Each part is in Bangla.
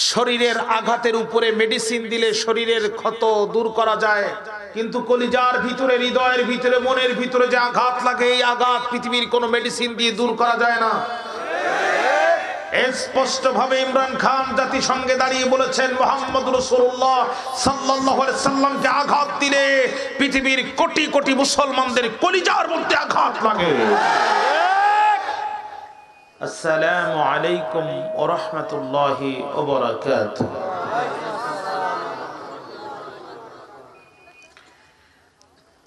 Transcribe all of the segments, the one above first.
শরীরের আঘাতের উপরে মেডিসিন দিলে শরীরের ক্ষত দূর করা যায়, কিন্তু কলিজার ভিতরে, হৃদয়ের ভিতরে, মনের ভিতরে যে আঘাত লাগে, এই আঘাত পৃথিবীর কোনো মেডিসিন দিয়ে দূর করা যায় না। স্পষ্ট ভাবে ইমরান খান জাতিসংঘে দাঁড়িয়ে বলেছেন, মুহাম্মদ রাসূলুল্লাহ সাল্লাল্লাহু আলাইহি সাল্লামকে আঘাত দিলে পৃথিবীর কোটি কোটি মুসলমানদের কলিজার মধ্যে আঘাত লাগে। আসসালামু আলাইকুম ওয়া রাহমাতুল্লাহি ওয়া বারাকাতুহু।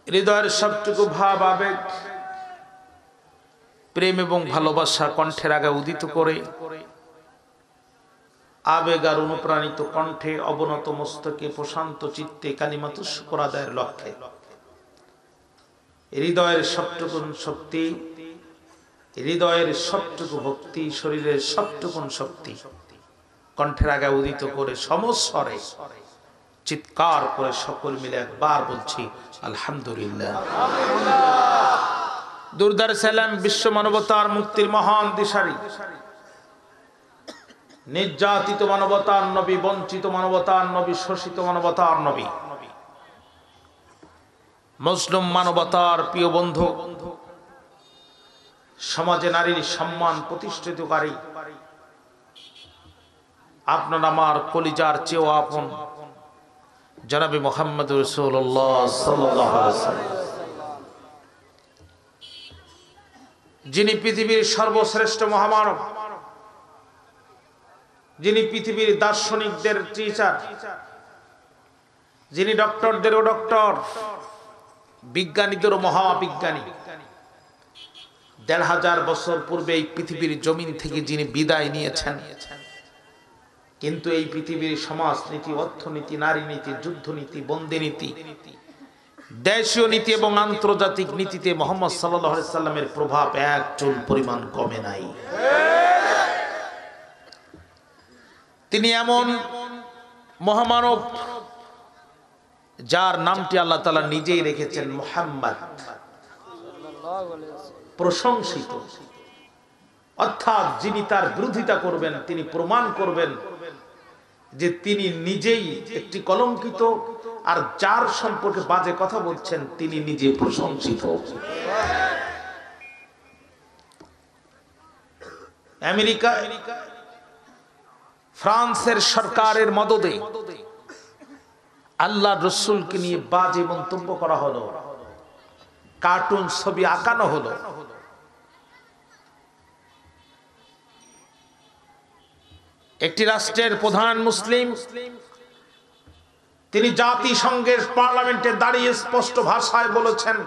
হৃদয়ের সবটুকু ভাব, আবেগ, প্রেম এবং ভালোবাসা কণ্ঠের আগে উদিত করে আবেগ আর অনুপ্রাণিত কণ্ঠে, অবনত মস্তকে, প্রশান্ত চিত্তে কালিমাতুশ শুকর আদায়ের লক্ষ্যে হৃদয়ের সবটুকু শক্তি, হৃদয়ের সবটুকু ভক্তি, শরীরের সবটুকুন শক্তি কণ্ঠের আগে উদিত করে সমস্বরে চিৎকার করে সকল মিলে একবার বলছি আলহামদুলিল্লাহ। দুরদার সালাম বিশ্ব মানবতার মুক্তির মহান দিশারি, নির্যাতিত মানবতার নবী, বঞ্চিত মানবতার নবী, শোষিত মানবতার নবী, মুসলিম মানবতার প্রিয় বন্ধু, সমাজে নারীর সম্মান প্রতিষ্ঠিতকারী, আপনার আমার কলিজার চেয়েও আপন জনাবে মুহাম্মদ রাসূলুল্লাহ সাল্লাল্লাহু আলাইহি ওয়াসাল্লাম, যিনি পৃথিবীর সর্বশ্রেষ্ঠ মহামানব, যিনি পৃথিবীর দার্শনিকদের টিচার, যিনি ডক্টরদেরও ডক্টর, বিজ্ঞানীদেরও মহাবিজ্ঞানী। ১৫০০ বছর পূর্বে এই পৃথিবীর জমিন থেকে যিনি বিদায় নিয়েছেন, কিন্তু এই পৃথিবীর সমাজনীতি, অর্থনীতি, নারী নীতি, যুদ্ধনীতি, বন্দী নীতি, দেশীয় নীতি এবং আন্তর্জাতিক নীতিতে মুহাম্মদ সাল্লাল্লাহু আলাইহি সাল্লামের প্রভাব এক চুল পরিমাণ কমে নাই। তিনি এমন মহামানব যার নামটি আল্লাহ তাআলা নিজেই রেখেছেন মুহাম্মদ, প্রশংসিত, অর্থাৎ যিনি তার বিরোধিতা করবেন তিনি প্রমাণ করবেন যে তিনি নিজেই একটি কলঙ্কিত, আর যার সম্পর্কে বাজে কথা বলছেন তিনি নিজে প্রশংসিত। আমেরিকা, ফ্রান্সের সরকারের মদদে আল্লাহ রসুলকে নিয়ে বাজে মন্তব্য করা হলো, কার্টুন ছবি আঁকানো হলো। একটি রাষ্ট্রের প্রধান মুসলিম, তিনি জাতিসংঘের পার্লামেন্টে দাঁড়িয়ে স্পষ্ট ভাষায় বলেছেন,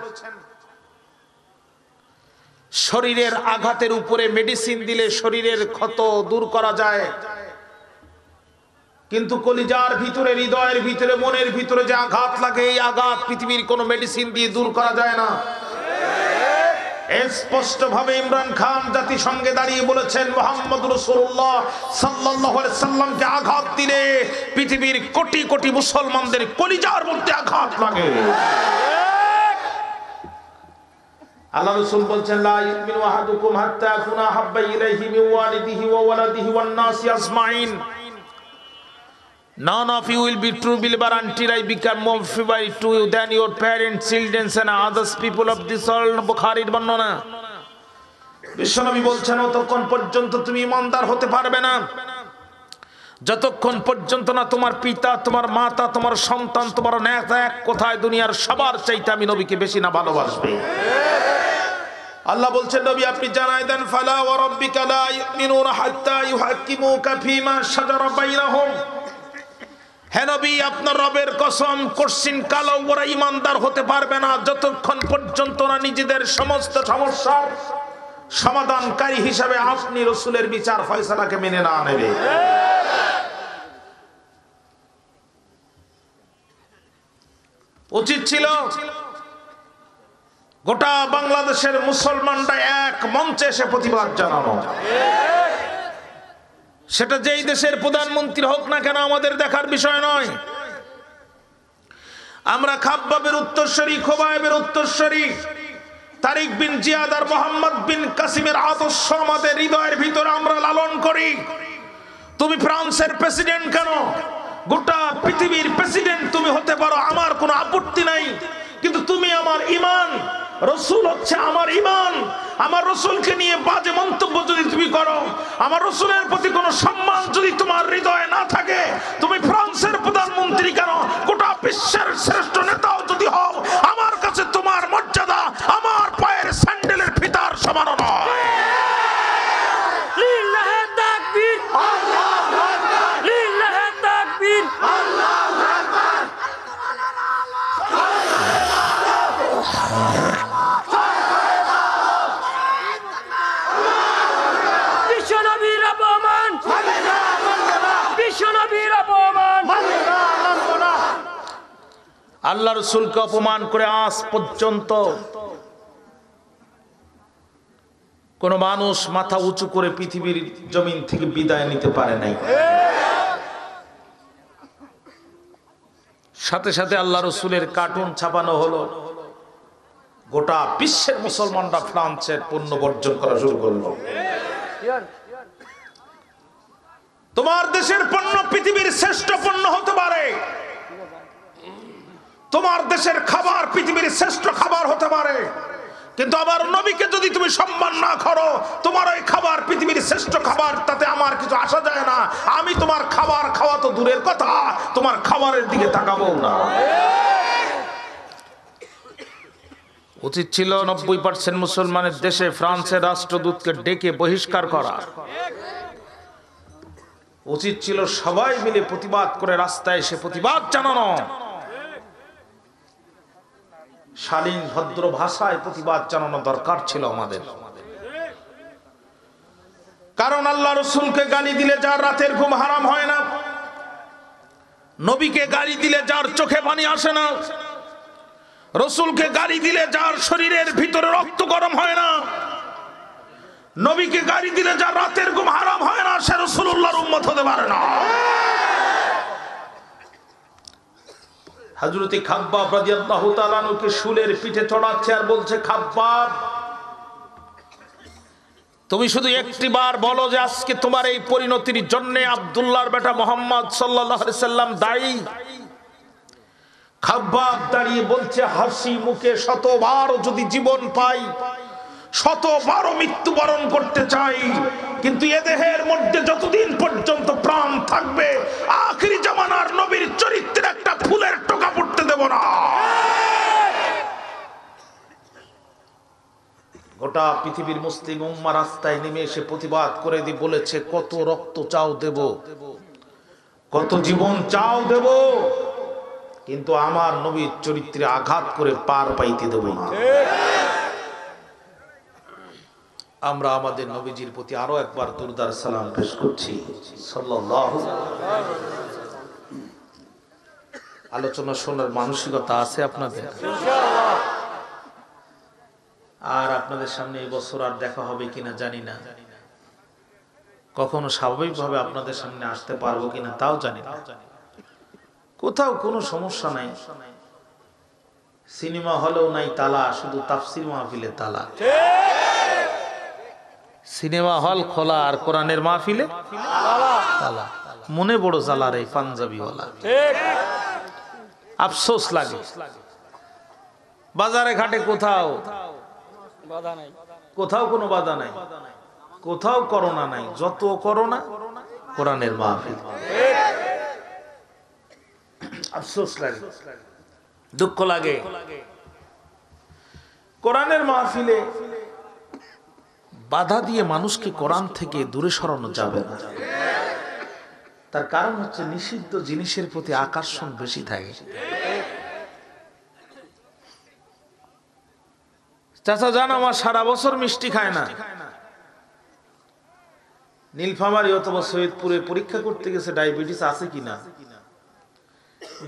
শরীরের আঘাতের উপরে মেডিসিন দিলে শরীরের ক্ষত দূর করা যায়, কিন্তু কলিজার ভিতরে, হৃদয়ের ভিতরে, মনের ভিতরে যে আঘাত লাগে, এই আঘাত পৃথিবীর কোনো মেডিসিন দিয়ে দূর করা যায় না। স্পষ্ট ভাবে ইমরান খান জাতিসংঘে দাঁড়িয়ে বলেছেন, মুহাম্মদ রাসূলুল্লাহ সাল্লাল্লাহু আলাইহি সাল্লামকে আঘাত দিলে পৃথিবীর কোটি কোটি মুসলমানদের কলিজার মধ্যে আঘাত লাগে। আল্লাহ রাসূল বলছেন, লা ইউমিনু আহাদুকুম হাত্তা ইয়াকুনা হাব্বা ইলাইহি মিন ওয়ালিদিহি ওয়া ওয়ালাদিহি ওয়ান নাসি আজমাইন। None of you will be true believer until I become more favorite to you than your parents, children and others people of this world. বুখারীর বর্ণনা। বিশ্বনবী বলছেন, ততক্ষণ পর্যন্ত তুমি ঈমানদার হতে পারবে না যতক্ষণ পর্যন্ত না তোমার পিতা, তোমার মাতা, তোমার সন্তান, তোমার নেতা এক কথায় দুনিয়ার সবার চাইতে আমি নবীকে বেশি না ভালোবাসবে। আল্লাহ বলছেন, নবী আপনি জানাই দেন, ফালা ওয়া রাব্বিকা লা ইউমিনুনা হাত্তা ইউহাক্কিমুকা ফীমা শাজারা বাইনাহুম। হে নবী, আপনার রবের কসম, কোশ্চিন কালো ওরা ইমানদার হতে পারবে না যতক্ষণ পর্যন্ত না নিজেদের সমস্ত সমস্যার সমাধানকারী হিসাবে আপনি রাসূলের বিচার ফয়সালাকে মেনে না নেবে। উচিত ছিল গোটা বাংলাদেশের মুসলমানরা এক মঞ্চে এসে প্রতিবাদ জানানো। সেটা যেই দেশের প্রধানমন্ত্রী হোক না কেন আমাদের দেখার বিষয় নয়। আমরা খাব্বাবের উত্তরসূরি, খোবায়েবের উত্তরসূরি, তারিক বিন জিয়াদ আর মোহাম্মদ বিন কাসিমের আদর্শ আমাদের হৃদয়ের ভিতরে আমরা লালন করি। তুমি ফ্রান্সের প্রেসিডেন্ট কেন, গোটা পৃথিবীর প্রেসিডেন্ট তুমি হতে পারো, আমার কোনো আপত্তি নাই, কিন্তু তুমি আমার ঈমান, রসুল হচ্ছে আমার ঈমান, আমার রসুলকে নিয়ে বাজে মন্তব্য যদি তুমি করো, আমার রসুলের প্রতি কোনো সম্মান যদি তোমার হৃদয়ে না থাকে, তুমি ফ্রান্সের প্রধানমন্ত্রী কেন, গোটা বিশ্বের শ্রেষ্ঠ নেতাও যদি হও, আমার কাছে তোমার মর্যাদা আমার পায়ের স্যান্ডেলের ফিতার সমান নয়। লিল্লাহে তাকবীর, আল্লাহু আকবার, লিল্লাহে তাকবীর, আল্লাহু আকবার। বিশ্বনবীর অপমান, বিশ্বনবীর অপমান, আল্লাহ রসুলকে অপমান করে আজ পর্যন্ত কোন মানুষ মাথা উঁচু করে পৃথিবীর জমিন থেকে বিদায় নিতে পারে নাই। সাথে সাথে আল্লাহ রসুলের কার্টুন ছাপানো হলো, গোটা বিশ্বের মুসলমানরা ফ্রান্সের পণ্য বর্জন করা শুরু করলো। তোমার দেশের পণ্য পৃথিবীর শ্রেষ্ঠ পণ্য হতে পারে, তোমার দেশের খাবার পৃথিবীর শ্রেষ্ঠ খাবার হতে পারে, কিন্তু আমার নবীকে যদি তুমি সম্মান না করো, তোমার ওই খাবার পৃথিবীর শ্রেষ্ঠ খাবার, তাতে আমার কিছু আসা যায় না। আমি তোমার খাবার খাওয়া তো দূরের কথা, তোমার খাবারের দিকে তাকাবো না। উচিত ছিল 90% মুসলমানের দেশে ফ্রান্সের রাষ্ট্রদূতকে ডেকে বহিষ্কার করা। উচিত ছিল সবাই মিলে প্রতিবাদ করে রাস্তায় এসে প্রতিবাদ জানানো, শালীন ভদ্র ভাষায় প্রতিবাদ জানানো দরকার ছিল আমাদের। কারণ আল্লাহ রসুলকে গালি দিলে যার রাতের ঘুম হারাম হয় না, নবীকে গালি দিলে যার চোখে পানি আসে না, রসুলকে গালি দিলে যার শরীরের ভিতরে রক্ত গরম হয় না, নবীকে গালি দিলে যার রাতের ঘুম হারাম হয় না, সে রাসূলুল্লাহর উম্মত হতে পারে না। হযরত খাব্বাব রাদিয়াল্লাহু তাআলা আনহুকে শুলের পিঠে চড়াচ্ছে আর বলছে, খাব্বাব তুমি শুধু একটি বার বলো যে আজকে তোমার এই পরিণতির জন্য আব্দুল্লাহর বেটা মুহাম্মদ সাল্লাল্লাহু আলাইহি সাল্লাম দায়ী। খাব্বাব দাঁড়িয়ে বলছে, হাসি মুখে শতবার যদি জীবন পাই, শতবার মৃত্যুবরণ করতে চাই, কিন্তু এ দেহের মধ্যে যতদিন পর্যন্ত প্রাণ থাকবে আখিরি জামানার নবীর চরিত্রের একটা ফুলের টোকা পড়তে দেব না। গোটা পৃথিবীর মুসলিম উম্মাহ রাস্তায় নেমে এসে প্রতিবাদ করে দিয়ে বলেছে, কত রক্ত চাও দেব, কত জীবন চাও দেব, কিন্তু আমার নবীর চরিত্রে আঘাত করে পার পাইতে দেব না। আমরা আমাদের নবীজির প্রতি আরো একবার দুরুদ সালাম পেশ করছি সাল্লাল্লাহু আলাইহি ওয়াসাল্লাম। আলোচনা শোনার মানসিকতা আছে আপনাদের? ইনশাআল্লাহ। আর আপনাদের সামনে এই বছর আর দেখা হবে কিনা জানি না, কখনো স্বাভাবিকভাবে আপনাদের সামনে আসতে পারবো কিনা তাও জানি না। কোথাও কোনো সমস্যা নাই, সিনেমা হলেও নাই তালা, শুধু তাফসীর মাহফিলে তালা। সিনেমা হল খোলা আর কোরআনের মাহফিলে তালা। মনে বড় জ্বালার এই পাঞ্জাবিওয়ালা, আফসোস লাগে। বাজারে ঘাটে কোথাও কোথাও কোনো বাধা নাই, কোথাও করোনা নাই, যত করোনা কোরআনের মাহফিল। আফসোস লাগে, দুঃখ লাগে। কোরআনের মাহফিলে বাধা দিয়ে মানুষকে কোরআন থেকে দূরে সরানো যাবে না। তার কারণ হচ্ছে নিষিদ্ধ জিনিসের প্রতি আকর্ষণ বেশি থাকে। চাচা জান আমার সারা বছর মিষ্টি খায় না। নীলফামারী অথবা সৈয়দপুরে পরীক্ষা করতে গেছে ডায়াবেটিস আছে কিনা,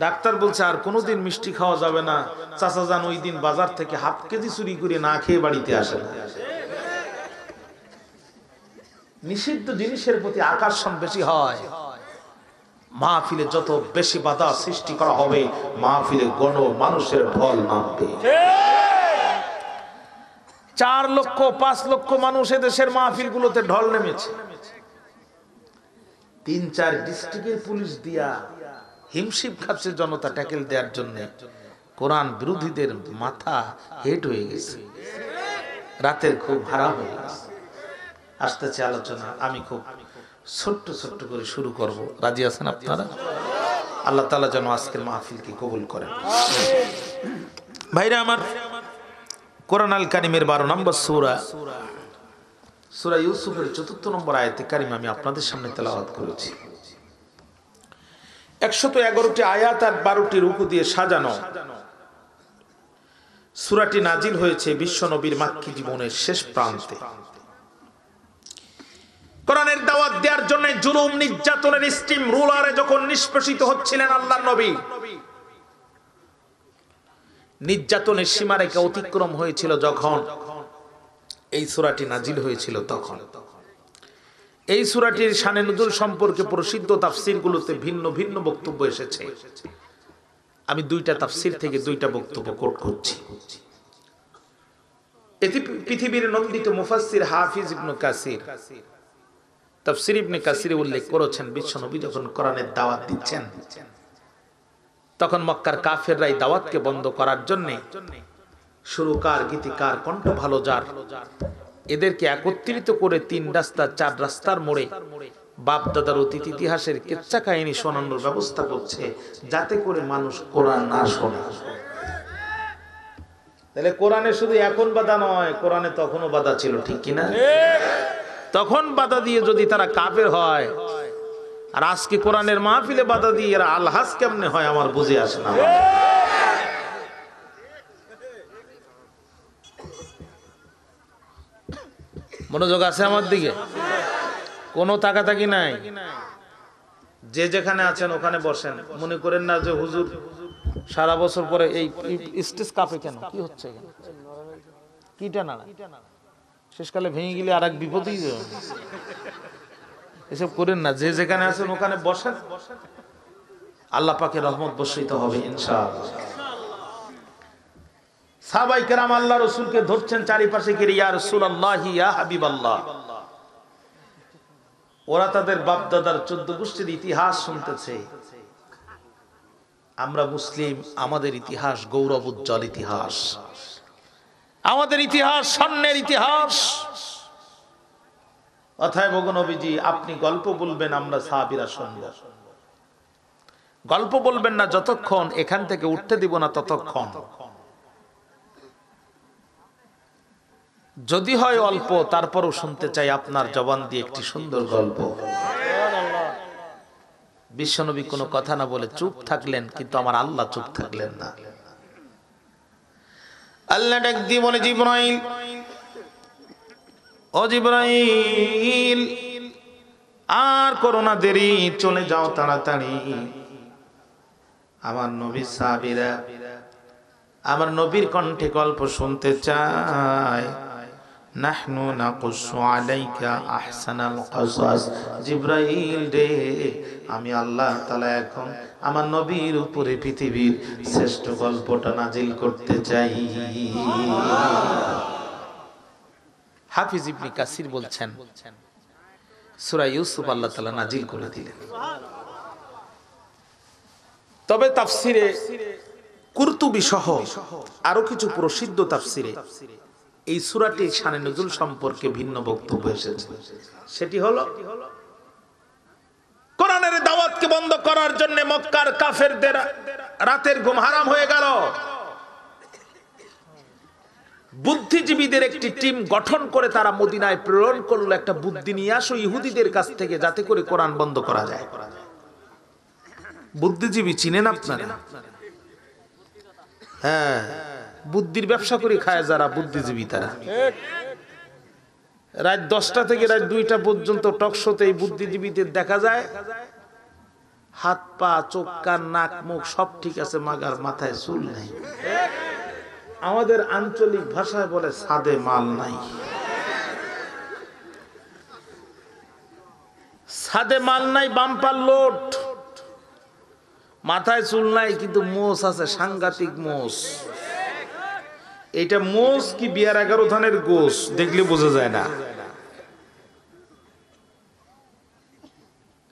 ডাক্তার বলছে আর কোনোদিন মিষ্টি খাওয়া যাবে না। চাচা জান ওই দিন বাজার থেকে হাফ কেজি চুরি করে না খেয়ে বাড়িতে আসে না। নিষিদ্ধ জিনিসের প্রতি আকর্ষণ বেশি হয়। মাহফিলে যত বেশি বাধা সৃষ্টি করা হবে, মাহফিলে গণ মানুষের ঢল নামবে। 4 লক্ষ 5 লক্ষ মানুষ এদেশের মাহফিল গুলোতে ঢল নেমেছে। 3-4 ডিস্ট্রিক্টের পুলিশ দিয়া হিমশিম খাচ্ছে জনতা ট্যাকেল দেওয়ার জন্য। কোরআন বিরোধীদের মাথা হেট হয়ে গেছে, রাতের খুব হারাম হয়ে গেছে। আসতেছে আলোচনা, আমি খুব ছোট্ট ছোট্ট করে শুরু করব, রাজি আছেন আপনারা? আল্লাহ তাআলা যেন আজকের মাহফিলকে কবুল করেন। ভাইরা আমার, কোরআন আল কারিমের 12 নম্বর সূরা, সূরা ইউসুফের 4 নম্বর আয়াতে কারিমা আমি আপনাদের সামনে তেলাওয়াত করেছি। 111টি আয়াত আর 12টি রুকু দিয়ে সাজানো সূরাটি নাজিল হয়েছে বিশ্ব নবীর মাক্কি জীবনের শেষ প্রান্তে। কোরআনের দাওয়াত দেওয়ার জন্য জুলুম নির্যাতনের স্টিম রুলারে যখন নিষ্পেষিত হচ্ছিলেন আল্লাহর নবী, নির্যাতনের সীমারেখা অতিক্রম হয়েছিল যখন এই সূরাটি নাজিল হয়েছিল। তখন এই সূরাটির শানে নুজুল সম্পর্কে প্রসিদ্ধ তাফসীরগুলোতে ভিন্ন ভিন্ন বক্তব্য এসেছে। আমি 2টা তাফসীর থেকে 2টা বক্তব্য কোট করছি। এটি পৃথিবীর নন্দিত মুফাসসির হাফিজ ইবনে কাসির তাফসীর ইবনে কাসিরে উল্লেখ করেছেন, বিশ্বনবী যখন কোরআনের দাওয়াত দিচ্ছেন তখন মক্কার কাফেররা এই দাওয়াতকে বন্ধ করার জন্য সুরকার, গীতিকার, কণ্ঠ ভালো যার, এদেরকে একত্রিত করে 3 রাস্তা 4 রাস্তার মোড়ে বাপ দাদার অতীত ইতিহাসের কেচ্ছা কাহিনী শোনানোর ব্যবস্থা করছে, যাতে করে মানুষ কোরআন না শোনে। তাহলে কোরআনে শুধু এখন বাধা নয়, কোরআনে তখনও বাধা ছিল, ঠিক কিনা? তখন বাধা দিয়ে যদি তারা কাফের হয়, আর আজকে কোরআনের মাহফিলে বাধা দিয়ে এরা আলহাজ কেমনে হয় আমার বুঝে আসে না। মনোযোগ আছে আমার দিকে? কোনো তাকাতাকি নাই। যে যেখানে আছেন ওখানে বসেন। মনে করেন না যে হুজুর সারা বছর পরে এই স্টেজ কাপে কেন, কি হচ্ছে, কিটা না শেষকালে ভেঙে গেলে আর এক বিপদই। এসব করেন না। যে যেখানে আছেন ওখানে বসেন, আল্লাহ পাকের রহমত বর্ষিত হবে ইনশাআল্লাহ। সাহাবায়ে কেরাম আল্লাহ রাসূলকে ধরছেন চারিপাশে ঘিরে, ইয়া রাসূলুল্লাহ, ইয়া হাবিবাল্লাহ। ওরা তাদের বাপ দাদার 14 গোষ্ঠীর ইতিহাস শুনতেছে। আমরা মুসলিম, আমাদের ইতিহাস গৌরব উজ্জ্বল ইতিহাস, আমাদের ইতিহাস স্বর্ণের ইতিহাস। অতএব ওগো নবীজি, আপনি গল্প বলবেন, আমরা সাহাবীরা শুনব। গল্প বলবেন না যতক্ষণ এখান থেকে উঠতে দিব না ততক্ষণ। যদি হয় অল্প, তারপরও শুনতে চাই আপনার জবান দিয়ে একটি সুন্দর গল্প। বিশ্বনবী কোনো কথা না বলে চুপ থাকলেন, কিন্তু আমার আল্লাহ চুপ থাকলেন না। আল্লাহ ডাক দিয়ে বলে, জিবরাইল, ও জিবরাইল, আর করো না দেরি, চলে যাও তাড়াতাড়ি। আমার নবীর সাহাবীরা আমার নবীর কণ্ঠে গল্প শুনতে চায়। নাহনু নাকুসু আলাইকা আহসানাল কসাস। জিবরাইল রে, আমি আল্লাহ তাআলা এখন আমার নবীর উপরে পৃথিবীর শ্রেষ্ঠ গল্পটা নাজিল করতে চাই। হাফিজ ইবনে কাসির বলছেন, সূরা ইউসুফ আল্লাহ তাআলা নাজিল করে দিলেন। তবে তাফসিরে কুরতুবী সহ আরো কিছু প্রসিদ্ধ তাফসিরে এই সূরাটির শানে নুজুল সম্পর্কে ভিন্ন বক্তব্য এসেছে। সেটি হলো, কোরআনের দাওয়াতকে বন্ধ করার জন্য মক্কার কাফেরদের রাতের ঘুম হারাম হয়ে গেল। বুদ্ধিজীবীদের একটি টিম গঠন করে তারা মদিনায় প্রেরণ করলো, একটা বুদ্ধি নিয়ে আসো ইহুদিদের কাছ থেকে, যাতে করে কোরআন বন্ধ করা যায়। বুদ্ধিজীবী চিনেন আপনারা? হ্যাঁ, বুদ্ধির ব্যবসা করে খায় যারা বুদ্ধিজীবী, তারা রাত 10টা থেকে রাত 2টা পর্যন্ত টকশোতে এই বুদ্ধিজীবীদের দেখা যায়। হাত পা, চোখ কান নাক মুখ সব ঠিক আছে, মাগার মাথায় চুল নাই। আমাদের আঞ্চলিক ভাষায় বলে সাদে মাল নাই। সাদে মাল নাই, বাম্পার লোড। মাথায় চুল নাই, কিন্তু মোষ আছে, সাংঘাতিক মোষ। এটা মোষ কি বিয়ার 11 ধানের গোশ, দেখলে বোঝা যায় না।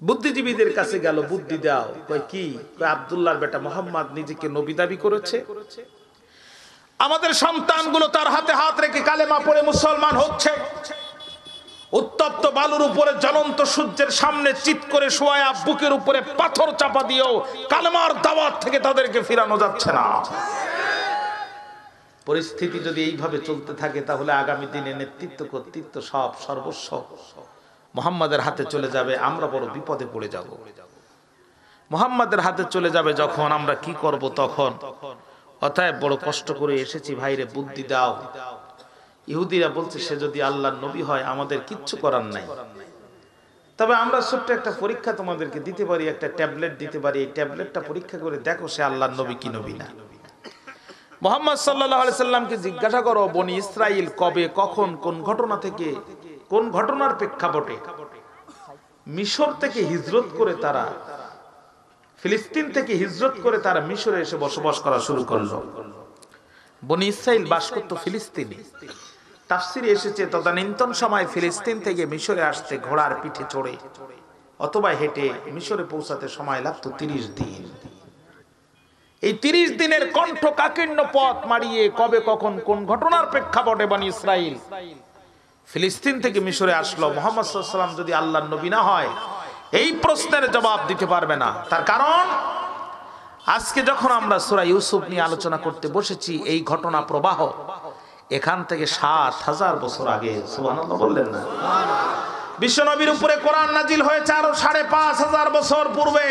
বুদ্ধিজীবীদের কাছে গেল, বুদ্ধি দাও। কয় কি? কয় আব্দুল্লাহর বেটা মোহাম্মদ নিজেকে নবী দাবি করেছে, আমাদের সন্তানগুলো তার হাতে হাত রেখে কালেমা পড়ে মুসলমান হচ্ছে। উত্তপ্ত বালুর উপরে জ্বলন্ত সূর্যের সামনে চিৎ করে শোয়া বুকের উপরে পাথর চাপা দিয়েও কালেমার দাওয়াত থেকে তাদেরকে ফিরানো যাচ্ছে না। পরিস্থিতি যদি এইভাবে চলতে থাকে তাহলে আগামী দিনে নেতৃত্ব কর্তৃত্ব সব সর্বস্ব মুহাম্মাদের হাতে চলে যাবে। আমরা বড় বিপদে পড়ে যাব। মুহাম্মাদের হাতে চলে যাবে যখন, আমরা কি করব তখন? অতএব বড় কষ্ট করে এসেছি, ভাইরে বুদ্ধি দাও। ইহুদিরা বলছে সে যদি আল্লাহর নবী হয় আমাদের কিচ্ছু করার নাই, তবে আমরা ছোট্ট একটা পরীক্ষা তোমাদেরকে দিতে পারি, একটা ট্যাবলেট দিতে পারি, এই ট্যাবলেটটা পরীক্ষা করে দেখো সে আল্লাহর নবী কি নবী না। মুহাম্মদ সাল্লাল্লাহু আলাইহি সাল্লামকে জিজ্ঞাসা করো বনি ইসরাইল কবে কখন কোন ঘটনা থেকে, কোন ঘটনার প্রেক্ষাপটে মিশর থেকে হিজরত করে তারা, ফিলিস্তিন থেকে হিজরত করে তারা মিশরে এসে বসবাস করা শুরু করলো। বনি ইসরাইল বাস করত ফিলিস্তিনে। তাফসিরে এসেছে তদানীন্তন সময় ফিলিস্তিন থেকে মিশরে আসতে ঘোড়ার পিঠে চড়ে অথবা হেঁটে মিশরে পৌঁছাতে সময় লাগতো 30 দিন। এই 30 দিনের কণ্ঠ কাকীর্ণ পথ মারিয়ে কবে কখন কোন ঘটনার প্রেক্ষাপটে বনি ইসরাইল ফিলিস্তিন থেকে মিশরে আসলো, মুহাম্মদ সাল্লাল্লাহু আলাইহি ওয়াসাল্লাম যদি আল্লাহর নবী না হয় এই প্রশ্নের জবাব দিতে পারবে না। তার কারণ আজকে যখন আমরা সূরা ইউসুফ নিয়ে আলোচনা করতে বসেছি, এই ঘটনা প্রবাহ এখান থেকে 7000 বছর আগে। সুবহানাল্লাহ বললেন না? বিশ্বনবীর উপরে কোরআন নাজিল হয়েছে আরো 5500 বছর পূর্বে,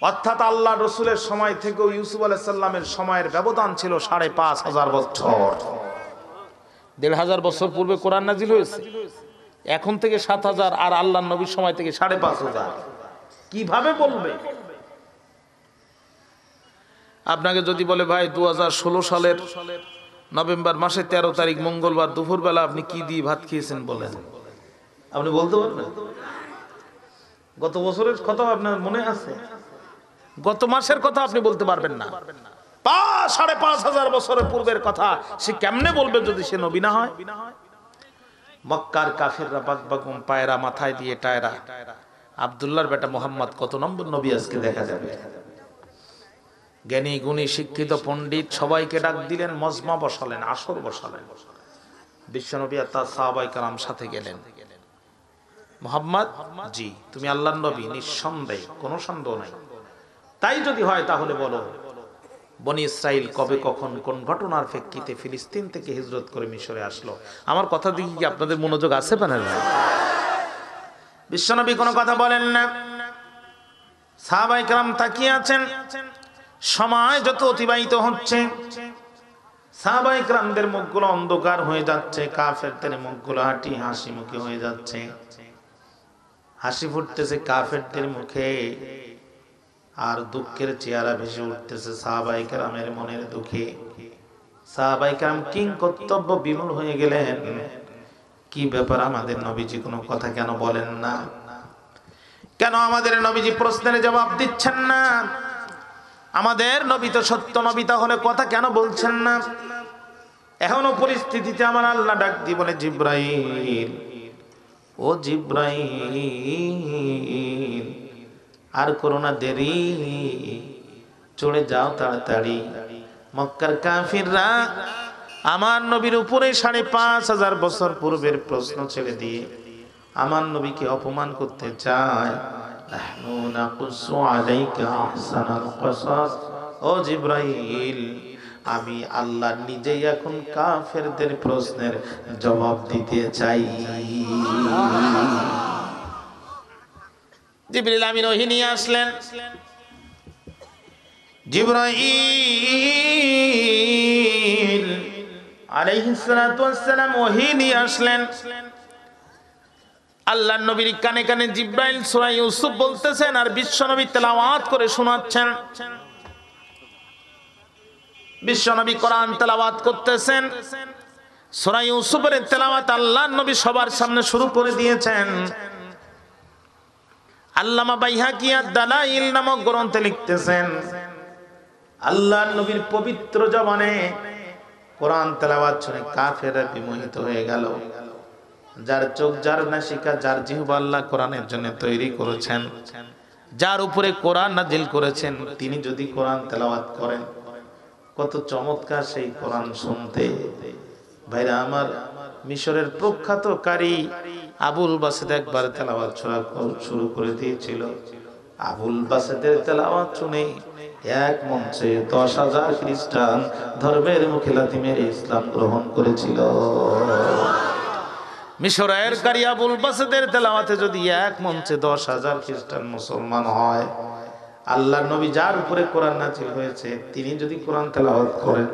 অর্থাৎ আল্লাহ রসুলের সময় থেকেও ইউসুফ আলাইহিস সালামের সময়ের ব্যবধান ছিল 5500 বছর। 1500 বছর পূর্বে কোরআন নাজিল হয়েছে, এখন থেকে 7000, আর আল্লাহর নবীর সময় থেকে 5500। কিভাবে বলবে? আপনাকে যদি বলে ভাই 2016 সালের নভেম্বর মাসের 13 তারিখ মঙ্গলবার দুপুরবেলা আপনি কি দিয়ে ভাত খেয়েছেন বলেন, আপনি বলতে পারবেন? গত বছরের কথা আপনার মনে আছে? গত মাসের কথা আপনি বলতে পারবেন না। 5500 বছরের পূর্বের কথা সে কেমনে বলবে যদি সে নবী না হয়? মক্কার কাফেররা বাগবাগুম পায়রা মাথায় দিয়ে টায়রা, আব্দুল্লাহর বেটা মোহাম্মদ কত নম্বর নবী আজকে দেখা যাবে। জ্ঞানী গুণী শিক্ষিত পণ্ডিত সবাইকে ডাক দিলেন, মজমা বসালেন, আসর বসালেন। বিশ্বনবী আর তার সাহাবায়ে কেরাম সাথে গেলেন। মুহাম্মদ, জি তুমি আল্লাহর নবী? নিঃসন্দেহে, কোনো সন্দেহ নাই। তাই যদি হয় তাহলে বলো বনি ইসরাইল কবে কখন কোন ঘটনার প্রেক্ষিতে ফিলিস্তিন থেকে হিজরত করে মিশরে আসলো। আমার কথা দিকে কি আপনাদের মনোযোগ আছে পানের ভাই? বিশ্বনবী কোনো কথা বলেন না। সাহাবায়ে কেরাম তাকিয়ে আছেন। সময় যত অতিবাহিত হচ্ছে সাহাবায়ে কেরামদের মুখগুলো অন্ধকার হয়ে যাচ্ছে, কাফেরদের মুখগুলো হাসি মুখে হয়ে যাচ্ছে। হাসি ফুটতেছে কাফেরদের মুখে, আর দুঃখের চেহারা ভেসে উঠতেছে সাহাবায়ে কেরামের মনের দুঃখে। সাহাবায়ে কেরাম কিং কর্তব্য বিমূঢ় হয়ে গেলেন। কি ব্যাপার, আমাদের নবীজি কোনো কথা কেন বলেন না? কেন আমাদের নবীজি প্রশ্নের জবাব দিচ্ছেন না? আমাদের নবী তো সত্য নবী, তাহলে কথা কেন বলছেন না? এখনো পরিস্থিতিতে আমার আল্লাহ ডাক দিয়ে বলে, জিব্রাইল, ও জিব্রাইল আর করো না দেরি, চলে যাও তাড়াতাড়ি। মক্কার কাফিররা আমার নবীর উপরে 5500 বছর পূর্বের প্রশ্ন ছেড়ে দিয়ে আমার নবীকে অপমান করতে চায়। নাহনু নাকুসু আলাইকা আহসানাল কসাস। ও জিব্রাইল, আমি আল্লাহ নিজেই এখন কাফেরদের প্রশ্নের জবাব দিতে চাই। জিবরিল আমিন ওহী নিয়ে আসলেন। জিবরাইল আলাইহিস সালাতু ওয়াস সালাম ওহী নিয়ে আসলেন। আল্লাহর নবীর কানে কানে জিবরাইল সূরা ইউসুফ বলতেছেন আর বিশ্বনবী তেলাওয়াত করে শোনাচ্ছেন। বিশ্বনবী কোরআন তেলাওয়াত করতেছেন। সূরা ইউসুফের তেলাওয়াত আল্লাহর নবী সবার সামনে শুরু করে দিয়েছেন। আল্লামা বাইহাকি আদ-দালাইল নামক গ্রন্থে লিখতেছেন, আল্লাহর নবীর পবিত্র জবানে কোরআন তেলাওয়াত শুনে কাফেররা বিমোহিত হয়ে গেল। যার চোখ, যার নাসিকা, যার জিহ্বা আল্লাহ কোরআনের জন্য তৈরি করেছেন, যার উপরে কোরআন নাজিল করেছেন, তিনি যদি কোরআন তেলাওয়াত করেন, কত চমৎকার সেই কোরআন শুনতে। ভাইরা আমার, মিশরের প্রখ্যাত কারি আবুল বাসেদ একবার তেলাওয়াত শুরু করে দিয়েছিল। আবুল বাসেদের তেলাওয়াত শুনে এক মঞ্চে 10,000 খ্রিস্টান ধর্মের মুখে লাথি মেরে ইসলাম গ্রহণ করেছিল। মিশরের কারি আবুল বাসেদের তেলাওয়াতে যদি এক মঞ্চে 10,000 খ্রিস্টান মুসলমান হয়, আল্লাহর নবী যার উপরে কোরআন নাজিল হয়েছে, তিনি যদি কোরআন তেলাওয়াত করেন,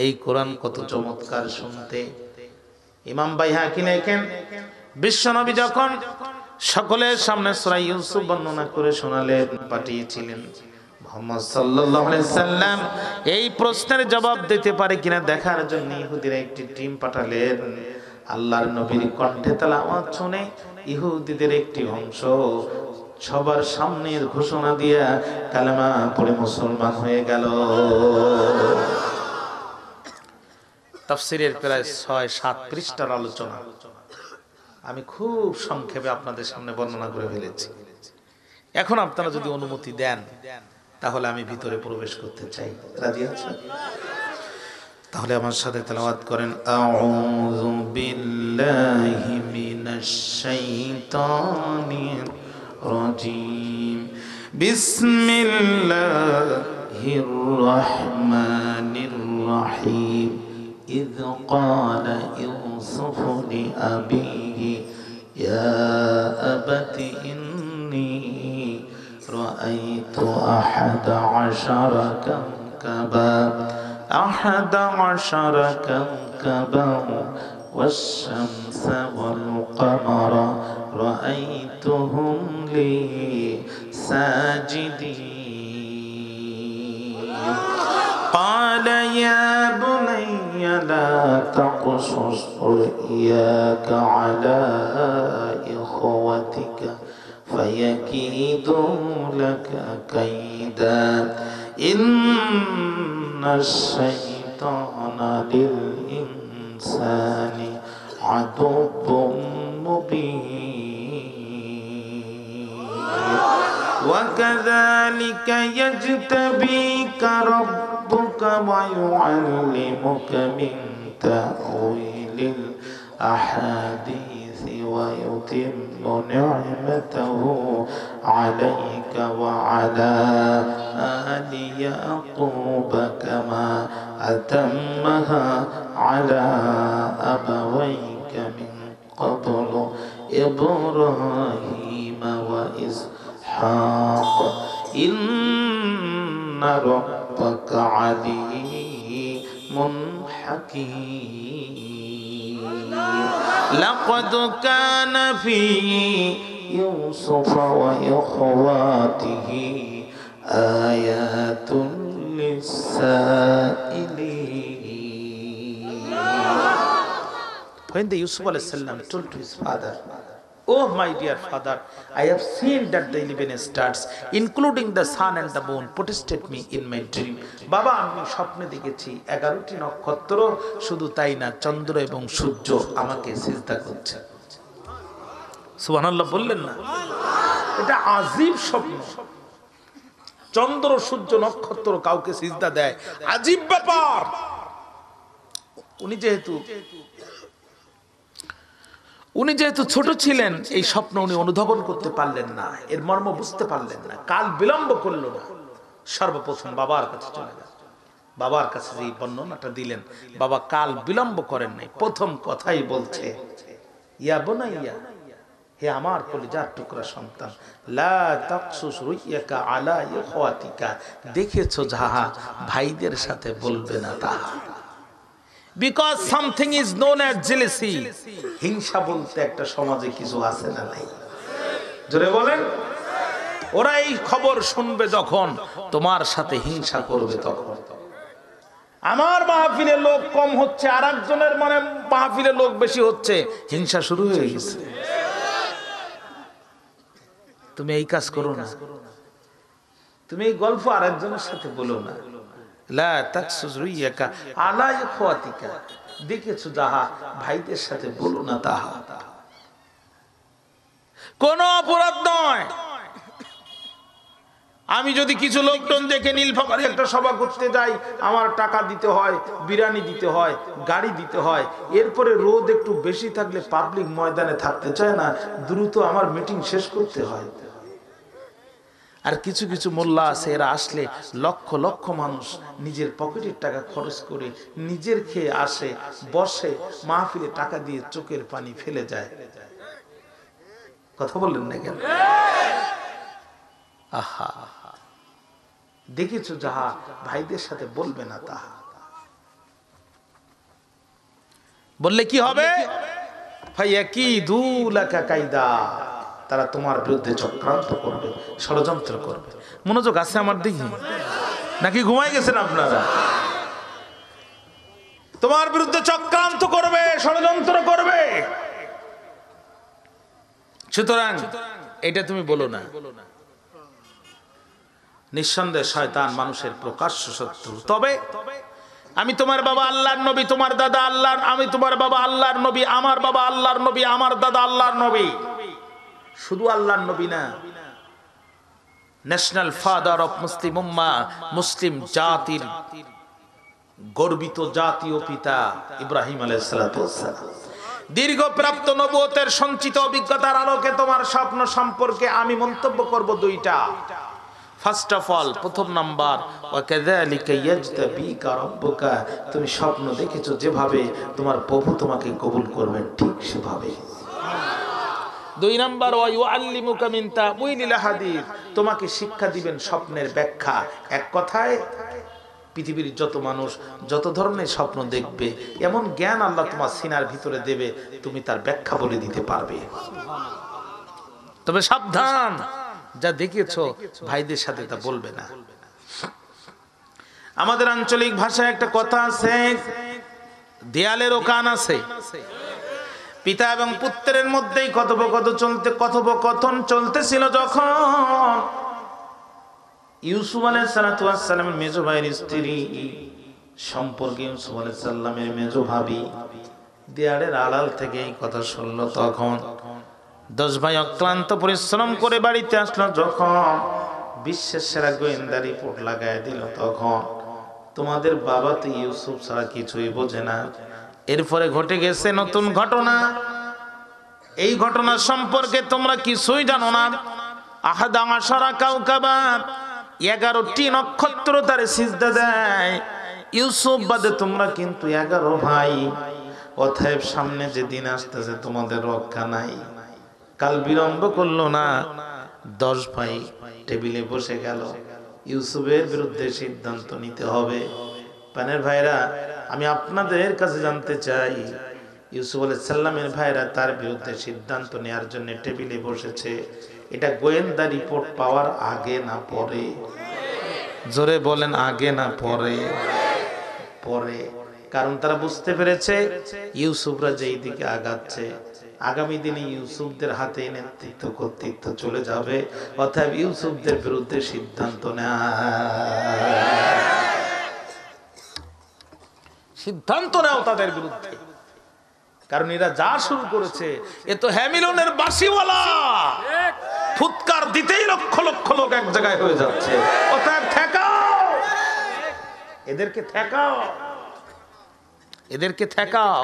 এই কোরআন কত চমৎকার শুনতে। ইমাম বাইহাকি লেখেন, বিশ্বনবী যখন সকলের সামনে সূরা ইউসুফ বর্ণনা করে শোনালেন, পাঠিয়েছিলেন, মুহাম্মদ সাল্লাল্লাহু আলাইহি সাল্লাম এই প্রশ্নের জবাব দিতে পারে কিনা দেখার জন্য ইহুদিরা একটি টিম পাঠালেন। আল্লাহর নবীর কণ্ঠে তেলাওয়াত শুনে ইহুদিদের একটি অংশ সবার সামনে ঘোষণা দিয়া কালেমা পড়ে মুসলমান হয়ে গেল। তাফসীরের প্রায় 6-7 পৃষ্ঠার আলোচনা আমি খুব সংক্ষেপে আপনাদের সামনে বর্ণনা করে ফেলেছি। এখন আপনারা যদি অনুমতি দেন তাহলে আমি ভিতরে প্রবেশ করতে চাই। রাজি আছেন? তাহলে আমার সাথে তেলাওয়াত করেন, আউযু বিল্লাহি মিনাশ শাইতানির রাজিম, বিসমিল্লাহির রহমানির রহিম। إذ قال يوسف لأبيه يا أبت إني رأيت 11 كوكبا والشمس والقمر رأيتهم لي ساجدين قال يا بني لا تقصص رؤياك على إخوتك فيكيدوا لك كيدا إن الشيطان للإنسان عدو مبين وكذلك يجتبيك ربك ويعلمك من تأويل الأحاديث ويتم نعمته عليك وعلى آل يعقوب كما أتمها على أبويك من قبل إبراهيم وإسحاق إن ربك عليم حكيم لقد كان في يوسف وإخواته آيات للسائلين. When the Yusuf alayhi salam told to his father, "Oh my dear father, I have seen that the 11 stars, including the sun and the moon, protested me in my dream." বাবা, আমি স্বপ্নে দেখেছি 11টি নক্ষত্র, শুধু তাই না, চন্দ্র এবং সূর্য আমাকে সিজদা করছে। সুবহানাল্লাহ বললেন না? এটা আজীব স্বপ্ন। চন্দ্র, সূর্য, নক্ষত্র কাউকে সিজদা দেয়, আজীব ব্যাপার। উনি যেহেতু ছোট ছিলেন, এই স্বপ্ন উনি অনুধাবন করতে পারলেন না, এর মর্ম বুঝতে পারলেন না, কাল বিলম্ব করলো না। সর্বপ্রথম বাবার কাছে চলে গেল, বাবার কাছে যে বর্ণনাটা দিলেন, বাবা কাল বিলম্ব করেন নাই, প্রথম কথাই বলছে, ইয়া বুনাইয়া, হে আমার কলিজার টুকরা সন্তান, লা তাকসুস রুইয়াকা আলা ইখওয়াতিকা, দেখেছো যাহা ভাইদের সাথে বলবে না তাহা। Because something is known as jealousy. হিংসা বলতে একটা সমাজে কিছু আছে না নাই? জোরে বলেন। ওরা এই খবর শুনবে যখন, তোমার সাথে হিংসা করবে তখন। আমার মাহফিলে লোক কম হচ্ছে, আর একজনের মানে মাহফিলে লোক বেশি হচ্ছে, হিংসা শুরু হয়ে গেছে। তুমি এই কাজ করো না, তুমি এই গল্প আর একজনের সাথে বলো না। লা তাকসুস রুইয়াকা আলা ইখওয়াতিকা, দেখেছো যাহা ভাইদের সাথে বলো না তাহা। কোনো অপরাধ নয়। আমি যদি কিছু লোকজন দেখে নীলফামারী একটা সভা করতে যাই, আমার টাকা দিতে হয়, বিরিয়ানি দিতে হয়, গাড়ি দিতে হয়, এরপরে রোদ একটু বেশি থাকলে পাবলিক ময়দানে থাকতে চায় না, দ্রুত আমার মিটিং শেষ করতে হয়। আর কিছু কিছু মোল্লা আছে, এরা আসলে লক্ষ লক্ষ মানুষ নিজের পকেটের টাকা খরচ করে নিজের খেয়ে আসে, বসে, মাহফিলে টাকা দিয়ে চোখের পানি ফেলে যায়। কথা বললেন না কেন? আহা, দেখেছো যাহা ভাইদের সাথে বলবে না তাহা। বললে কি হবে? ভাইয়া কি দুলাকা কায়দা, তারা তোমার বিরুদ্ধে চক্রান্ত করবে, ষড়যন্ত্র করবে। মনোযোগ আছে আমার দিকে নাকি ঘুমাই গেছেন আপনারা? তোমার বিরুদ্ধে চক্রান্ত করবে, ষড়যন্ত্র করবে। সুতরাং এটা তুমি বলো না। নিঃসন্দেহে শয়তান মানুষের প্রকাশ্য শত্রু। তবে আমি তোমার বাবা আল্লাহর নবী, তোমার দাদা আল্লাহর, আমি তোমার বাবা আল্লাহর নবী, আমার বাবা আল্লাহর নবী, আমার দাদা আল্লাহর নবী। শুধু আল্লাহর নবী না, ন্যাশনাল ফাদার অফ মুসলিম উম্মাহ, মুসলিম জাতির গর্বিত জাতীয় পিতা ইব্রাহিম আলাইহিস সালাতু ওয়াস সালাম। দীর্ঘ প্রাপ্ত নবুয়তের সঞ্চিত অভিজ্ঞতার আলোকে তোমার স্বপ্ন সম্পর্কে আমি মন্তব্য করব দুইটা। ফার্স্ট অফ অল, প্রথম নাম্বার, ওয়াকাযালিকা ইয়াজতাবিকা রাব্বুকা, তুমি স্বপ্ন দেখেছো যেভাবে তোমার প্রভু তোমাকে কবুল করবেন ঠিক সেভাবে। দুই নাম্বার, ওয়া ইউআল্লিমুকা মিন তাউইলিল হাদিস, তোমাকে শিক্ষা দিবেন স্বপ্নের ব্যাখ্যা। এক কথায় পৃথিবীর যত মানুষ যত ধরনের স্বপ্ন দেখবে, এমন জ্ঞান আল্লাহ তোমার সিনার ভিতরে দেবে, তুমি তার ব্যাখ্যা বলে দিতে পারবে। তবে সাবধান, যা দেখেছো ভাইদের সাথে তা বলবে না। আমাদের আঞ্চলিক ভাষায় একটা কথা আছে, দেয়ালেরও কান আছে। পিতা এবং পুত্রের মধ্যেই কথোপকথন চলতেছিল যখন ইউসুফ আলাইহিস সালামের মেজো ভাইয়ের স্ত্রী সম্পর্কে ইউসুফ আলাইহিস সালামের মেজো ভাবি দেয়ালের আড়াল থেকে এই কথা শুনলো, তখন 10 ভাই অক্লান্ত পরিশ্রম করে বাড়িতে আসলো, যখন বিশ্বের সেরা গোয়েন্দা রিপোর্ট লাগায় দিল, তখন তোমাদের বাবা তো ইউসুফ ছাড়া কিছুই বোঝে না। এরপরে ঘটে গেছে নতুন ঘটনা। এই ঘটনা সম্পর্কে তোমরা কিছুই জানো না। আহাদা আশারা কাউকাবা, 11টি নক্ষত্র তারে সিজদা দেয়। ইউসুফ বাদে তোমরা কিন্তু 11 ভাই। অতএব সামনে যে দিন আসতেছে তোমাদের রক্ষা নাই। কাল বিলম্ব করলো না, 10 ভাই টেবিলে বসে গেল। ইউসুফের বিরুদ্ধে সিদ্ধান্ত নিতে হবে। পানের ভাইরা, আমি আপনাদের কাছে জানতে চাই, ইউসুফ আলাইহিস সালামের ভাইরা তার বিরুদ্ধে সিদ্ধান্ত নেওয়ার জন্য টেবিলে বসেছে, এটা গোয়েন্দা রিপোর্ট পাওয়ার আগে না পরে? জোরে বলেন, আগে না পরে? পরে। কারণ তারা বুঝতে পেরেছে ইউসুফরা যেই দিকে আগাচ্ছে, আগামী দিনে ইউসুফদের হাতে নেতৃত্ব কর্তৃত্ব চলে যাবে। অতএব ইউসুফদের বিরুদ্ধে সিদ্ধান্ত নেয়, সিদ্ধান্ত নাও তাদের বিরুদ্ধে। কারণ এরা যা শুরু করেছে, এ তো হ্যামিলনের বাঁশিওয়ালা, ফুৎকার দিতেই লক্ষ লক্ষ লোক এক জায়গায় হয়ে যাচ্ছে। অতএব ঠেকাও এদেরকে, ঠেকাও এদেরকে, ঠেকাও,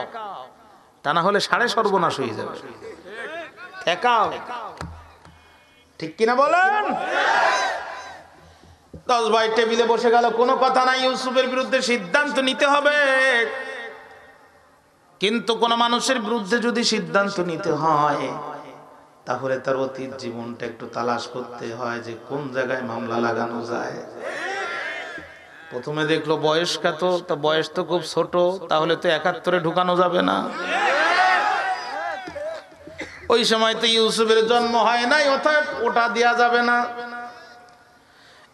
তা না হলে সাড়ে সর্বনাশ হয়ে যাবে। ঠেকাও, ঠিক কিনা বলেন? 10 ভাই টেবিলে বসে গেল, কোনো কথা নাই, ইউসুফের বিরুদ্ধে সিদ্ধান্ত নিতে হবে। কিন্তু কোন মানুষের বিরুদ্ধে যদি সিদ্ধান্ত নিতে হয়, তাহলে তার অতীত জীবনটা একটু তালাশ করতে হয় যে কোন জায়গায় মামলা লাগানো যায়। প্রথমে দেখলো বয়স কত, তা বয়স তো খুব ছোট, তাহলে তো 71-এ ঢুকানো যাবে না। ওই সময় তো ইউসুফের জন্ম হয় নাই, অতএব ওটা দেয়া যাবে না।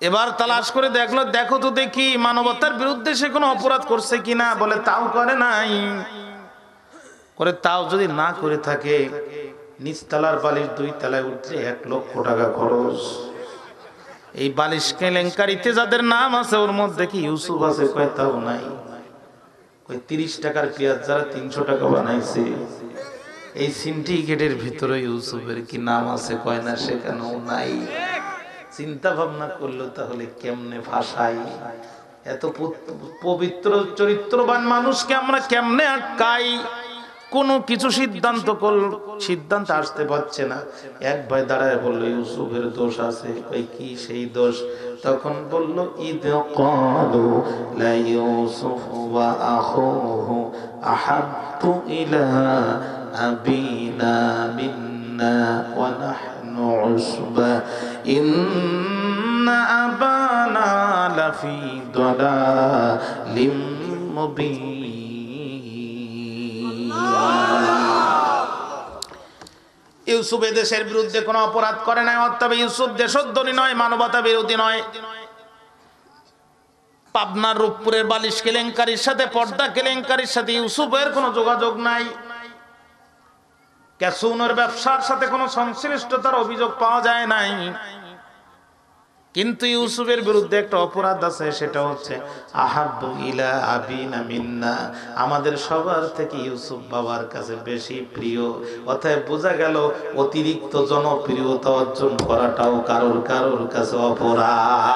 এবার তালাশ করে দেখলো, দেখো তো দেখি মানবতার বিরুদ্ধে সে কোনো অপরাধ করছে কিনা। বলে তাও করে নাই। করে তাও যদি না করে থাকে, নিচতলার বালিশ 2 তলায় উঠতে 1 লক্ষ টাকা খরচ। এই বালিশ কেলেঙ্কারিতে যাদের নাম আছে ওর মধ্যে কি ইউসুফ আছে? কয় তাও নাই। ওই 30 টাকার পেঁয়াজ যারা 300 টাকা বানাইছে, এই সিন্ডিকেটের ভিতরে ইউসুফের কি নাম আছে? কয় না সেখানেও নাই। চিন্তা ভাবনা করলো তাহলে কেমনে ভাষাই? এত পবিত্র চরিত্রবান মানুষকে আমরা কেমনে আটকাই? কোনো কিছু সিদ্ধান্ত আসতে পারছে না। এক ভাই দাঁড়ায় বলল ইউসুফের দোষ আছে। ওই কি সেই দোষ? তখন বলল ইদ ক্বালু লা ইউসুফ ওয়া আখুহু আহাব্বু ইলা আবিনা মিন্না ওয়া নাহনু উসবা ইন্না আবানা লাফি দালালিম মুবিন। ইউসুফ দেশের বিরুদ্ধে কোনো অপরাধ করে নাই, তবে ইউসুফ দেশদ্রোহী নয়, মানবতা বিরোধী নয়। পাবনার রূপপুরের বালিশ কেলেঙ্কারির সাথে, পর্দা কেলেঙ্কারির সাথে ইউসুফের কোনো যোগাযোগ নাই। ক্যাসিনোর ব্যবসার সাথে কোনো সংশ্লিষ্টতার অভিযোগ পাওয়া যায় নাই। কিন্তু ইউসুফের বিরুদ্ধে একটা অপরাধ আছে, সেটা হচ্ছে আহাব্বু ইলা আবিনা মিন্না, আমাদের সবার থেকে ইউসুফ বাবার কাছে বেশি প্রিয়। অতএব বোঝা গেল অতিরিক্ত জনপ্রিয়তা অর্জন করাটাও কারোর কাছে অপরাধ।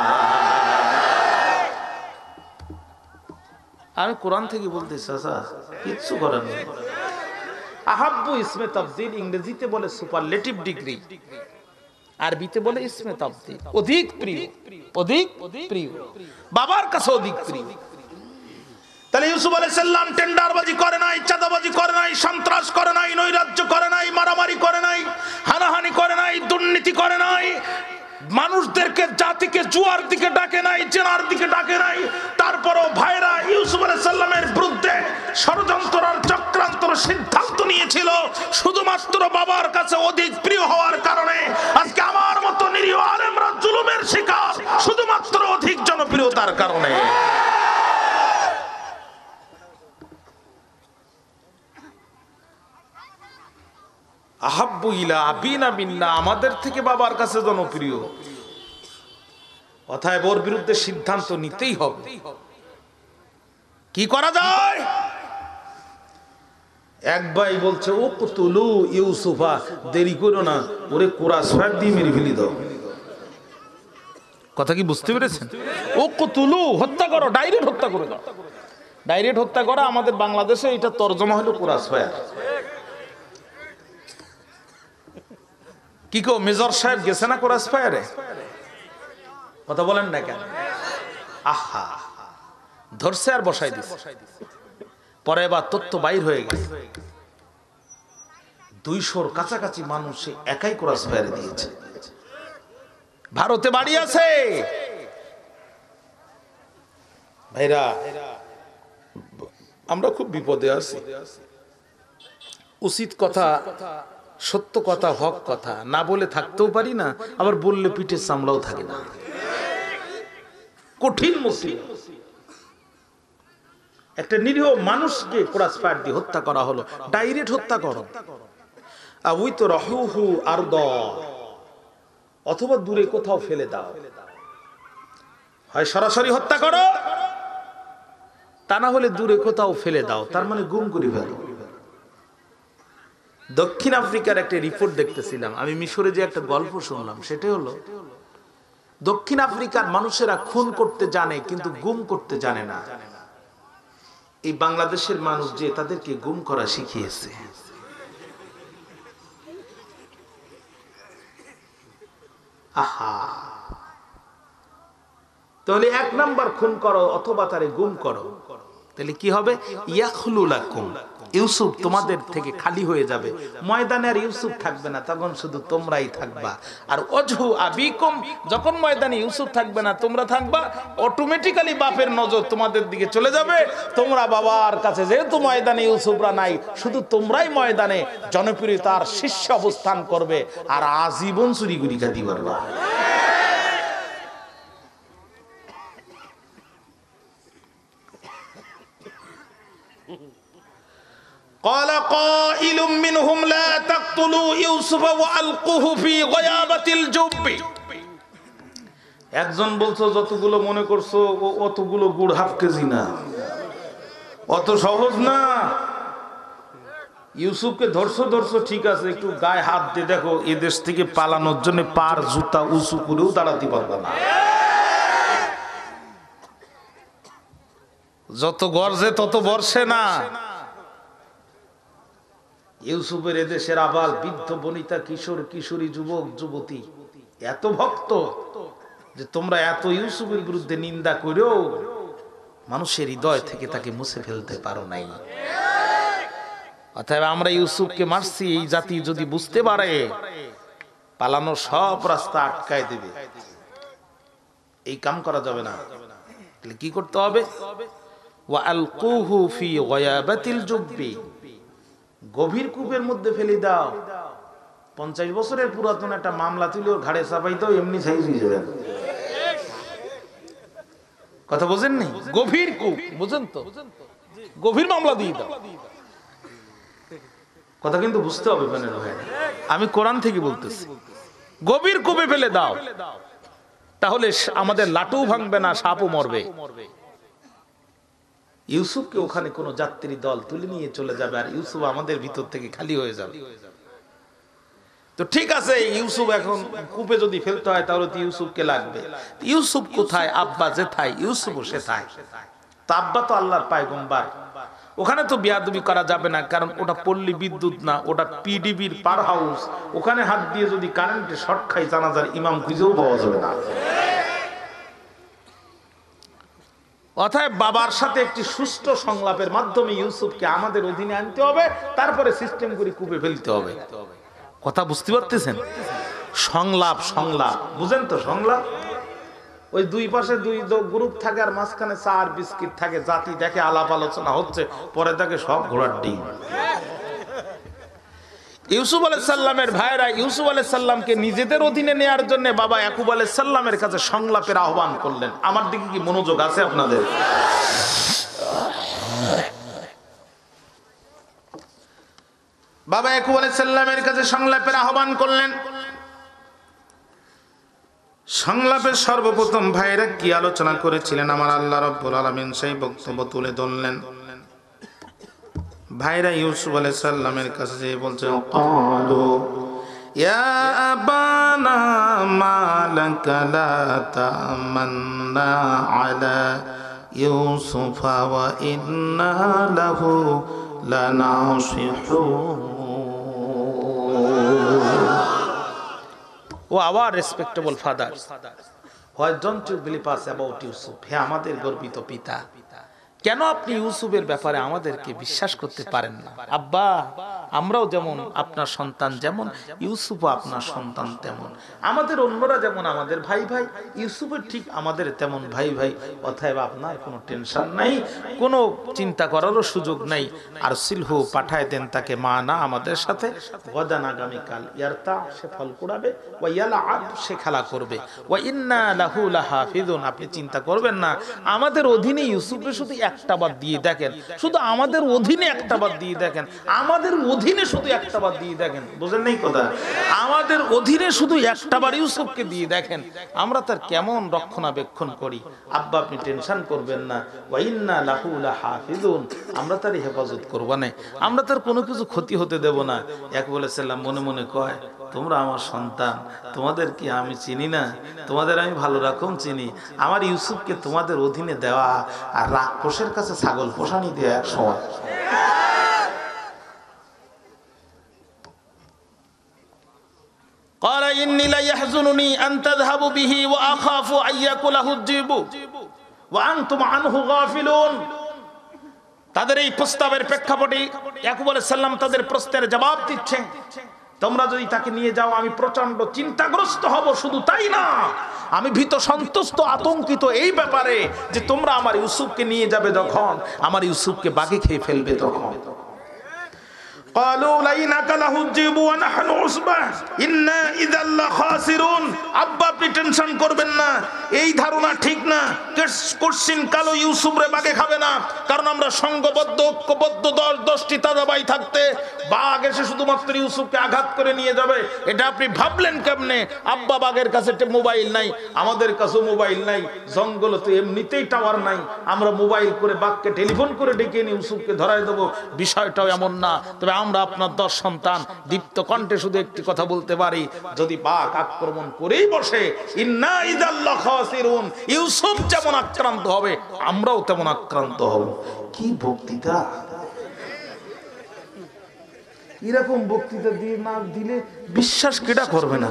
আমি কোরআন থেকে বলতেছি, চাচা কিচ্ছু করার নেই। আহাব্বু ইসমে তাফদীল, ইংরেজিতে বলে সুপারলেটিভ ডিগ্রি, আরবিতে বলে ইসমে তাফদীল, অধিক প্রিয়, অধিক প্রিয়, বাবার কাছে অধিক প্রিয়। তাহলে ইউসুফ আলাইহিস সালাম টেন্ডারবাজি করে নাই, চাঁদাবাজি করে নাই, সন্ত্রাস করে নাই, নৈরাজ্য করে নাই, মারামারি করে নাই, হানাহানি করে নাই, দুর্নীতি করে নাই, মানুষদেরকে জাতিকে জুয়ার দিকে ডাকে নাই, জেনার দিকে ডাকে নাই। তারপরও ভাইরা ইউসুফ আলাইহিস সালামের বিরুদ্ধে ষড়যন্ত্র আর চক্রান্তর সিদ্ধান্ত নিয়েছিল শুধুমাত্র বাবার কাছে অধিক প্রিয় হওয়ার কারণে। আজকে আমার মতো নিরীহ আলেমরা জুলুমের শিকার শুধুমাত্র অধিক জনপ্রিয়তার কারণে। আহাব্বু ইলা আবিনা মিন্না, আমাদের থেকে বাবার কাছে জনপ্রিয়। অতএব ওর বিরুদ্ধে সিদ্ধান্ত নিতেই হবে। কি করা যায়? এক ভাই বলছে ও কুতুলু ইউসুফা, দেরি করো না, ওরে কোরআন শরীফ দিয়ে মেরে ফেলি দাও। কথা কি বুঝতে পেরেছেন? ও কুতুলু, হত্যা করো, ডাইরেক্ট হত্যা করে দাও। ডাইরেক্ট হত্যা করা আমাদের বাংলাদেশে এটা তরজমা হলো কোরআন শরীফ। কি কো মেজর সাহেব গেছে না কোরআন শরীফে? কথা বলেন না কেন? আহা, ধরছে আর বসাই দিছে। পরে এবার তথ্য বাইর হয়ে গেছে, 200-র কাছাকাছি মানুষ একাই কোরআন শরীফ দিয়েছে। ভারতে বাড়ি আছে। ভাইরা, আমরা খুব বিপদে আছি। উচিত কথা, সত্য কথা, হক কথা না বলে থাকতেও পারি না, আবার বললে পিঠের চামড়াও থাকে না। কঠিন মুসিবত। একটা নিরীহ মানুষকে ক্রস ফায়ার দিয়ে হত্যা করা হলো, ডাইরেক্ট হত্যা করো। ওই তো রহুহু আরদ, অথবা দূরে কোথাও ফেলে দাও। হয় সরাসরি হত্যা করো, তা না হলে দূরে কোথাও ফেলে দাও, তার মানে গুম করে ফেলো। দক্ষিণ আফ্রিকার একটা রিপোর্ট দেখতেছিলাম আমি, মিশরে যে একটা গল্প শুনলাম, সেটা হলো দক্ষিণ আফ্রিকার মানুষেরা খুন করতে জানে কিন্তু গুম করতে জানে না। এই বাংলাদেশের মানুষ যে তাদেরকে গুম করা শিখিয়েছে। আহা, তাহলে 1 নাম্বার খুন করো অথবা তারে গুম করো, তাহলে কি হবে? ইয়াখলু লাকুম, ইউসুফ তোমাদের থেকে খালি হয়ে যাবে। ময়দানে আর ইউসুফ থাকবে না, তখন শুধু তোমরাই থাকবা। আর ওজহু আবিকুম, যখন ময়দানে ইউসুফ থাকবে না, তোমরা থাকবা, অটোমেটিক্যালি বাপের নজর তোমাদের দিকে চলে যাবে। তোমরা বাবার কাছে যেহেতু ময়দানে ইউসুফরা নাই, শুধু তোমরাই ময়দানে জনপ্রিয়তার শীর্ষে অবস্থান করবে আর আজীবন চুরি গুলি খাতি পারবা। قال قائل منهم لا تقتلوا يوسف والقوه في غيابة الجب। একজন বলছো যতগুলো মনে করছো অতগুলো গুড় হাফ কেজি না, অত সহজ না। ইউসুফকে ধরছো ঠিক আছে, একটু গায়ে হাত দিয়ে দেখো, এ দেশ থেকে পালানোর জন্য পার জুতা উঁচু করেও দাঁড়াতে পারবে না। যত গর্জে তত বর্ষে না। ইউসুফের এদেশের আবাল বৃদ্ধ বনিতা কিশোর কিশোরী যুবক যুবতী এত ভক্ত যে তোমরা এত ইউসুফের বিরুদ্ধে নিন্দা করেও মানুষের হৃদয় থেকে তাকে মুছে ফেলতে পারো নাই। অতএব আমরা ইউসুফকে মারছি, এই জাতি যদি বুঝতে পারে পালানোর সব রাস্তা আটকায় দেবে, এই কাম করা যাবে না। তাহলে কি করতে হবে? ওয়া আলকুহু ফি গয়াবাতিল জুব্বি, গভীর কূপের মধ্যে ফেলে দাও। 50 বছরের পুরাতন একটা মামলা তুলে ওর ঘাড়ে চাপাই দাও, এমনি ছাই হয়ে যাবে। কথা বোঝেননি? গভীর কূপ, বুঝেন তো? গভীর মামলা দিয়ে দাও। কথা কিন্তু বুঝতে হবে বোনের ভাই, আমি কোরআন থেকে বলতেছি। গভীর কূপে ফেলে দাও, তাহলে আমাদের লাটু ভাঙবে না, সাপও মরবে। ইউসুফকে ওখানে কোন যাত্রী দল তুলে নিয়ে চলে যাবে, আর ইউসুফ আমাদের ভিতর থেকে খালি হয়ে যাবে। তো ঠিক আছে, ইউসুফ এখন কূপে যদি ফেলতে হয় তাহলে তো ইউসুফকে লাগবে। ইউসুফ কোথায়? আব্বা যেথায় ইউসুফও সেথায়। তো আব্বা তো আল্লাহর পয়গম্বর, ওখানে তো বিয়াদবি করা যাবে না, কারণ ওটা পল্লী বিদ্যুৎ না, ওটা পিডিবির পার হাউস। ওখানে হাত দিয়ে যদি কারেন্টে শর্ট খাই, জানাজার ইমাম খুঁজেও পাওয়া যাবে না। অতএব বাবার সাথে একটি সুষ্ঠু সংলাপের মাধ্যমে ইউসুফকে আমাদের অধীনে আনতে হবে, তারপরে সিস্টেম করে কূপে ফেলতে হবে। কথা বুঝতে পারতেছেন? সংলাপ বুঝেন তো? সংলাপ ওই দুই পাশে দুই গ্রুপ থাকে, আর মাঝখানে চা আর বিস্কিট থাকে, জাতি দেখে আলাপ আলোচনা হচ্ছে, পরে তাকে সব ঘোড়ার ডিম। ইউসুফ আলাইহিস সালামের ভাইরা ইউসুফ আলাইহিস সালামকে নিজেদের অধীনে নেয়ার জন্য বাবা ইয়াকুব আলাইহিস সালামের কাছে সংলাপের আহ্বান করলেন। আমার দিকে কি মনোযোগ আছে আপনাদের? বাবা ইয়াকুব আলাইহিস সালামের কাছে সংলাপের আহ্বান করলেন। সংলাপের সর্বপ্রথম ভাইরা কি আলোচনা করেছিলেন আমার আল্লাহ রাব্বুল আলামিন সেই বক্তব্য তুলে ধরলেন। ভাইরা ইউসুফ আলাইহিস সালামের কাছে যে বলছে, ক্বালু ইয়া আবানা মালাকা লা তামান্না আলা ইউসুফা ওয়া ইন্না লাহু লানাসিহুন। Oh our respectable father, why don't you believe us about Yusuf? হে আমাদের গর্বিত পিতা, কেন আপনি ইউসুফের ব্যাপারে আমাদেরকে বিশ্বাস করতে পারেন না? আব্বা, আমরাও যেমন আপনার সন্তান, যেমন ইউসুফও আপনার সন্তান তেমন। আমাদের অন্যরা যেমন আমাদের ভাই ভাই, ইউসুফের ঠিক আমাদের তেমন ভাই ভাই। অতএব আপনার কোনো টেনশন নাই, কোনো চিন্তা করারও সুযোগ নাই। আর সিলহু পাঠায় দেন তাকে, মা না আমাদের সাথে, গদান আগামীকাল, ইয়ারতা সে ফল কুড়াবে, ওয়া ইয়ালআব সে খেলা করবে, ওয়া ইন্না লাহু লাহাফিজুন। আপনি চিন্তা করবেন না, আমাদের অধীনে ইউসুফকে শুধু একটা বার দিয়ে দেখেন, শুধু আমাদের অধীনে একটা বার দিয়ে দেখেন, আমাদের অধীনে শুধু একটা বার দিয়ে দেখেন। বুঝেন নাই কথা? আমাদের অধীনে শুধু একটা বার ইউসুফকে দিয়ে দেখেন, আমরা তার কেমন রক্ষণাবেক্ষণ করি। আব্বা আপনি টেনশন করবেন না, ওয়া ইন্না লাহু লাহাফিজুন, আমরা তার হেফাজত করব না, আমরা তার কোনো কিছু ক্ষতি হতে দেব না। এক বলেছিলাম মনে মনে কয়, তোমরা আমার সন্তান, তোমাদের কি আমি চিনি না? তোমাদের আমি ভালো রকম চিনি। আমার ইউসুফকে তোমাদের অধীনে দেওয়া আর রাক্ষসের কাছে ছাগল পোষানি দেওয়া এক সময়। قال إني لا يحزنني أن تذهبوا به وأخاف أن يأكله الذئب وأنتم عنه غافلون। তাদের এই প্রস্তাবের প্রেক্ষাপটে ইয়াকুব আলাইহিস সালাম তাদের প্রশ্নের জবাব দিচ্ছেন, তোমরা যদি তাকে নিয়ে যাও আমি প্রচন্ড চিন্তাগ্রস্ত হব। শুধু তাই না, আমি ভীত সন্তুষ্ট আতঙ্কিত এই ব্যাপারে যে তোমরা আমার ইউসুফকে নিয়ে যাবে যখন, আমার ইউসুফকে বাঘে খেয়ে ফেলবে তখন। قالوا لئن أكله الذئب ونحن عصبة إنا إذا لخاسرون। আব্বা আপনি টেনশন করবেন না, এই ধারণা ঠিক না। কে কোশ্চিন কালো ইউসুফ রে বাঘে খাবে না, কারণ আমরা সংঘবদ্ধ ঐক্যবদ্ধ 10টি তাজা ভাই থাকতে বাঘ এসে শুধুমাত্র ইউসুফকে আঘাত করে নিয়ে যাবে, এটা আপনি ভাবলেন কেমনে? আব্বা বাঘের কাছে মোবাইল নাই, আমাদের কাছে মোবাইল নাই, জঙ্গলে তো এমনিতেই টাওয়ার নাই, আমরা মোবাইল করে বাঘকে টেলিফোন করে ডেকে নিয়ে ইউসুফকে ধরায় দেবো, বিষয়টাও এমন না। তবে আমরা আপনার 10 সন্তান দীপ্ত কণ্ঠে শুধু একটি কথা বলতে পারি, যদি বাঘ আক্রমণ করেই বসে, ইন্না ইযাল্লা খাসিরুন, ইউসুফ যেমন আক্রান্ত হবে আমরাও তেমন আক্রান্ত হব। কি বক্তৃতা! এরকম বক্তৃতা দিয়ে না দিলে বিশ্বাস কেডা করবে না?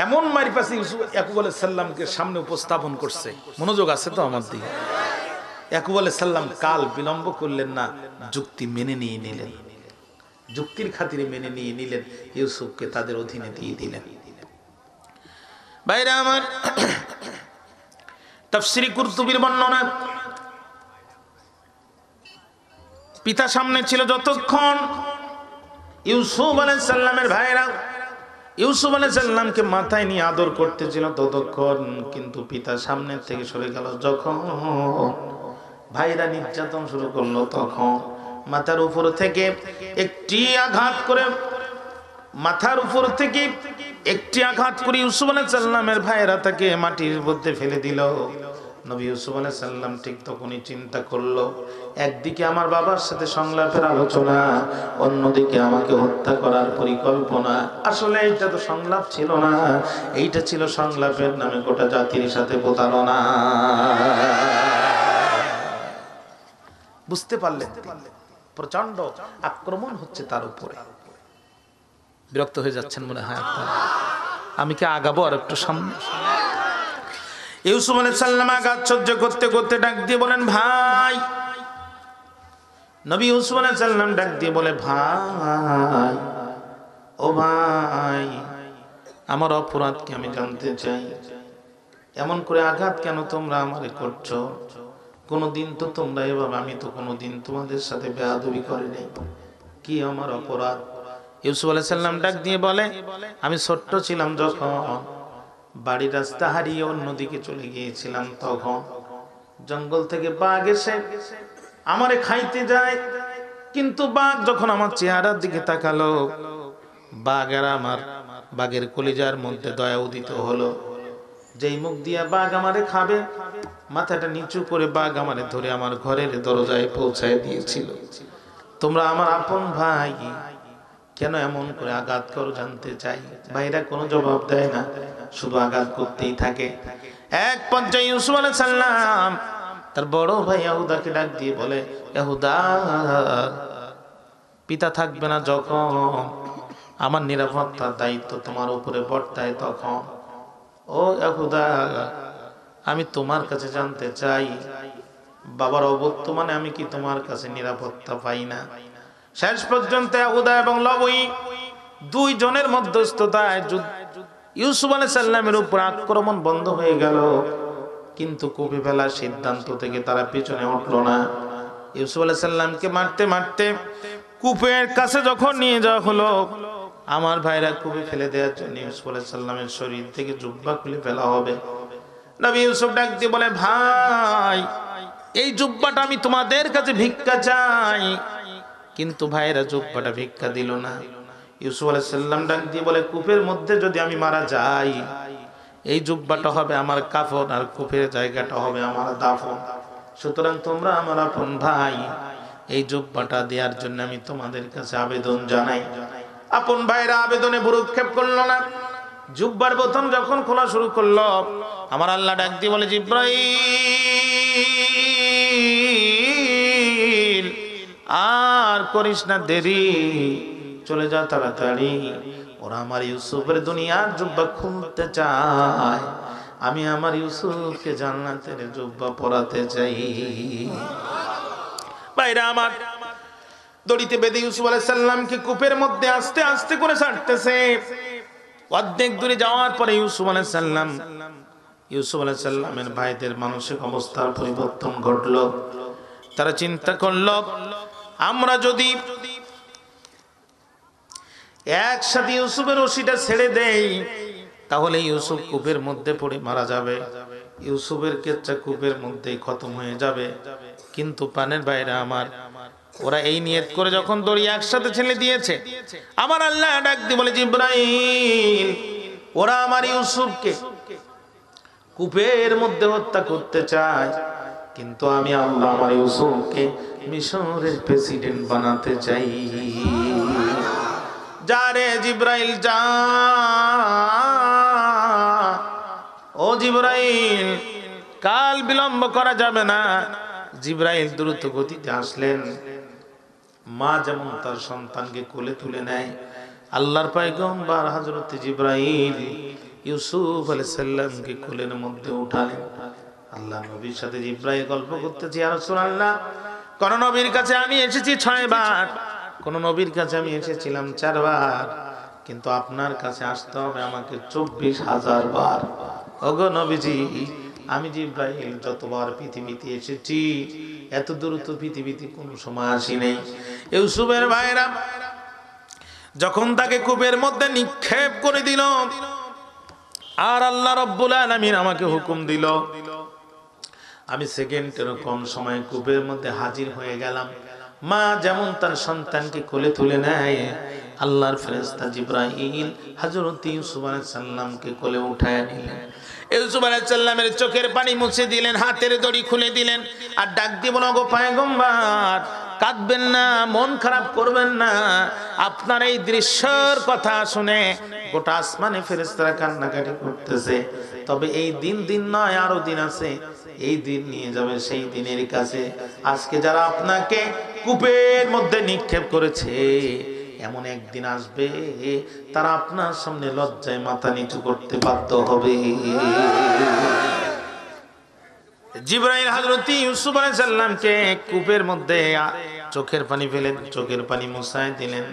এমন মারিপাশে ইউসুফ ইয়াকুব আলাইহিস সালামকে সামনে উপস্থাপন করছে। মনোযোগ আছে তো আমার দিকে? ইয়াকুব আলাইহিস সালাম কাল বিলম্ব করলেন না, যুক্তি মেনে নিয়ে নিলেন, যুক্তির খাতিরে মেনে নিয়ে নিলেন, ইউসুফকে তাদের অধীনে দিয়ে দিলেন। ভাইরা আমার, তাফসীরে কুরতুবীর বর্ণনা, পিতা সামনে ছিল যতক্ষণ, ইউসুফ আলাইহিস সালামের ভাইরা ইউসুফ আলাইহিস সালামকে মাথায় নিয়ে আদর করতেছিল ততক্ষণ, কিন্তু পিতা সামনে থেকে সরে গেল যখন, ভাইরা নির্যাতন শুরু করলো তখন, মাথার উপর থেকে একটি আঘাত করে ইউসুফ আলাইহিস সালামের ভাইরা তাকে মাটির মধ্যে ফেলে দিল। নবী ইউসুফ আলাইহিস সালাম ঠিক তখনই চিন্তা করলো, একদিকে আমার বাবার সাথে সংলাপের আলোচনা, অন্যদিকে আমাকে হত্যা করার পরিকল্পনা। আসলে এইটা তো সংলাপ ছিল না, এইটা ছিল সংলাপের নামে গোটা জাতির সাথে প্রতারণা। বুঝতে পারলেন? প্রচন্ড আক্রমণ হচ্ছে তার উপরে। বিরক্ত হয়ে যাচ্ছেন মনে হয় আপনারা? আমি কি আগাবো আর একটু সামনে? ইউসুফ আলাইহিস সালাম আঘাত সহ্য করতে করতে ডাক দিয়ে বলেন, ভাই। নবী ইউসুফ আলাইহিস সালাম ডাক দিয়ে বলে, ভাই, ও ভাই, আমার অপরাধ কি আমি জানতে চাই। এমন করে আঘাত কেন তোমরা আমারে করছো? কোনদিন তো তোমরা এভাবে, আমি তো কোনদিন তোমাদের সাথে বেয়াদবি করিনি, কি আমার অপরাধ? ইউসুফ আলাইহিস সালাম ডাক দিয়ে বলে, আমি ছোট্ট ছিলাম যখন, বাড়ির রাস্তা হারিয়ে অন্যদিকে চলে গিয়েছিলাম, তখন জঙ্গল থেকে বাঘ এসে আমারে খাইতে যায়, কিন্তু বাঘ যখন আমার চেহারার দিকে তাকালো, বাঘের কলিজার মধ্যে দয়া উদিত হলো। যেই মুখ দিয়া বাঘ আমারে খাবে, মাথাটা নিচু করে বাঘ আমারে ধরে আমার ঘরের দরজায় পৌঁছায় দিয়েছিল। তোমরা আমার আপন ভাই, কেন এমন করে আঘাত করো জানতে চাই। ভাইরা কোনো জবাব দেয় না, শুধু আঘাত করতেই থাকে। এক পর্যায়ে ইউসুফ আলাইহিস সালাম তার বড় ভাই ইয়াহুদাকে ডাক দিয়ে বলে, ইয়াহুদা, পিতা থাকবে না যখন, আমার নিরাপত্তার দায়িত্ব তোমার উপরে বর্তায় তখন, ও ইয়াহুদা, আমি তোমার কাছে জানতে চাই, বাবার অবর্তমানে আমি কি তোমার কাছে নিরাপত্তা পাই না? শেষ পর্যন্ত ইয়াহুদা এবং লবই দুইজনের মধ্যস্থতায় ইউসুফ আলাইহিস সালামের উপর আক্রমণ বন্ধ হয়ে গেল, কিন্তু কূপে ফেলার সিদ্ধান্ত থেকে তারা পিছনে উঠলো না। ইউসুফ আলাইহিস সালামকে মারতে মারতে কূপের কাছে যখন নিয়ে যাওয়া হলো, আমার ভাইরা কূপে ফেলে দেওয়ার জন্য ইউসুফ আলাইহিস সালামের শরীর থেকে জুব্বা খুলে ফেলা হবে। নবী ইউসুফ ডাক দিয়ে বলে, ভাই, এই জুব্বাটা আমি তোমাদের কাছে ভিক্ষা চাই। কিন্তু ভাইরা জুব্বাটা ভিক্ষা দিল না। ইউসুফ আলাইহিস সালাম ডাক দিয়ে বলে, কূপের মধ্যে যদি আমি মারা যাই, এই জুব্বাটা হবে আমার কাফন, আর কূপের জায়গাটা হবে আমার দাফন। সুতরাং তোমরা আমার আপন ভাই, এই জুব্বাটা দেওয়ার জন্য আমি তোমাদের কাছে আবেদন জানাই। আপন ভাইরা আবেদনে ভ্রুক্ষেপ করলো না। জুব্বার বোতাম যখন খোলা শুরু করলো, আমার আল্লাহ ডাক দিয়ে বলে, জিব্রাইল, আর করিস না দেরি, চলে যা তাড়াতাড়ি। ওরা আমার ইউসুফের দুনিয়ার জুব্বা খুলতে চায়, আমি আমার ইউসুফকে জান্নাতের জুব্বা পরাতে চাই। ভাইরা আমার, দড়িতে বেঁধে ইউসুফ আলাইহিস সালামকে কূপের মধ্যে আস্তে আস্তে করে ছাড়তেছে। অর্ধেক দূরে যাওয়ার পরে ইউসুফ আলাইহিস সালামের ভাইদের মানসিক অবস্থার পরিবর্তন ঘটলো। তারা চিন্তা করলো, আমরা যদি একসাথে ইউসুফের রশিটা ছেড়ে দেই, তাহলে ইউসুফ কূপের মধ্যে পড়ে মারা যাবে, ইউসুফের কেচ্ছা কূপের মধ্যেই খতম হয়ে যাবে। কিন্তু প্রাণের ভাইরা আমার, ওরা এই নিয়ত করে যখন দড়ি একসাথে ছেলে দিয়েছে, আমার আল্লাহ ডাক দিয়ে বলে, জিবরাইল, ওরা আমার ইউসুফকে কূপের মধ্যে হত্যা করতে চায়, কিন্তু আমি আল্লাহ আমার ইউসুফকে মিশরের প্রেসিডেন্ট বানাতে চাই। যা রে জিবরাইল যা, ও জিবরাইল, কাল বিলম্ব করা যাবে না। জিবরাইল দ্রুত গতিতে আসলেন। মা যেমন তার সন্তানকে কোলে তুলে নেয়, আল্লাহর পয়গম্বর হযরত জিবরাইল ইউসুফ আলাইহিস সালামকে কোলের মধ্যে উঠালেন। আল্লাহ নবীর সাথে জিবরাইল গল্প করতেছে, ইয়া রাসূলুল্লাহ, কোন নবীর কাছে আমি এসেছি 6 বার, কোন নবীর কাছে আমি এসেছিলাম 4 বার, কিন্তু আপনার কাছে আসতে হবে আমাকে 24,000 বার। ওগো নবীজি, আমি জিবরাইল যতবার পৃথিবীতে এসেছি এত দূর তো পৃথিবীতে কোনো সময় আসি নাই। ইউসুফের ভাইরা যখন তাকে কূপের মধ্যে নিক্ষেপ করে দিল, আর আল্লাহ রাব্বুল আলামিন আমাকে হুকুম দিল, আমি সেকেন্ডেরও কম সময়ে কূপের মধ্যে হাজির হয়ে গেলাম। মা যেমন তার সন্তানকে কোলে তুলে নেয়, আল্লাহর ফেরেশতা জিবরাইল হযরত ইউসুফ আলাইহিস সালামকে কোলে উঠায় নিলেন। ইউসুফ আলাইহিস সালামের চোখের পানি মুছে দিলেন, হাতের দড়ি খুলে দিলেন, আর ডাক দিয়ে বললেন, ওগো পয়গম্বর, কাঁদবেন না, মন খারাপ করবেন না। আপনার এই দৃশ্যের কথা শুনে গোটা আসমানে ফেরেশতারা কান্নাকাটি করতেছে। তবে এই দিন নয়, আরো দিন আছে। এই দিন নিয়ে যাবে সেই দিনের কাছে। আজকে যারা আপনাকে কূপের মধ্যে নিক্ষেপ করেছে, এমন একদিন আসবে তারা আপনার সামনে লজ্জায় মাথা নিচু করতে বাধ্য হবে। জিবরাইল হযরত ইউসুফ আলাইহিস সালামকে কূপের মধ্যে চোখের পানি ফেলে চোখের পানি মুছায় দিলেন।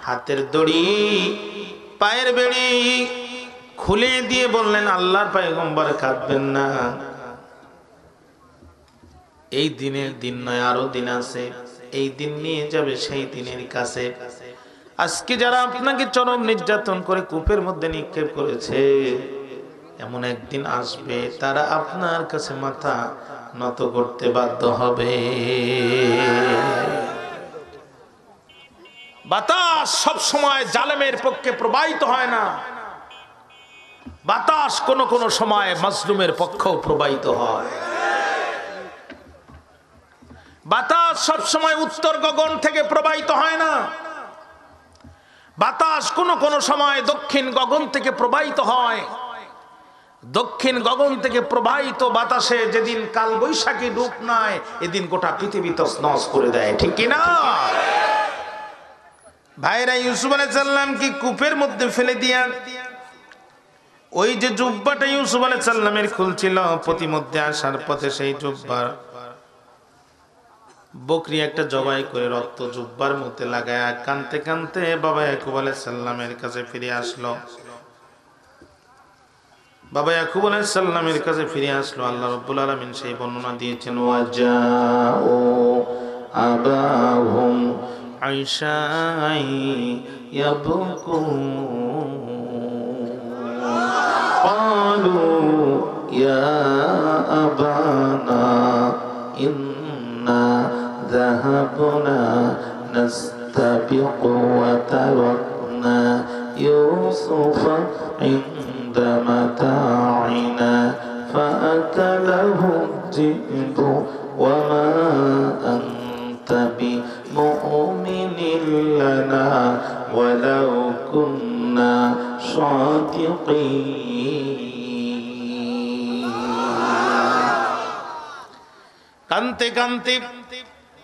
হাতের দড়ি পায়ের বেড়ি খুলে দিয়ে বললেন, আল্লাহর পয়গম্বর কাঁদবেন না, এই দিনের দিন নয়, আরো দিন আছে। এই দিন নিয়ে যাবে সেই দিনের কাছে। আজকে যারা আপনাকে চরম নির্যাতন করে কূপের মধ্যে নিক্ষেপ করেছে, এমন একদিন আসবে তারা আপনার কাছে মাথা নত করতে বাধ্য হবে। বাতাস সব সময় জালেমের পক্ষে প্রবাহিত হয় না, বাতাস কোন কোন সময় মাজলুমের পক্ষেও প্রবাহিত হয়। বাতাস সব সময় উত্তর গগন থেকে প্রবাহিত হয় না, বাতাস কোন কোন সময় দক্ষিণ গগন থেকে প্রবাহিত হয়। দক্ষিণ গগন থেকে প্রবাহিত বাতাসে যেদিন কাল বৈশাখী রূপ নেয়, এদিন গোটা পৃথিবী তছনছ করে দেয়, ঠিক কিনা? ভাইরা, ইউসুফ আলাইহিস সালাম কি কূপের মধ্যে ফেলে দিয়া ওই যে জুব্বাটা ইউসুফ আলাইহিস সালামের খুলছিল, প্রতিমধ্যে আসার পথে সেই জুব্বার বকরি একটা জবাই করে রক্ত জুব্বার মধ্যে লাগায় কানতে কানতে বাবা ইয়াকুব আলাইহিস সালামের কাছে ফিরে আসলো। বাবা ইয়াকুব আলাইহিস সালামের কাছে ফিরে আসলো। আল্লাহ রাব্বুল আলামিন সেই বর্ণনা দিয়েছেন, ওয়াজাউ আবাহুম আইশাই ইয়াবকুন ক্বালু ইয়া আবানা ইন্না যাহাবনা নাস্তাবিকু ওয়া তারাকনা ইউসুফা ইনদা মাতাইনা ফাআকালাহু যিবু ওয়া মা আনতা বিমুমিনিন লানা ওয়ালাউ কুন্না সাদিকিন। কানতে কানতে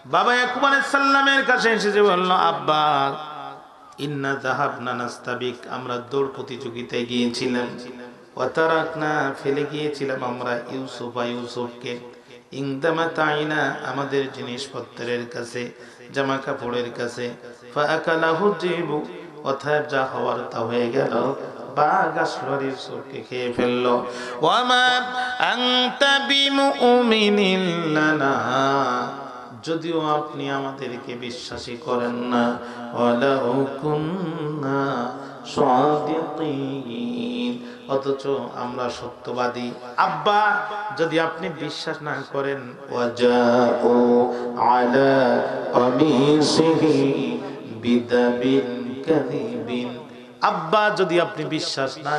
বাবা ইয়াকুব আলাইহিস সালামের কাছে এসে বলল, আব্বা, ইন্না যাহাবনা নাস্তাবিক, আমরা দৌড় প্রতিযোগিতায় গিয়েছিলাম, ওয়া তারাকনা, ফেলে গিয়েছিলাম আমরা ইউসুফকে ইনদা মাতাইনা, আমাদের জিনিসপত্রের কাছে, জামা কাপড়ের কাছে, ফাআকালাহু যিবু, অতএব যা হওয়ার তা হয়ে গেল, বাঘ আসলো ইউসুফকে খেয়ে ফেললো। ওয়া মা আনতা বিমুমিনিন লানা, যদিও আপনি আমাদেরকে বিশ্বাসী করেন না, ওয়ালাউ কুন্না সাদিকিন। অথচ আমরা সত্যবাদী। আব্বা যদি আপনি বিশ্বাস না করেন, ওয়াজাউ আলা কামিসিহি বিদাবিন কাযিবিন, আব্বা যদি আপনি বিশ্বাস না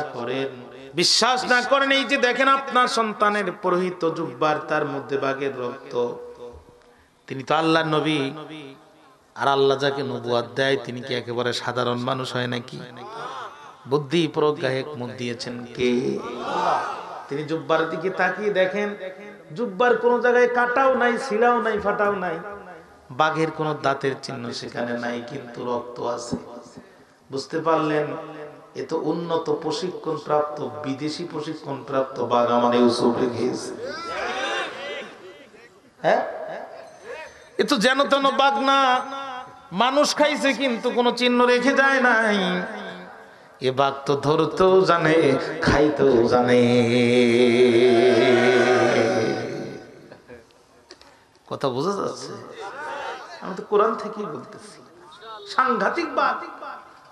করেন, এই যে দেখেন আপনার সন্তানের পরিহিত জুব্বার তার মধ্যে বাঘের রক্ত, তিনি তো আল্লাহর নবী। আর আল্লাহ যাকে নবুয়ত দেয় তিনি কি একেবারে সাধারণ মানুষ হয় নাকি? বুদ্ধি প্রজ্ঞা হিকমত দিয়েছেন কে? তিনি জুব্বার দিকে তাকিয়ে দেখেন, জুব্বার কোন জায়গায় কাটাও নাই, ছিলাও নাই, ফাটাও নাই, বাঘের কোন দাঁতের চিহ্ন সেখানে নাই, কিন্তু রক্ত আছে। বুঝতে পারলেন এ তো উন্নত প্রশিক্ষণ প্রাপ্ত, বিদেশি প্রশিক্ষণ প্রাপ্ত বাঘ আমার ইউসুফ রেখেছে। হ্যাঁ, এ তো যেন তেন বাঘ না, মানুষ খাইছে কিন্তু কোনো চিহ্ন রেখে যায় নাই। এ বাঘ তো ধরতেও জানে, খাইতেও জানে। কথা বোঝা যাচ্ছে? আমি তো কোরআন থেকেই বলতেছি, সাংঘাতিক বাঘ,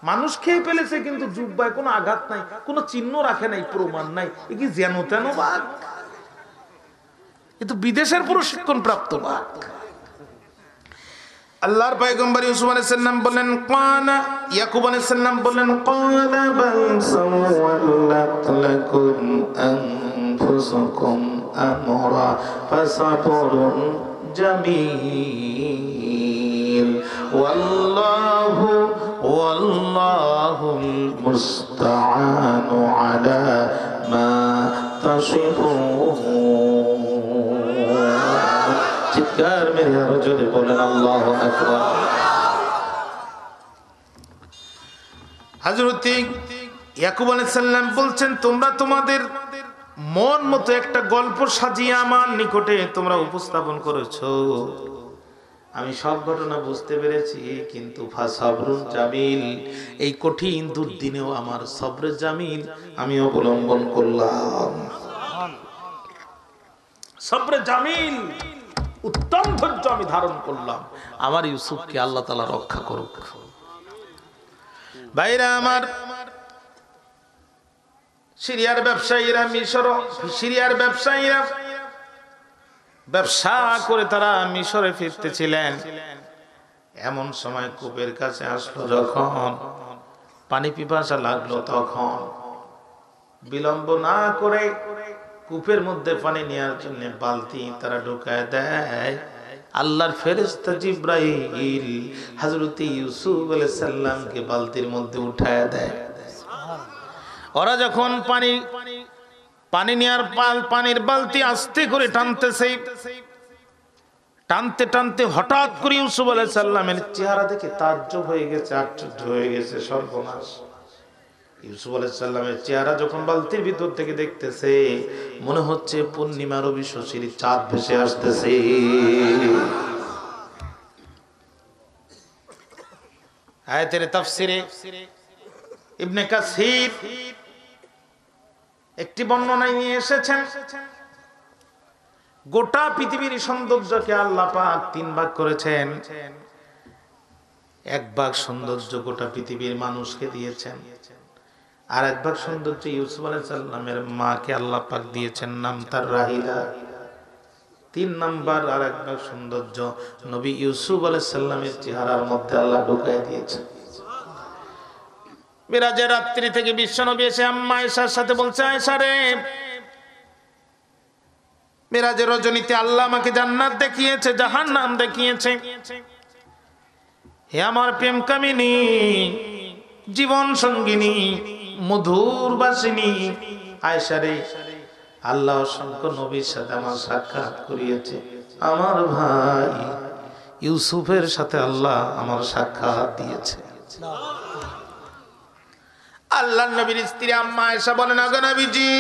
মানুষ খেয়ে ফেলেছে কিন্তু জুব্বায় কোনো আঘাত নাই, কোনো চিহ্ন রাখে নাই, প্রমাণ নাই। এ কি যেন তেন বাঘ? এ তো বিদেশের প্রশিক্ষণ প্রাপ্ত বাঘ। আল্লাহর পয়গম্বর ইউসুফ আলাইহিস সালাম বলেন, কানা, ইয়াকুব আলাইহিস সালাম বলেন, কালা বাল সাওয়ালাত লাকুম আনফুসুকুম আমরা ফাসাবরুন জামিল ওয়াল্লাহুল মুস্তাআনু আলা মা তাসিফুন। চিৎকার মেরে আরো জোরে বলেন আল্লাহু আকবার। হযরত ইয়াকুব আলাইহিস সালাম বলছেন, তোমরা তোমাদের মন মতো একটা গল্প সাজিয়ে আমার নিকটে তোমরা উপস্থাপন করেছো, আমি সব ঘটনা বুঝতে পেরেছি, কিন্তু ফাসাবরুন জামিল, এই কঠিন দুর্দিনেও আমার সবরে জামিল আমি অবলম্বন করলাম। সবরে জামিল, উত্তম ধৈর্য আমি ধারণ করলাম। আমার ইউসুফকে আল্লাহ তাআলা রক্ষা করুক। ভাইরা আমার, সিরিয়ার ব্যবসায়ীরা, সিরিয়ার ব্যবসায়ীরা ব্যবসা করে তারা মিশরে ফিরতেছিলেন। এমন সময় কূপের কাছে আসলো, যখন পানি পিপাসা লাগলো, তখন বিলম্ব না করে কূপের মধ্যে পানি নেওয়ার জন্য বালতি তারা ঢুকায় দেয়। আল্লাহর ফেরেশতা জিবরাইল হযরত ইউসুফ আলাইহিস সালামকে বালতির মধ্যে উঠায় দেয়। ওরা যখন পানি নেওয়ার পানির বালতি আস্তে করে টানতেছে, টানতে টানতে হঠাৎ করে ইউসুফ আলাইহিস সালামের চেহারা দেখে তাজ্জব হয়ে গেছে, আশ্চর্য হয়ে গেছে, সর্বনাশ। ইউসুফ আলাইহিস সালামের চেহারা যখন বালতির ভিতর থেকে দেখতেছে, মনে হচ্ছে পূর্ণিমা রবি শশীর চাঁদ ভেসে আসতেছে। আয়াতের তাফসিরে ইবনে কাসির একটি বর্ণনায় নিয়ে এসেছেন, গোটা পৃথিবীর সৌন্দর্যকে আল্লাহ পাক তিন ভাগ করেছেন। এক ভাগ সৌন্দর্য গোটা পৃথিবীর মানুষকে দিয়েছেন, আর এক ভাগ সৌন্দর্য ইউসুফ আলাইহিস সালামের মাকে আল্লাহ পাক দিয়েছেন, নাম তার রাহিলা। তিন নাম্বার আর এক ভাগ সৌন্দর্য নবী ইউসুফ আলাইহিস সালামের চেহারার মধ্যে আল্লাহ ঢুকায় দিয়েছেন। মিরাজের রাত্রি থেকে বিশ্বনবী এসে আম্মা আয়েশার সাথে বলছে, আয়েশা রে, মিরাজের রজনীতে আল্লাহ আমাকে জান্নাত দেখিয়েছে, জাহান্নাম দেখিয়েছে। হে আমার প্রেম কামিনী, জীবন সঙ্গিনী, মধুর বাসিনী আয়েশা রে, আল্লাহ অসংখ্য নবীর সাথে আমার সাক্ষাৎ করিয়েছে। আমার ভাই ইউসুফের সাথে আল্লাহ আমার সাক্ষাৎ দিয়েছে। আল্লাহর নবীর স্ত্রী আম্মা আয়েশা বলেন, আগো নবীজি,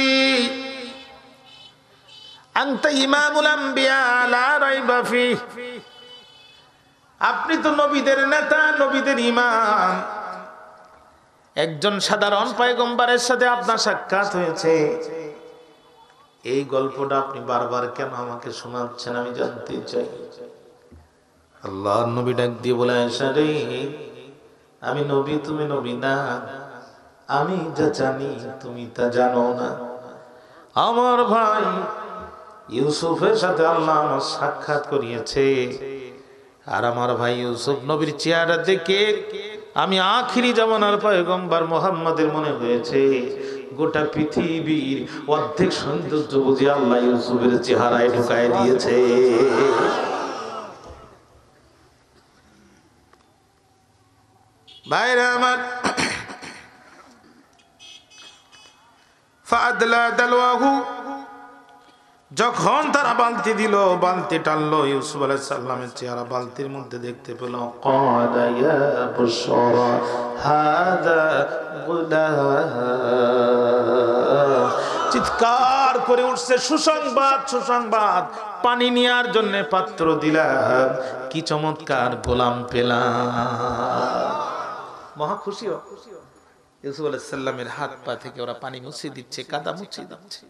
আনতা ইমামুল আম্বিয়া লা রাইবা ফি, আপনি তো নবীদের নেতা, নবীদের ইমাম। একজন সাধারণ পয়গম্বরের সাথে আপনার সাক্ষাৎ হয়েছে, এই গল্পটা আপনি বারবার কেন আমাকে শোনাচ্ছেন আমি জানতে চাই। আল্লাহর নবী ডাক দিয়ে বলে, আয়েশা রে, আমি নবী, তুমি নবী না। আমি যা জানি তুমি তা জানো না। আমার ভাই ইউসুফের সাথে আল্লাহ আমার সাক্ষাৎ করিয়েছে, আর আমার ভাই ইউসুফ নবীর চেহারা দেখে আমি আখিরি জামানার পয়গম্বর মুহাম্মাদের মনে হয়েছে। গোটা পৃথিবীর অর্ধেক সৌন্দর্য বুঝে আল্লাহ ইউসুফের চেহারায় ঢুকায় দিয়েছে। ভাইরা আমার, ফাদলা দালওয়াহু, যখন তারা বালতি দিল, বালতি টানলো, ইউসুফ আলাইহিস সালামের চেহারা বালতির মধ্যে দেখতে পেল। ক্বালা ইয়া বুশরা হাদা গুলাম, চিৎকার করে উঠছে, সুসংবাদ সুসংবাদ, পানি নেওয়ার জন্য পাত্র দিলাম, কি চমৎকার গোলাম পেলাম। মহা খুশি ইউসুফ আলাইহিস সালামের হাত পা থেকে ওরা পানি মুছে দিচ্ছে, কাদা মুছে দিচ্ছে।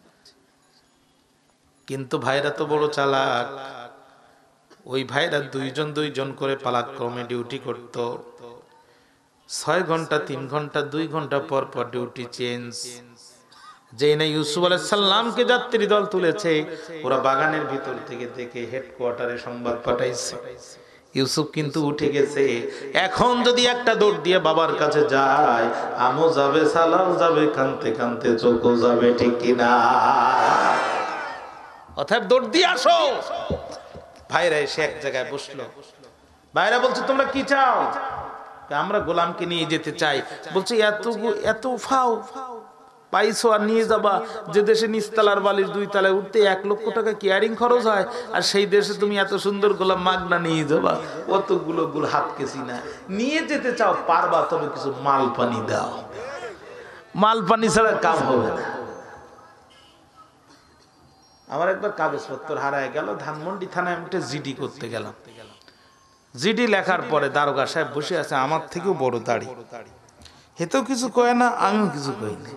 কিন্তু ভাইরা তো বড় চালাক, ওই ভাইরা দুইজন করে পালাক্রমে ডিউটি করত। 6 ঘন্টা 3 ঘন্টা 2 ঘন্টা পর পর ডিউটি চেঞ্জ। যেই না ইউসুফ আলাইহিস সালামকে যাত্রী দল তুলেছে, ওরা বাগানের ভিতর থেকে দেখে হেডকোয়ার্টারে সংবাদ পাঠাইছে, ইউসুফ কিন্তু উঠে গেছে। এখন যদি একটা দৌড় দিয়ে বাবার কাছে যায়, আমও যাবে, সালাম যাবে, কানতে কানতে চোখও যাবে, ঠিক কিনা? অতএব দৌড় দিয়ে আসো। ভাইরা এসে এক জায়গায় বসলো। ভাইরা বলছে, তোমরা কি চাও? আমরা গোলামকে নিয়ে যেতে চাই। বলছে, এত ফাও পাইছো আর নিয়ে যাবা? যে দেশে নিচতলার বালিশ 2 তলায় উঠতে 1 লক্ষ টাকা কেয়ারিং খরচ হয়, আর সেই দেশে তুমি এত সুন্দর গোলাম মাগনা নিয়ে যাবা? অতগুলো হাত কেছি না, নিয়ে যেতে চাও পারবা, তবে কিছু মাল পানি দাও। মাল পানি ছাড়া কাম হবে না। আমার একবার কাগজপত্র হারায় গেল, ধানমন্ডি থানায় আমি একটা জিডি করতে গেলাম। জিডি লেখার পরে দারোগা সাহেব বসে আছে, আমার থেকেও বড় দাড়ি, হেতেও কিছু কয় না, আমিও কিছু কই না।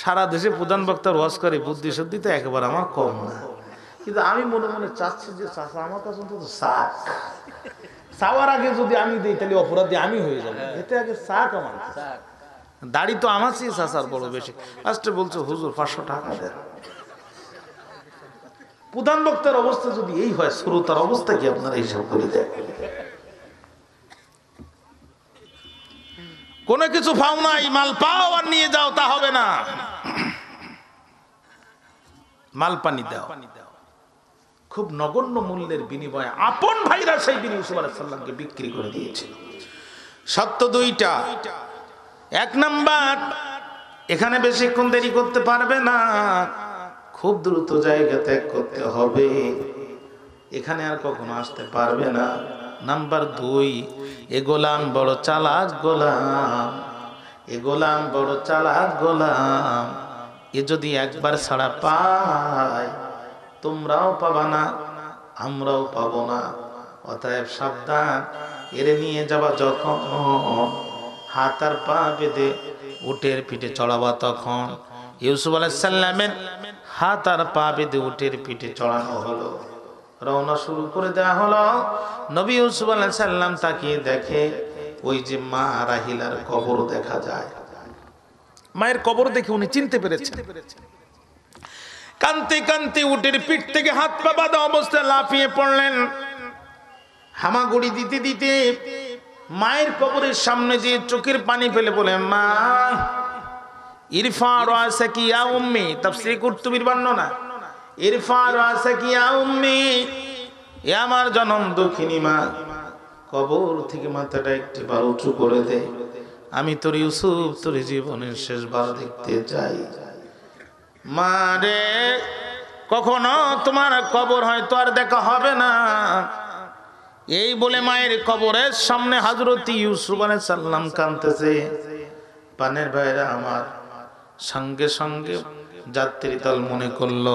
সারা দেশে প্রধান বক্তার ওয়াজ করে, বুদ্ধি শুদ্ধি তো একেবারে আমার কম না। কিন্তু আমি মনে মনে চাচ্ছি যে চাচা আমার কাছে তো শাক, চাওয়ার আগে যদি আমি দিই তাহলে অপরাধী আমি হয়ে যাবো, এতে আগে শাক আমার। দাড়ি তো আমার চেয়ে চাচার বড় বেশি। লাস্টে বলছে, হুজুর 500 টাকা দেন। প্রধান বক্তার অবস্থা যদি এই হয়, শ্রোতার অবস্থা কি আপনারা হিসাব করে দেন? কোনো কিছু পাও নাই, মাল পাও আর নিয়ে যাও, তা হবে না। মাল পানি দাও। খুব নগণ্য মূল্যের বিনিময়ে আপন ভাইরা সেই দিন ইউসুফ আলাইহিস সালামকে বিক্রি করে দিয়েছিল। সত্য 2টা। 1 নাম্বার, এখানে বেশিক্ষণ দেরি করতে পারবে না, খুব দ্রুত জায়গা ত্যাগ করতে হবে, এখানে আর কখনো আসতে পারবে না। নাম্বার 2, এ গোলাম বড় চালাক গোলাম, এ গোলাম বড় চালাক গোলাম, এ যদি একবার ছাড়া পায়, তোমরাও পাবা না, আমরাও পাবো না। অতএব সাবধান, এরে নিয়ে যাবা যখন, হাত আর পা বেঁধে উটের পিঠে চড়াবা তখন। ইউসুফ আলাইহিস সালামের হাত আর পা বেঁধে উটের পিঠে চড়ানো হলো, রওনা শুরু করে দেওয়া হলো। নবী ইউসুফ আলাইহিস সালাম তাকিয়ে দেখে, ওই যে মা রাহিলার কবর দেখা যায়। মায়ের কবর দেখে উনি চিনতে পেরেছেন। কানতে কানতে উটের পিঠ থেকে হাত পা বাঁধা অবস্থায় লাফিয়ে পড়লেন। হামাগুড়ি দিতে দিতে মায়ের কবরের সামনে যে চোখের পানি ফেলে বলে, মা ইরফা রাসাকি ইয়া উম্মি, তাফসীর কুরতুবীর বর্ণনা, ইরফা রাসাকি ইয়া উম্মি, এ আমার জনম দুঃখিনী মা, কবর থেকে মাথাটা একটিবার উঁচু করে দে, আমি তোর ইউসুফ তোর জীবনের শেষবার দেখতে চাই। মা রে, কখনো তোমার কবর হয়তো আর দেখা হবে না। এই বলে মায়ের কবরের সামনে হযরত ইউসুফ আলাইহিস সালাম কাঁদতেছে। পানের ভাইরা আমার, সঙ্গে সঙ্গে যাত্রী দল মনে করলো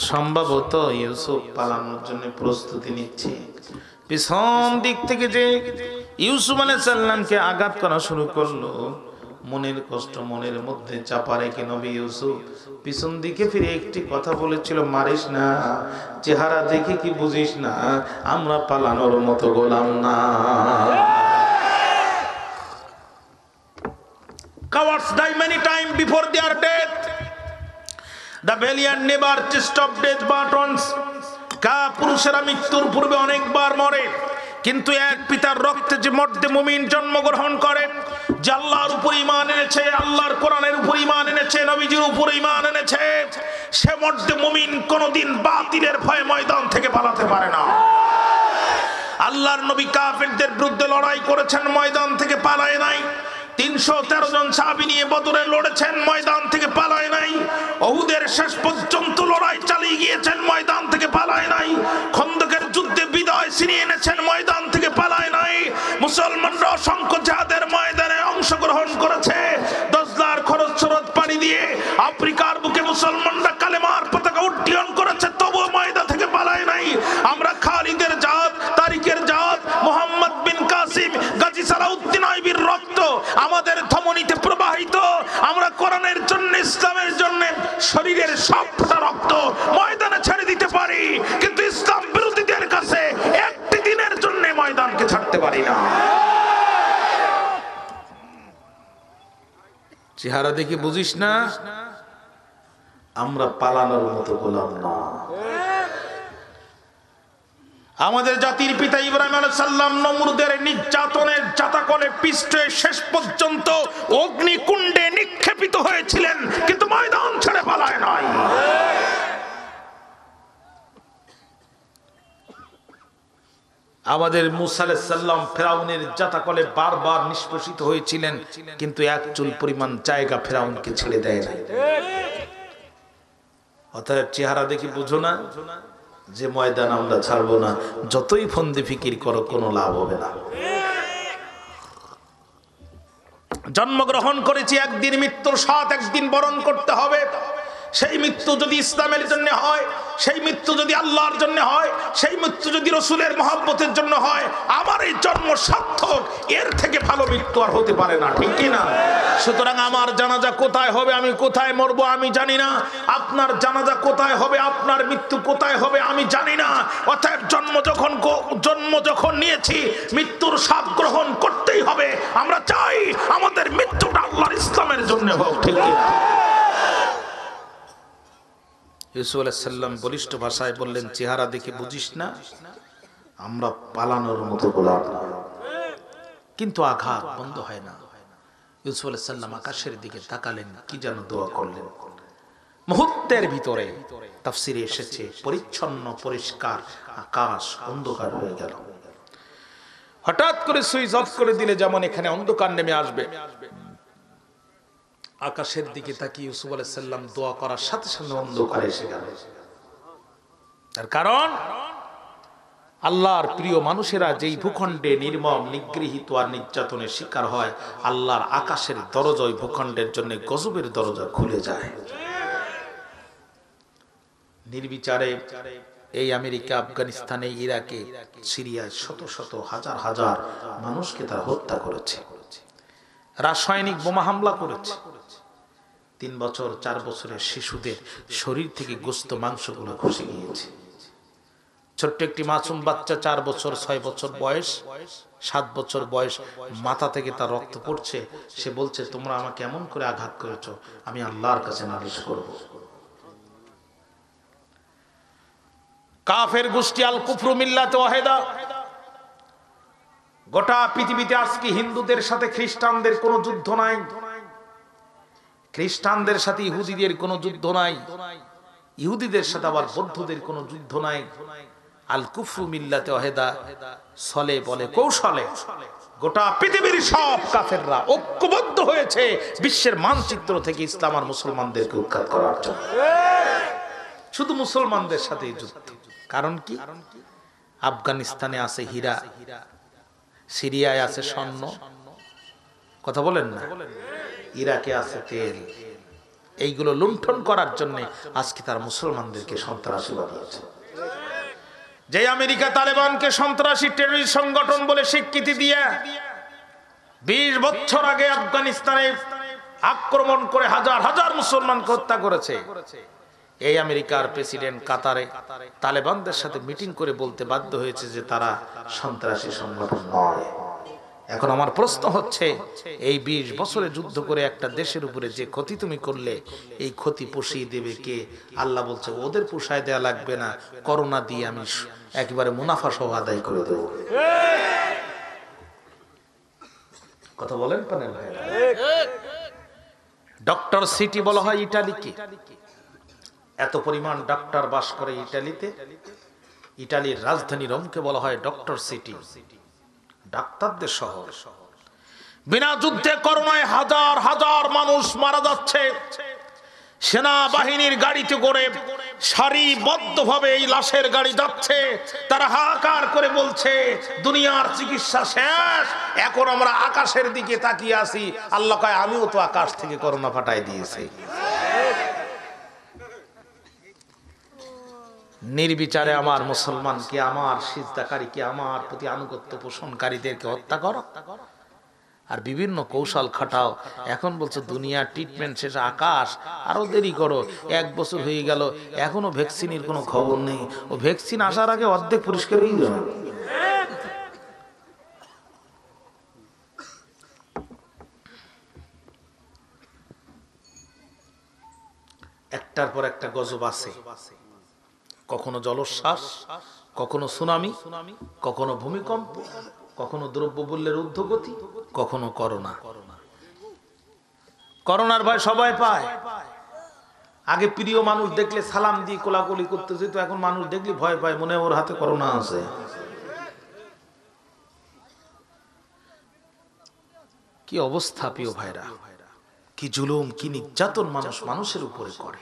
সম্ভবত ইউসুফ পালানোর জন্য প্রস্তুতি নিচ্ছে। পিছন দিক থেকে যে ইউসুফ আলাইহিস সালামকে আঘাত করা শুরু করলো, মনের কষ্ট মনের মধ্যে চাপা রেখে নবী ইউসুফ পিছন দিকে ফিরে একটি কথা বলেছিল, মারিস না, চেহারা দেখে কি বুঝিস না আমরা পালানোর মতো গোলাম না। Cowards die many times before their death. The valiant never taste of death but once. পুরুষেরা মৃত্যুর পূর্বে অনেকবার মরে, কিন্তু এক পিতার রক্তে যে মর্দে মুমিন জন্মগ্রহণ করে, যে আল্লাহর উপর ঈমান এনেছে, আল্লাহর কোরআনের উপর ঈমান এনেছে, নবীজির উপর ঈমান এনেছে, সে মর্দে মুমিন কোনদিন বাতিলের ভয়ে ময়দান থেকে পালাতে পারে না। আল্লাহর নবী কাফেরদের বিরুদ্ধে লড়াই করেছেন, ময়দান থেকে পালায় নাই। 313 জন সাহাবী নিয়ে বদরে লড়েছেন, ময়দান থেকে পালায় নাই। উহুদের শেষ পর্যন্ত লড়াই চালিয়ে গিয়েছেন, ময়দান থেকে পালায় নাই। খন্দকের যুদ্ধে বিজয় ছিনিয়ে এনেছেন, ময়দান থেকে পালায় নাই। মুসলমানরা অসংখ্য জিহাদের ময়দানে অংশগ্রহণ করেছে। দজলার খরস্রোত পাড়ি দিয়ে আফ্রিকার বুকে মুসলমানরা কালেমার পতাকা উড্ডীয়ন করেছে, তবুও ময়দান থেকে পালায় নাই। আমরা খালিদের জাত, তারিকের জাত, মোহাম্মদ বিন কাসিম, গাজী সালাউদ্দিন আইবির রক্ত আমাদের ধমনীতে প্রবাহিত। আমরা কোরআনের জন্য, ইসলামের জন্য শরীরের সবটা রক্ত ময়দানে ছেড়ে দিতে পারি, কিন্তু ইসলাম বিরোধীদের কাছে একটি দিনের জন্য ময়দানকে ছাড়তে পারি না। চেহারা দেখে বুঝিস না আমরা পালানোর মতো গোলাম না। আমাদের জাতির পিতা ইব্রাহিম আলাইহিস সালাম নমরুদের নির্যাতনের জাতাকলে পিষ্টে শেষ পর্যন্ত অগ্নিকুণ্ডে নিক্ষেপিত হয়েছিলেন, কিন্তু ময়দান ছেড়ে পালায় নাই। আমাদের মূসা আলাইহিস সালাম ফেরাউনের জাতাকলে বারবার নিষ্পেষিত হয়েছিলেন, কিন্তু এক চুল পরিমাণ জায়গা ফেরাউনকে ছেড়ে দেয় নাই। অতএব চেহারা দেখি বুঝো না যে ময়দান আমরা ছাড়বো না। যতই ফন্দি ফিকির করো, কোনো লাভ হবে না। জন্মগ্রহণ করেছি একদিন, মৃত্যুর স্বাদ একদিন বরণ করতে হবে। সেই মৃত্যু যদি ইসলামের জন্য হয়, সেই মৃত্যু যদি আল্লাহর জন্য হয়, সেই মৃত্যু যদি রসুলের মহব্বতের জন্য হয়, আমার এই জন্ম সার্থক। এর থেকে ভালো মৃত্যু আর হতে পারে না, ঠিক কি না? সুতরাং আমার জানাজা কোথায় হবে, আমি কোথায় মরবো আমি জানি না। আপনার জানাজা কোথায় হবে, আপনার মৃত্যু কোথায় হবে আমি জানি না। অতএব জন্ম যখন নিয়েছি, মৃত্যুর স্বাদ গ্রহণ করতেই হবে। আমরা চাই আমাদের মৃত্যুটা আল্লাহর ইসলামের জন্য হোক, ঠিক কি না? ইউসুফ আলাইহিস সালাম বলিষ্ঠ ভাষায় বললেন, চেহারা দেখে বুঝিস না আমরা পালানোর মতো গোলাম না। কিন্তু আঘাত বন্ধ হয় না। ইউসুফ আলাইহিস সালাম আকাশের দিকে তাকালেন, কি যেন দোয়া করলেন। মুহূর্তের ভিতরে তাফসিরে এসেছে, পরিচ্ছন্ন পরিষ্কার আকাশ অন্ধকার হয়ে গেল। হঠাৎ করে সুইচ অফ করে দিলে যেমন এখানে অন্ধকার নেমে আসবে, আকাশের দিকে তাকিয়ে ইউসুফ আলাইহিস সালাম দোয়া করার সাথে সাথে অন্ধকার এসে গেল। তার কারণ আল্লাহর প্রিয় মানুষেরা যেই ভূখণ্ডে নির্মম, নিগৃহীত আর নির্যাতনের শিকার হয়, আল্লাহর আকাশের দরজা ওই ভূখণ্ডের জন্য গজবের দরজা খুলে যায়। নির্বিচারে এই আমেরিকা, আফগানিস্তানে, ইরাকে, সিরিয়ায় শত শত হাজার হাজার মানুষকে তারা হত্যা করেছে, রাসায়নিক বোমা হামলা করেছে। 3 বছর 4 বছরের শিশুদের শরীর থেকে গোস্ত মাংসগুলো খসে গিয়েছে। ছোট্ট একটি মাসুম বাচ্চা, 4 বছর 6 বছর বয়স, 7 বছর বয়স, মাথা থেকে তার রক্ত পড়ছে। সে বলছে, তোমরা আমাকে এমন করে আঘাত করেছো, আমি আল্লাহর কাছে নালিশ করব। কাফের গোষ্ঠী আল কুফরু মিল্লাতে ওয়াহিদা। গোটা পৃথিবীতে আজকে হিন্দুদের সাথে খ্রিস্টানদের কোনো যুদ্ধ নাই, খ্রিস্টানদের সাথে ইহুদিদের কোনো যুদ্ধ নাই, ইহুদিদের সাথে আবার বৌদ্ধদের কোনো যুদ্ধ নাই। আল কুফরু মিল্লাতে ওয়াহিদা, ছলে বলে কৌশলে গোটা পৃথিবীর সব কাফেররা ঐক্যবদ্ধ হয়েছে বিশ্বের মানচিত্র থেকে ইসলাম আর মুসলমানদেরকে উৎখাত করার জন্য। শুধু মুসলমানদের সাথে যুদ্ধ। কারণ কি? আফগানিস্তানে আছে হীরা, সিরিয়ায় আছে স্বর্ণ, কথা বলেন না, ইরাকে আছে তেল। এইগুলো লুণ্ঠন করার জন্য আজকে তারা মুসলমানদেরকে সন্ত্রাসী বানিয়েছে। যে আমেরিকা তালেবানকে সন্ত্রাসী টেররিস্ট সংগঠন বলে স্বীকৃতি দিয়ে 20 বছর আগে আফগানিস্তানে আক্রমণ করে হাজার হাজার মুসলমানকে হত্যা করেছে, এই আমেরিকার প্রেসিডেন্ট কাতারে তালেবানদের সাথে মিটিং করে বলতে বাধ্য হয়েছে যে তারা সন্ত্রাসী সংগঠন নয়। এখন আমার প্রশ্ন হচ্ছে, এই 20 বছরে যুদ্ধ করে একটা দেশের উপরে যে ক্ষতি তুমি করলে, এই ক্ষতি পুষিয়ে দেবে কে? আল্লাহ বলছে ওদের পুষায় দেয়া লাগবে না, করোনা দিয়ে আমি একেবারে মুনাফা সহ আদায় করে দেব। কথা বলেন পানেল ভাই। ডক্টর সিটি বলা হয় ইটালিকে। এত পরিমাণ ডক্টর বাস করে ইটালিতে। ইটালির রাজধানী রোমকে বলা হয় ডক্টর সিটি, ডাক্তারদের শহর। বিনা যুদ্ধে করোনায় হাজার হাজার মানুষ মারা যাচ্ছে। সেনাবাহিনীর গাড়িতে করে সারিবদ্ধভাবে এই লাশের গাড়ি যাচ্ছে। তারা হাহাকার করে বলছে দুনিয়ার চিকিৎসা শেষ, এখন আমরা আকাশের দিকে তাকিয়ে আছি। আল্লাহ কয় আমিও তো আকাশ থেকে করোনা পাঠাই দিয়েছি। নির্বিচারে আমার মুসলমানকে, আমার সিজদাকারীকে, আমার প্রতি আনুগত্য পোষণকারীদেরকে হত্যা করো আর বিভিন্ন কৌশল খাটাও। এখন বলছো দুনিয়া ট্রিটমেন্ট শেষ, আকাশ আরো দেরি করো। 1 বছর হয়ে গেল, এখনো ভ্যাকসিনের কোনো খবর নেই। ও ভ্যাকসিন আসার আগে অর্ধেক পরিষ্কার হয়ে গেল। একটার পর একটা গজব আছে। কখনো জলোচ্ছ্বাস, কখনো সুনামি, কখনো ভূমিকম্প, কখনো দ্রব্যমূল্যের ঊর্ধ্বগতি, কখনো করোনা। করোনার ভয় সবাই পায়। আগে প্রিয় মানুষ দেখলে সালাম দিয়ে কোলাকুলি করতে যেত, এখন মানুষ দেখলে ভয় পায়, মনে ওর হাতে করোনা আছে। কি অবস্থা প্রিয় ভাইরা, কি জুলুম, কি নির্যাতন মানুষ মানুষের উপরে করে।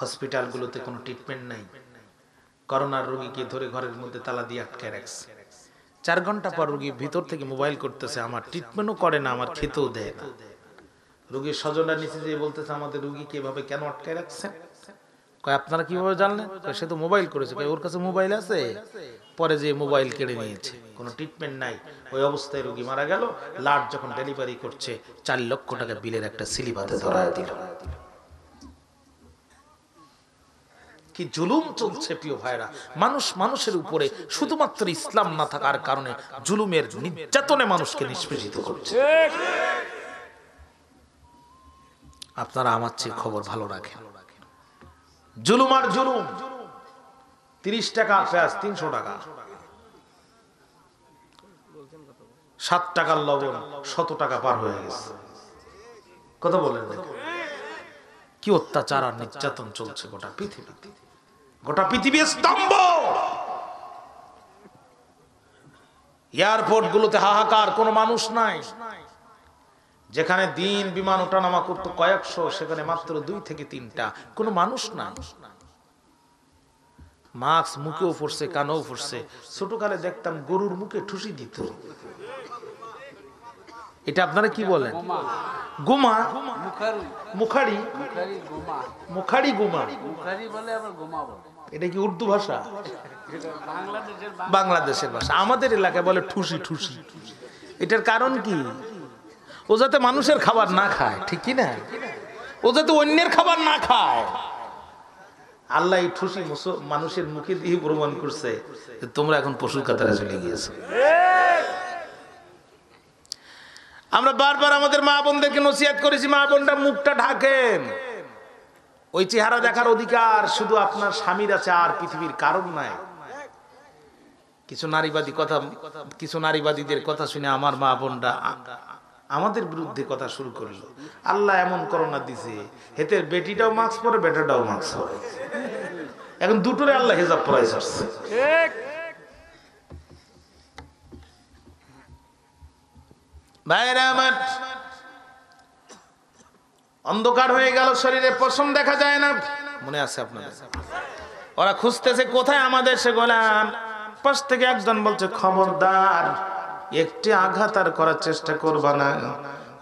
হসপিটালগুলোতে কোনো ট্রিটমেন্ট নাই। করোনার রোগীকে ধরে ঘরের মধ্যে তালা দিয়ে আটকে রাখছে। 4 ঘন্টা পর রোগী ভিতর থেকে মোবাইল করতেছে, আমার ট্রিটমেন্টও করে না, আমার খেতেও দেয় না। রোগীর স্বজনরা নিচে যেয়ে বলতেছে আমাদের রোগীকে এভাবে কেন আটকে রাখছেন? কয় আপনারা কিভাবে জানলেন? সে তো মোবাইল করেছে। কয় ওর কাছে মোবাইল আছে, পরে যে মোবাইল কেড়ে নিয়েছে, কোনো ট্রিটমেন্ট নাই। ওই অবস্থায় রোগী মারা গেল। লাট যখন ডেলিভারি করছে 4 লক্ষ টাকা বিলের একটা স্লিপ হাতে ধরায় দিল। কি জুলুম চলছে প্রিয় ভাইরা। মানুষ মানুষের উপরে শুধুমাত্র ইসলাম না থাকার কারণে জুলুমের নির্যাতনে মানুষকে নিষ্পেষিত করছে। আপনারা আমার চেয়ে খবর ভালো রাখেন। জুলুম আর জুলুম। 30 টাকা পেঁয়াজ 300 টাকা, 7 টাকার লবণ 100 টাকা পার হয়ে গেছে। কথা বলেন কি অত্যাচার আর নির্যাতন চলছে গোটা পৃথিবীতে। গোটা পৃথিবী স্তম্ভ। এয়ারপোর্ট গুলোতে হাহাকার, কোনো মানুষ নাই। যেখানে দিন বিমান ওঠানামা করতো কয়েকশো, সেখানে মাত্র 2 থেকে 3টা, কোনো মানুষ নাই। মাস্ক মুখেও পড়ছে, কানেও পড়ছে। ছোটকালে দেখতাম গরুর মুখে ঠুসি দিত। এটা আপনারা কি বলেন? গুমা, মুখারি, মুখারি গুমা। এটা কি উর্দু ভাষা? বাংলাদেশের ভাষা। আমাদের এলাকায় বলে ঠুসি ঠুসি। এটার কারণ কি? ও যাতে মানুষের খাবার না খায়, ঠিক কি না? ও যাতে অন্যের খাবার না খায়। আল্লাহ এই ঠুসি মানুষের মুখে দিয়ে প্রমাণ করছে তোমরা এখন পশুর কাতারে চলে গিয়েছো। আমরা বারবার আমাদের মা বোনদেরকে নসিহত করেছি, মা বোনরা মুখটা ঢাকেন। ওই চেহারা দেখার অধিকার শুধু আপনার স্বামীর আছে, আর পৃথিবীর কারণ নাই। কিছু নারীবাদীদের কথা শুনে আমার মা বোনরা আমাদের বিরুদ্ধে কথা শুরু করলো। আল্লাহ এমন করোনা দিছে, হেতের বেটিটাও মাস্ক পরে, বেটাটাও মাস্ক পরে। এখন দুটোরে আল্লাহ হেজাব পরাই ছাড়ছে। ভাইরা আমার, অন্ধকার হয়ে গেল, শরীরে পশম দেখা যায় না। মনে আছে আপনাদের? ওরা খুঁজতেছে কোথায় আমাদের সে গোলাম। পাশ থেকে একজন বলছে খবরদার, একটি আঘাত আর করার চেষ্টা করবা না।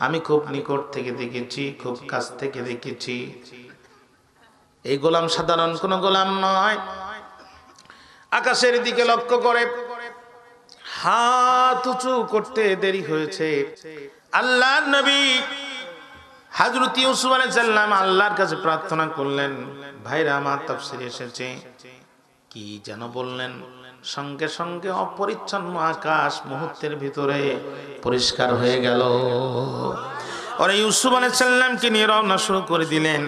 আমি খুব নিকট থেকে দেখেছি, খুব কাছ থেকে দেখেছি। এই গোলাম সাধারণ কোন গোলাম নয়। আকাশের দিকে লক্ষ্য করে হাত উঁচু করতে দেরি হয়েছে। আল্লাহর নবী হযরত ইউসুফ আলাইহিস সালাম আল্লাহর কাছে প্রার্থনা করলেন। ভাইরা আমার, তাফসীরে এসেছে কি যেন বললেন, সঙ্গে সঙ্গে অপরিচ্ছন্ন আকাশ মুহূর্তের ভিতরে পরিষ্কার হয়ে গেল। ওরা ইউসুফ আলাইহিস সালামকে নিয়ে রওনা শুরু করে দিলেন।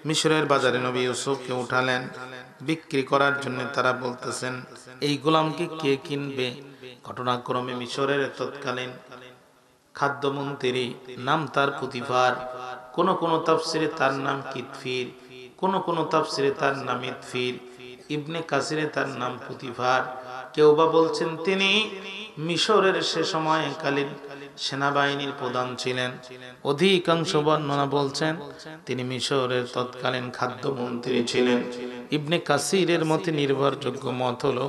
মিশরের বাজারে নবী ইউসুফকে উঠালেন বিক্রি করার জন্য। তারা বলতেছেন এই গোলামকে কে কিনবে? ঘটনাক্রমে মিশরের তৎকালীন খাদ্যমন্ত্রী, নাম তার পুতিফার, কোন কোন তাফসিরে তার নাম কিতফির, কোন কোন তাফসিরে তার নাম ইতফির, ইবনে কাসিরে তার নাম পুতিফার, কেউ বা বলছেন তিনি মিশরের সে সময়কালীন সেনাবাহিনীর প্রধান ছিলেন। অধিকাংশ বর্ণনা বলছেন তিনি মিশরের তৎকালীন খাদ্যমন্ত্রী ছিলেন। ইবনে কাসিরের মতে নির্ভরযোগ্য মত হলো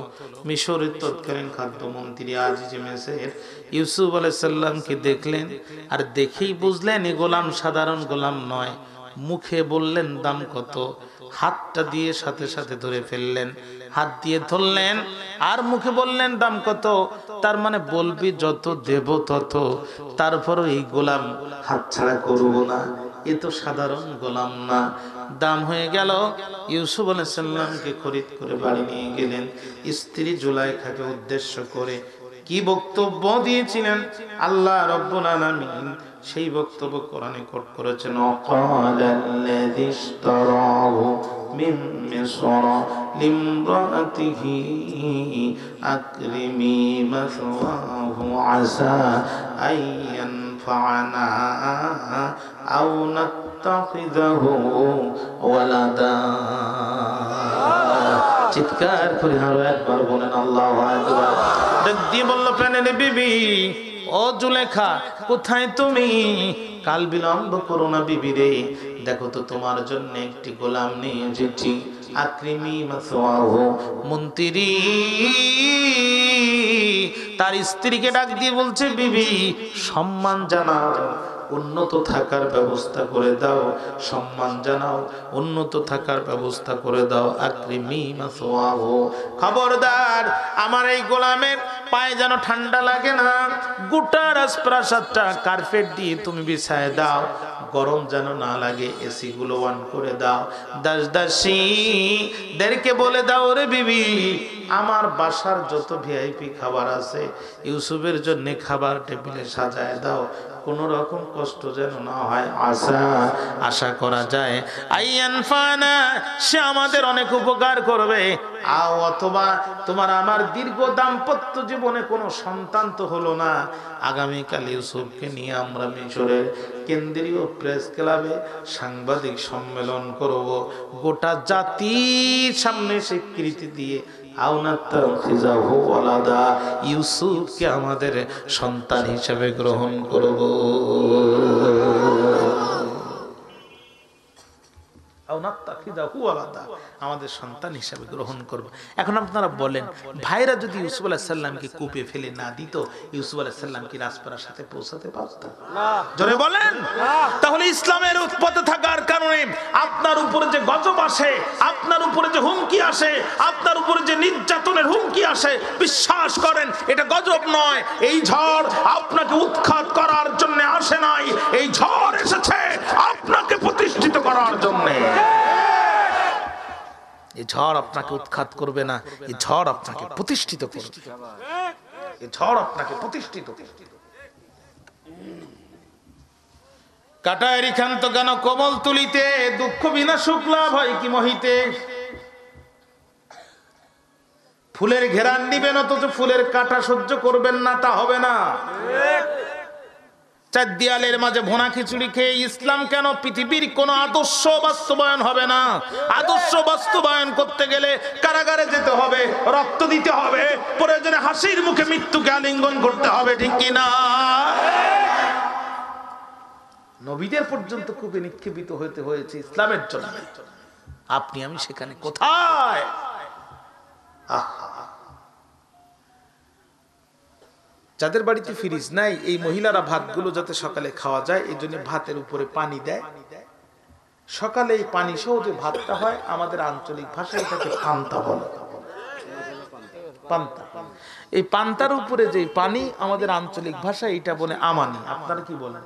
মিশরের তৎকালীন খাদ্যমন্ত্রী আজিজ মিসর ইউসুফ আলাইহিস সালামকে দেখলেন, আর দেখেই বুঝলেন এই গোলাম সাধারণ গোলাম নয়। মুখে বললেন দাম কত, হাতটা দিয়ে সাথে সাথে ধরে ফেললেন, হাত দিয়ে ধরলেন আর মুখে বললেন দাম কত। তার মানে বলবি যত দেব তত, তারপরও এই গোলাম হাতছাড়া করব না, এ তো সাধারণ গোলাম না। দাম হয়ে গেল। ইউসুফ আলাইহিস সালামকে খরিদ করে বাড়ি নিয়ে গেলেন। স্ত্রী জুলাইখাকে উদ্দেশ্য করে কি বক্তব্য দিয়েছিলেন আল্লাহ রাব্বুল আলামিন সেই বক্তব্য কোরআনে কোট করেছেন। অকালাল্লাযী ইশতারাহু মিন মিসর লিমরাআতিহি আকরিমি মাসওয়াহু আসা আইয়ানফা'না আও নাত্তাখিযাহু ওয়ালাদা। চিৎকার করে আরো একবার বলেন আল্লাহু আকবার। ডাক দিয়ে বলল প্রাণের বিবি, ও জুলেখা কোথায় তুমি? কাল বিলম্ব করো না বিবি রে, দেখো তো তোমার জন্য একটি গোলাম নিয়ে এসেছি। আকরিমি মাসওয়াহু, মন্ত্রী তার স্ত্রীকে ডাক দিয়ে বলছে বিবি সম্মান জানাও, উন্নত থাকার ব্যবস্থা করে দাও, সম্মান জানাও, উন্নত থাকার ব্যবস্থা করে দাও। আকরিমি মাসওয়াহু, খবরদার আমার এই গোলামের পায়ে যেন ঠান্ডা লাগে না, গোটা রাজপ্রাসাদটা কার্পেট দিয়ে তুমি বিছায় দাও, গরম যেন না লাগে, এসি গুলো অন করে দাও। দাসদাসীদেরকে বলে দাও রে বিবি আমার বাসার যত ভিআইপি খাবার আছে ইউসুফের জন্য খাবার টেবিলে সাজায় দাও, কোন রকম কষ্ট যেন না হয়। আশা করা যায় আইয়ানফানা, সে আমাদের অনেক উপকার করবে। আও অথবা তোমার আমার দীর্ঘ দাম্পত্য জীবনে কোনো সন্তান তো হলো না, আগামীকাল ইউসুফকে নিয়ে আমরা মিশরের কেন্দ্রীয় প্রেস ক্লাবে সাংবাদিক সম্মেলন করব, গোটা জাতির সামনে স্বীকৃতি দিয়ে ইউসুফকে আমাদের সন্তান হিসেবে গ্রহণ করব। আমাদের সন্তান হিসেবে গ্রহণ করব। এখন আপনারা বলেন ভাইরা যদি ইউসুফ আলাইহিস সালামকে কূপে ফেলে না দিত, ইউসুফ আলাইহিস সালাম কি রাজপাড়ার সাথে পৌঁছাতে পারত? না। জোরে বলেন। তাহলে ইসলামের উৎপত্তি থাকার কারণে আপনার উপরে যে গজব আসে, আপনার উপরে যে হুমকি আসে, আপনার উপরে যে নির্যাতনের হুমকি আসে, বিশ্বাস করেন এটা গজব নয়। এই ঝড় আপনাকে উৎখাত করার জন্য আসে নাই, এই ঝড় এসেছে আপনাকে প্রতিষ্ঠিত করার জন্য। এই ঝড় আপনাকে উৎখাত করবে না, এই ঝড় আপনাকে প্রতিষ্ঠিত করবে, এই ঝড় আপনাকে প্রতিষ্ঠিত করবে। কাটায় রিখান্ত গান কমল তুলিতে, দুঃখ বিনা সুখ লাভ হয় কি মহিতে। ফুলের ঘেরান নিবেন অথচ ফুলের কাটা সহ্য করবেন না, তা হবে না। চার দেয়ালের মাঝে ভোনা খিচুড়ি খেয়ে ইসলাম কেন? পৃথিবীর কোন আদর্শ বাস্তবায়ন হবে না। আদর্শ বাস্তবায়ন করতে গেলে কারাগারে যেতে হবে, রক্ত দিতে হবে, প্রয়োজনে হাসির মুখে মৃত্যুকে আলিঙ্গন করতে হবে, ঠিক কিনা? নবীদের পর্যন্ত কূপে নিক্ষেপিত হতে হয়েছে ইসলামের জন্য, আপনি আমি সেখানে কোথায়? যাদের বাড়িতে ফ্রিজ নাই, এই মহিলারা ভাতগুলো যাতে সকালে খাওয়া যায় এই জন্য ভাতের উপরে পানি দেয়। সকালে এই পানি সহ যে ভাতটা হয়, আমাদের আঞ্চলিক ভাষায় এটাকে পান্তা বলে। পান্তা, এই পান্তার উপরে যে পানি আমাদের আঞ্চলিক ভাষায় এটা বলে আমানি। আপনারা কি বলেন?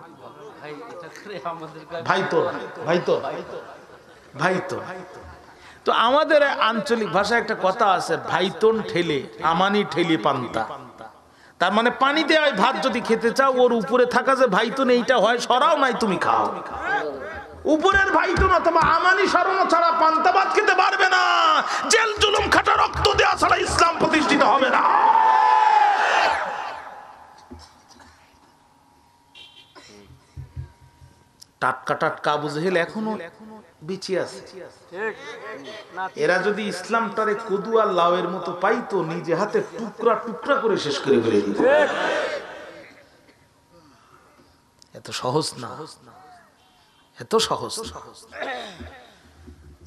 ভাই তো ভাই তো ভাই তো। তো আমাদের আঞ্চলিক ভাষায় একটা কথা আছে, ভাইতন ঠেলে আমানি ঠেলি পান্তা। তার মানে পানি দেওয়া ভাত যদি খেতে চাও, ওর উপরে থাকা যে ভাইতন এইটা হয় সরাও নাই তুমি খাও। উপরের ভাইতন অথবা আমানি সরানো ছাড়া পান্তা ভাত খেতে পারবে না। জেল জুলুম খাটা রক্ত দেওয়া ছাড়া ইসলাম প্রতিষ্ঠিত হবে না। টাটকা টাটকা আবু জেহেল এখনো বেঁচে আছে। এরা যদি ইসলামটারে কদু আর লাউয়ের মতো পাইতো, নিজে হাতে টুকরা টুকরা করে শেষ করে ফেলে দিত। এত সহজ না, এত সহজ না।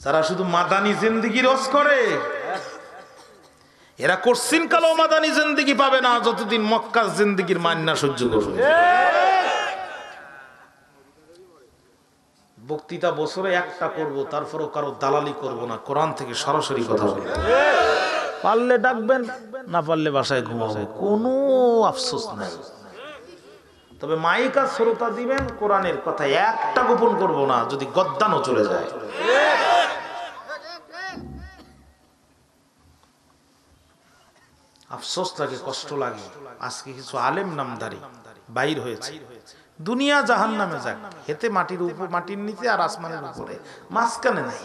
যারা শুধু মাদানি জিন্দেগি রস করে, এরা কোশ্চিন কালো মাদানি জিন্দেগি পাবে না যতদিন মক্কা জিন্দেগির মান্না সহ্য করবে। বক্তৃতা বছরে একটা করব, তারপরও কারো দালালি করব না, কোরআন থেকে সরাসরি কথা বলবো। পারলে ডাকবেন, না পারলে বাসায় ঘুমাবো, কোনো আফসোস নাই। তবে মাইকা শ্রোতা দিবেন, কোরআনের কথা একটা গোপন করব না, যদি গদ্দানও চলে যায়। আফসোস লাগে, কষ্ট লাগে। আজকে কিছু আলেম নামদারি বাইর হয়েছে, দুনিয়া জাহান্নামে যাক, হেতে মাটির উপর, মাটির নিচে আর আসমানের উপরে, মাঝখানে নাই।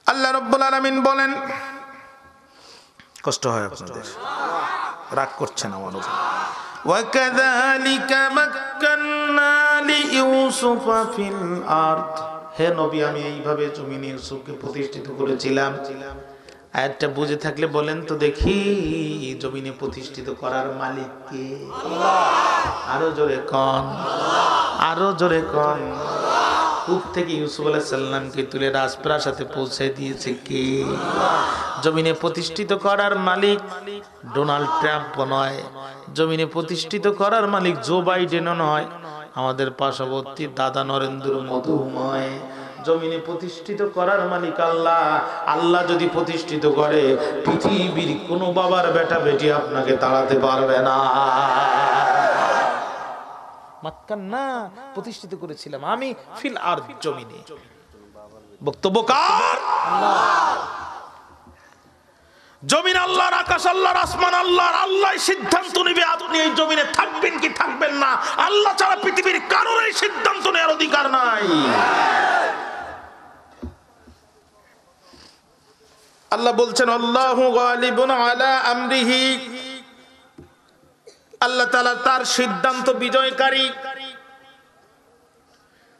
আল্লাহ রাব্বুল আলামিন বলেন, কষ্ট হয় আপনাদের, রাগ করছেন আমার উপর। ওয়াকাযালিকা মাক্কান্না লিইউসুফা ফিল আরদ, হে নবী আমি এইভাবে জমিনে ইউসুফকে প্রতিষ্ঠিত করেছিলাম। আয়াতটা বুঝে থাকলে বলেন তো দেখি, জমিনে প্রতিষ্ঠিত করার মালিক কে? আরো জোরে কোন, আরো জোরে কোন। কূপ থেকে ইউসুফ আলাইহিস সালামকে তুলে রাজপ্রাসাদে পৌঁছে দিয়েছে কে? জমিনে প্রতিষ্ঠিত করার মালিক ডোনাল্ড ট্রাম্প নয়, জমিনে প্রতিষ্ঠিত করার মালিক জো বাইডেনও নয়, আমাদের পার্শ্ববর্তী দাদা নরেন্দ্র মোদী নয়। জমিনে প্রতিষ্ঠিত করার মালিক আল্লাহ। আল্লাহ যদি প্রতিষ্ঠিত করে, পৃথিবীর কোন বাবার বেটা বেটি আপনাকে তাড়াতে পারবে না। মাক্কান্না প্রতিষ্ঠিত করেছিলাম আমি ফিল আরদ, জমিনে। বক্তব্য কার? জমিন আল্লাহর, আকাশ আল্লাহর, আসমান আল্লাহর। আল্লাহ সিদ্ধান্ত নেবে আপনি এই জমিনে থাকবেন কি থাকবেন না। আল্লাহ ছাড়া পৃথিবীর কারোর এই সিদ্ধান্ত নেওয়ার অধিকার নাই। আল্লাহ বলছেন, আল্লাহু গালিবুন আলা আমরিহি, আল্লাহ তাআলা তার সিদ্ধান্ত বিজয়কারী।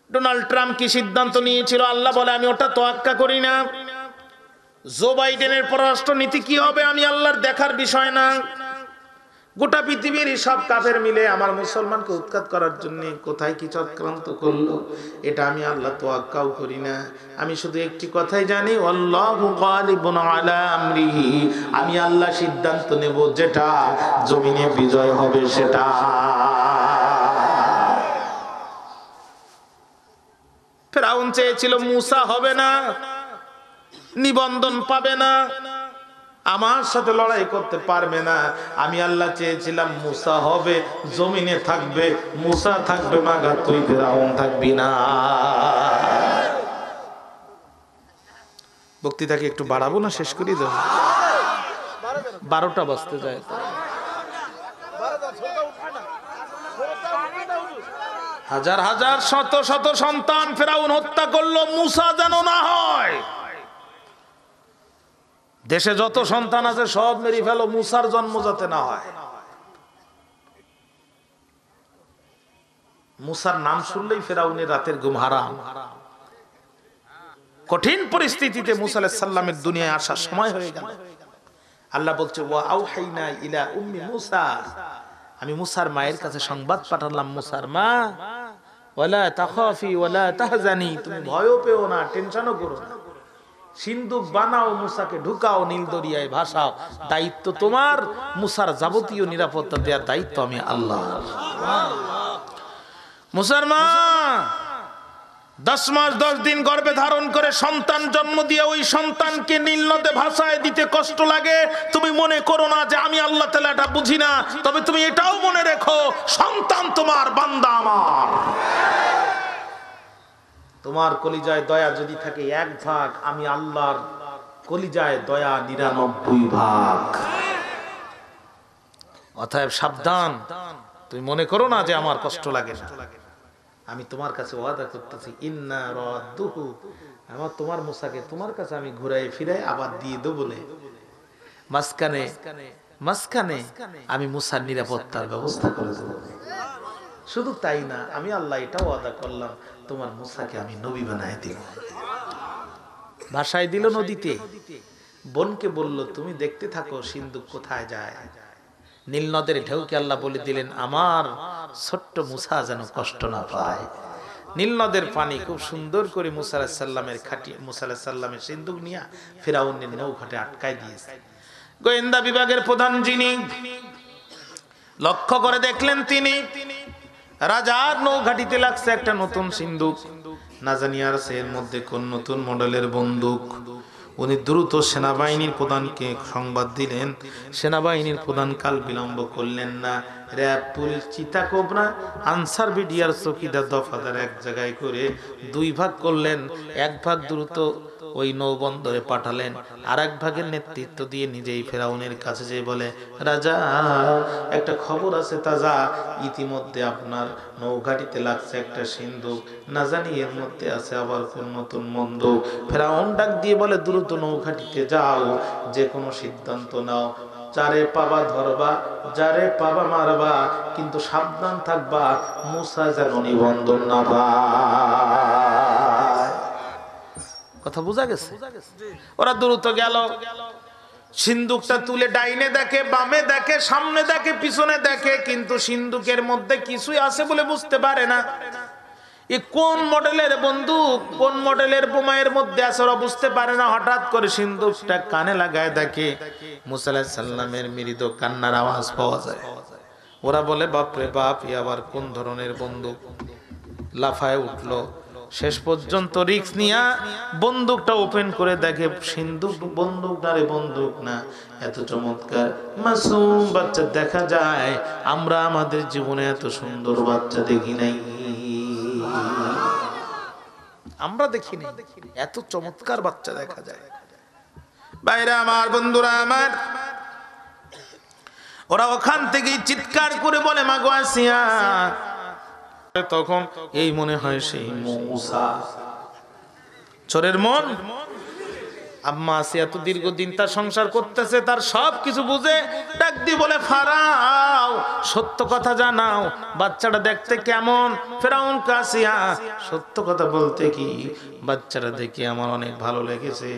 ডোনাল্ড ট্রাম্প কি সিদ্ধান্ত নিয়েছিল? আল্লাহ বলে আমি ওটা তোয়াক্কা করি না। জো বাইডেনের পররাষ্ট্র নীতি কি হবে আমি আল্লাহর দেখার বিষয় না। গোটা পৃথিবীর সব কাফের মিলে আমার মুসলমানকে উৎখাত করার জন্য কোথায় কি চক্রান্ত করলো, এটা আমি আল্লাহ তোয়াক্কাও করি না। আমি শুধু একটি কথাই জানি, আল্লাহু গালিবুন আলা আমরিহি, আমি আল্লাহ সিদ্ধান্ত নেব, যেটা জমিনে বিজয় হবে সেটা। ফেরাউন চেয়েছিল মুসা হবে না, নিবন্ধন পাবে না, আমার সাথে লড়াই করতে পারবে না। আমি আল্লাহ চেয়েছিলাম মুসা হবে, জমিনে থাকবে, মুসা থাকবে মাগা, তুই ফেরাউন থাকবি না। বক্তৃতাকে একটু বাড়াবো না শেষ করি দেব? 12টা বাজতে যায়। হাজার হাজার শত শত সন্তান ফেরাউন হত্যা করলো, মুসা যেন না হয়। দেশে যত সন্তান আছে সব মেরে ফেলো, মুসার জন্ম যাতে না হয়। মুসার নাম শুনলেই ফেরাউনের রাতের ঘুম হারাম। কঠিন পরিস্থিতিতে মুসা আলাইহিস সালামের দুনিয়ায় আসার সময় হয়ে গেল। আল্লাহ বলছে, ওয়া আওহাইনা ইলা উম্মি মুসা, আমি মুসার মায়ের কাছে সংবাদ পাঠালাম, মুসার মা, ওয়ালা তাখাফি ওয়ালা তাহজানি, তুমি ভয়ও পেও না, টেনশনও করো না। সিন্ধুক বানাও, মুসাকে ঢুকাও, নীল দরিয়ায় ভাসাও, দায়িত্ব তোমার। মুসার যাবতীয় নিরাপত্তা দেওয়ার দায়িত্ব আমি আল্লাহ। মুসার মা 10 মাস 10 দিন গর্ভে ধারণ করে সন্তান জন্ম দিয়ে ওই সন্তানকে নীল নদে ভাসায় দিতে কষ্ট লাগে। তুমি মনে করো না যে আমি আল্লাহ তাআলা এটা বুঝি না, তবে তুমি এটাও মনে রেখো, সন্তান তোমার, বান্দা আমার। তোমার কলিজায় দয়া যদি থাকে 1 ভাগ, আমি আল্লাহর কলিজায় দয়া 99 ভাগ। অতএব সাবধান, তুমি মনে করো না যে আমার কষ্ট লাগে না। আমি তোমার কাছে ওয়াদা করতেছি, ইন্না রাদ্দুহু, আমার তোমার মুসাকে তোমার কাছে আমি ঘুরাই ফিরাই আবার দিয়ে দেব বলে মাঝখানে আমি মুসার নিরাপত্তার ব্যবস্থা করে দেব। শুধু তাই না, আমি আল্লাহ এটাও ওয়াদা করলাম, তোমার মুসাকে আমি নবী বানায় দিব। ভাষায় দিল নদীতে, বোনকে বলল তুমি দেখতে থাকো সিন্ধুক কোথায় যায়। নীল নদের ঢেউকে আল্লাহ বলে দিলেন, আমার ছোট্ট মুসা যেন কষ্ট না পায়। নীল নদের পানি খুব সুন্দর করে মুসা আলাইহিস সালামের খাটিয়ে মুসা আলাইহিস সালামের সিন্ধুক নিয়ে ফিরাউনের নৌঘাটে আটকায় দিয়েছে। গোয়েন্দা বিভাগের প্রধান যিনি লক্ষ্য করে দেখলেন, তিনি রাজার নৌঘাটিতে লাগছে একটা নতুন সিন্ধুক, না জানি আর এর মধ্যে কোন নতুন মডেলের বন্দুক। উনি দ্রুত সেনাবাহিনীর প্রধানকে সংবাদ দিলেন। সেনাবাহিনীর প্রধান কাল বিলম্ব করলেন না, র্যাব, পুলিশ, চিতা কোবরা, আনসার বিডিআর, চৌকিদার, দফাদার এক জায়গায় করে 2 ভাগ করলেন। 1 ভাগ দ্রুত ওই নৌবন্দরে পাঠালেন, আর 1 ভাগের নেতৃত্ব দিয়ে নিজেই ফেরাউনের কাছে যেয়ে বলে, রাজা একটা খবর আছে তাজা, ইতিমধ্যে আপনার নৌঘাটিতে লাগছে একটা সিন্ধুক, না জানি এর মধ্যে আছে আবার কোন নতুন বন্দুক। ফেরাউন ডাক দিয়ে বলে, দ্রুত নৌঘাটিতে যাও, যে কোনো সিদ্ধান্ত নাও, যারে পাবা ধরবা, যারে পাবা মারবা, কিন্তু সাবধান থাকবা মুসা যেন নিবন্ধন না পায়। কথা বোঝা গেছে? ওরা দ্রুত গেল, সিন্ধুকটা তুলে ডাইনে দেখে, বামে দেখে, সামনে দেখে, পিছনে দেখে, কিন্তু সিন্ধুকের মধ্যে কিছুই আছে বলে বুঝতে পারে না। এ কোন মডেলের বন্দুক, কোন মডেলের বোমায়ের মধ্যে আছে ওরা বুঝতে পারে না। হঠাৎ করে সিন্ধুকটা কানে লাগায় দেখে মুসা আলাইহিস সালামের মৃদু কান্নার আওয়াজ পাওয়া যায়। ওরা বলে, বাপরে বাপ, এ আবার কোন ধরনের বন্দুক। লাফায় উঠলো, শেষ পর্যন্ত রিস্ক নিয়ে বন্দুকটা ওপেন করে দেখে সিন্ধুক বন্দুক না রে, বন্দুক না। এত চমৎকার মাসুম বাচ্চা দেখা যায়, আমরা আমাদের জীবনে এত সুন্দর বাচ্চা দেখি নাই, আমরা দেখিনি এত চমৎকার বাচ্চা দেখা যায়। বাইরে আমার, বন্ধুরা আমার, ওরা ওখান থেকে চিৎকার করে বলে, মাগো আসিয়া। তখন এই মনে হয় সেই মুসা, চোরের মন। আম্মা আসিয়া তো দীর্ঘদিন তার সংসার করতেছে, তার সব কিছু বুঝে ডাক দিয়ে বলে, ফারাও সত্য কথা জানাও, বাচ্চাটা দেখতে কেমন? ফেরাউন কাসিয়া, সত্য কথা বলতে কি, বাচ্চাটা দেখে আমার অনেক ভালো লেগেছে।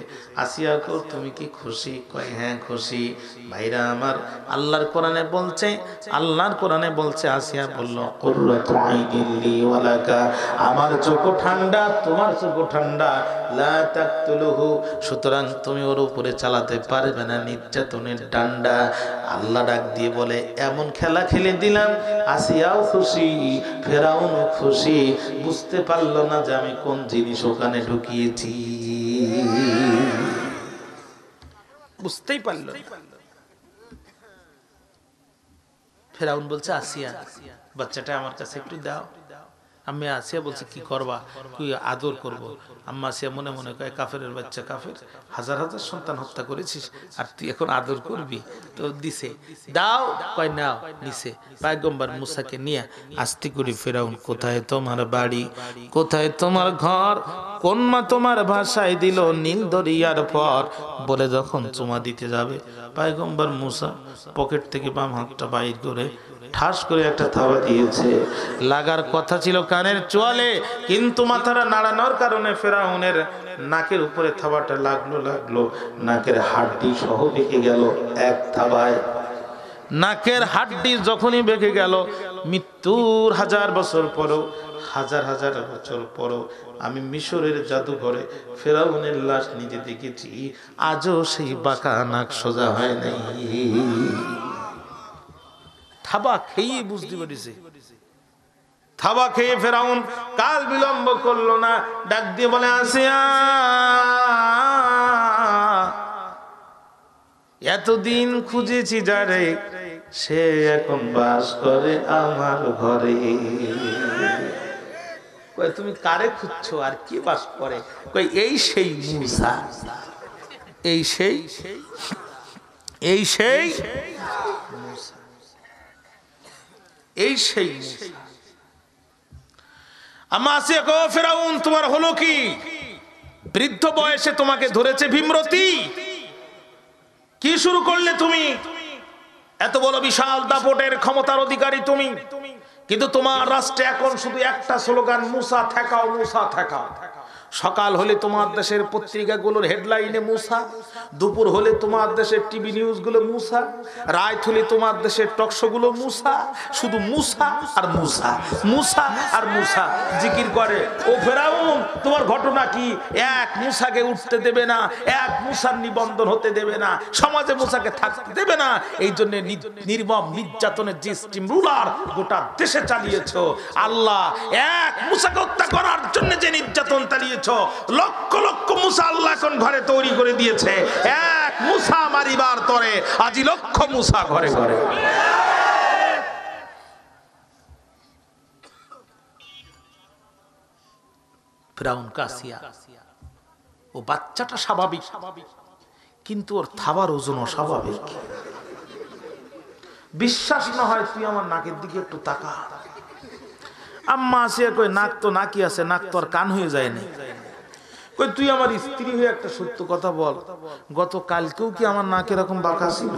আসিয়া কো, তুমি কি খুশি? কয় হ্যাঁ খুশি। ভাইরা আমার, আল্লাহর কোরআনে বলছে, আসিয়া বলল, কুররাতু আইনিন লি ওয়া লাকা, আমার চোখ ঠান্ডা, তোমার চোখ ঠান্ডা, লা তাকতুলুহু, সুতরাং তুমি ওর উপরে চালাতে পারবে না নির্যাতনের ডান্ডা। আল্লাহ ডাক দিয়ে বলে, এমন খেলা খেলে দিলাম, আসিয়াও খুশি, ফেরাউনও খুশি, বুঝতে পারলো না যে আমি কোন জিনিস ওখানে ঢুকিয়েছি, বুঝতেই পারলো না। ফেরাউন বলছে, আসিয়া বাচ্চাটা আমার কাছে একটু দাও। আমি আসিয়া বলছে, কি করবা? তুই আদর করব। আম্মা আসিয়া মনে মনে কয়, কাফেরের বাচ্চা, কাফের, হাজার হাজার সন্তান হত্যা করেছিস, আর তুই এখন আদর করবি? তো দিছে, দাও। কয় নাও, নিছে। পয়গম্বর মুসাকে নিয়ে আস্তে করে, ফেরাউন কোথায় তোমার বাড়ি, কোথায় তোমার ঘর, কোন মা তোমার ভাষায় দিল নীল দরিয়ার পর, বলে যখন চুমা দিতে যাবে, পয়গম্বর মুসা পকেট থেকে বাম হাতটা বাইর করে ঠাস করে একটা থাবা দিয়েছে। লাগার কথা ছিল কানের চোয়ালে, কিন্তু মাথাটা নাড়ানোর কারণে ফেরাউনের নাকের উপরে থাবাটা লাগলো, নাকের হাড্ডি সহ বেঁকে গেল এক থাবায়। নাকের হাড্ডি যখনই বেঁকে গেল, মৃত্যুর হাজার বছর পরও, হাজার হাজার বছর পরও আমি মিশরের জাদুঘরে ফেরাউনের লাশ নিজে দেখেছি, আজও সেই বাঁকা নাক সোজা হয় নাই। থাবা খেয়ে বুঝতে পেরেছে। থাবা খেয়ে ফেরাউন কাল বিলম্ব করলো না, ডাক দিয়ে বলে, আসিয়া এতদিন খুঁজেছি যারে, সে এখন বাস করে আমার ঘরে। কই তুমি কারে খুঁজছো আর কে বাস করে? কই এই সেই মূসা, এই সেই মূসা, এই সেই মূসা। আম্মা আসিয়া কো ফেরাউন তোমার হলো কি? বৃদ্ধ বয়সে তোমাকে ধরেছে ভীমরতি, কি শুরু করলে তুমি? এত বড় বিশাল দাপটের ক্ষমতার অধিকারী তুমি, কিন্তু তোমার রাষ্ট্রে এখন শুধু একটা স্লোগান, মুসা ঠেকাও, মুসা ঠেকাও। সকাল হলে তোমার দেশের পত্রিকাগুলোর হেডলাইনে মুসা, দুপুর হলে তোমার দেশের টিভি নিউজগুলো মুসা, রাত হলে তোমার দেশের টকশোগুলো মুসা, শুধু মুসা আর মুসা, মুসা আর মুসা জিকির করে। ও ফেরাউন তোমার ঘটনা কি? এক মুসাকে উঠতে দেবে না, এক মুসার নিবন্ধন হতে দেবে না, সমাজে মুসাকে থাকতে দেবে না। এই জন্য নির্মম নির্যাতনের যে স্টিম রুলার গোটা দেশে চালিয়েছ, আল্লাহ এক মুসাকে হত্যা করার জন্য যে নির্যাতন চালিয়েছ, লক্ষ লক্ষ মুসা আল্লাহ এখন ঘরে তৈরি করে দিয়েছে। এক মুসা মারিবার তরে আজি লক্ষ মুসা ঘরে ঘরে। ফিরাউন কাসিয়া, ও বাচ্চাটা স্বাভাবিক, কিন্তু ওর থাবার ওজন অস্বাভাবিক। বিশ্বাস না হয় তুই আমার নাকের দিকে একটু তাকা। আম্মা আসিয়া কই নাক তো নাকি আছে, নাক তো আর কান হয়ে যায়নি। কই তুই আমার স্ত্রী হয়ে একটা সত্য কথা বল, গত কালকেও কি আমার নাক এরকম বাঁকা ছিল?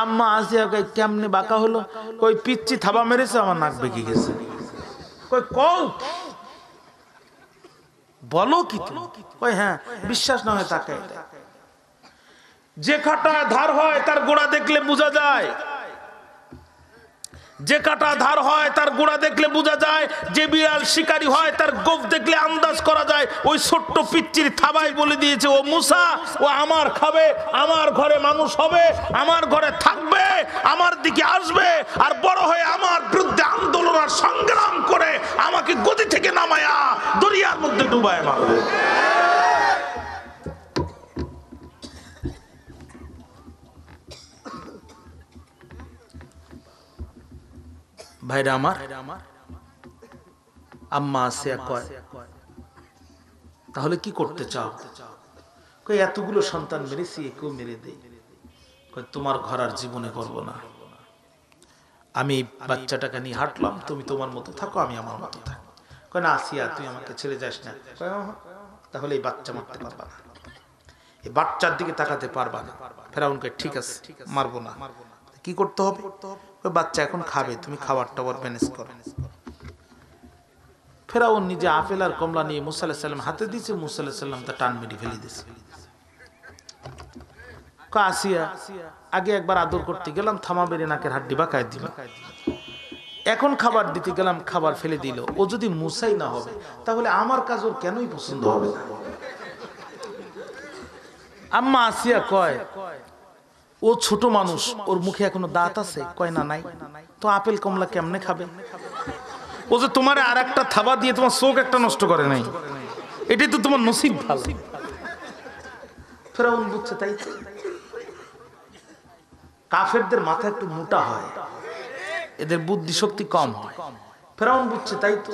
আম্মা আসিয়া কই কেমনে বাঁকা হলো? কই পিচ্ছি থাবা মেরেছে, আমার নাক বেঁকে গেছে। কই কও বলো কি তুমি? কই হ্যাঁ, বিশ্বাস না হয় তাকাই। যে কাটা ধার হয় তার গোড়া দেখলে বোঝা যায়, যে কাটা ধার হয় তার গোড়া দেখলে বোঝা যায়, যে বিড়াল শিকারী হয় তার গোফ দেখলে আন্দাজ করা যায়। ওই ছোট্ট পিচ্চির থাবাই বলে দিয়েছে ও মুসা, ও আমার খাবে, আমার ঘরে মানুষ হবে, আমার ঘরে থাকবে, আমার দিকে আসবে, আর বড় হয়ে আমার বিরুদ্ধে আন্দোলন আর সংগ্রাম করে আমাকে গদি থেকে নামায়া দরিয়ার মধ্যে ডুবায় মারবে। ভাইরা আমার, আম্মা আসিয়া কয় তাহলে কি করতে চাও? কই এতগুলো সন্তান মেরেছি, একেও মেরে দেই। কই তোমার ঘর আর জীবনে করব না, আমি বাচ্চাটাকে নিয়ে হাঁটলাম, তুমি তোমার মতো থাকো, আমি আমার মতো থাকো। কয় না আসিয়া তুই আমাকে ছেড়ে যাস না। তাহলে এই বাচ্চা মারতে পারবা না, এই বাচ্চার দিকে তাকাতে পারবা না। ফেরাউন কয় ঠিক আছে মারবো না। কি করতে হবে? বাচ্চা এখন খাবে, তুমি খাবার টাবার ম্যানেজ করো। ফেরাউন নিজে আপেল আর কমলা নিয়ে মুসা আলাইহিস সালাম হাতে দিয়েছে, মুসা আলাইহিস সালাম তা টান মেরে ফেলে দিয়েছে। আসিয়া আগে একবার আদর করতে গেলাম, থামা বেড়ে নাকের হাড্ডি বাঁকায় দিল। এখন খাবার দিতে গেলাম, খাবার ফেলে দিল। ও যদি মুসাই না হবে তাহলে আমার কাজ ওর কেনই পছন্দ হবে না? আম্মা আসিয়া কয় ও ছোট মানুষ, ওর মুখে এখনো দাঁত আছে? কয় না নাই। তো আপেল কমলা কেমনে খাবে? ও যে তোমার আর একটা থাবা দিয়ে তোমার চোখ একটা নষ্ট করে নাই, এটাই তো তোমার নসিব ভালো। ফেরাউন বুঝছে তাই তো, কাফেরদের মাথা একটু মোটা হয়, এদের বুদ্ধি শক্তি কম হয়। ফেরাউন বুঝছে তাই তো,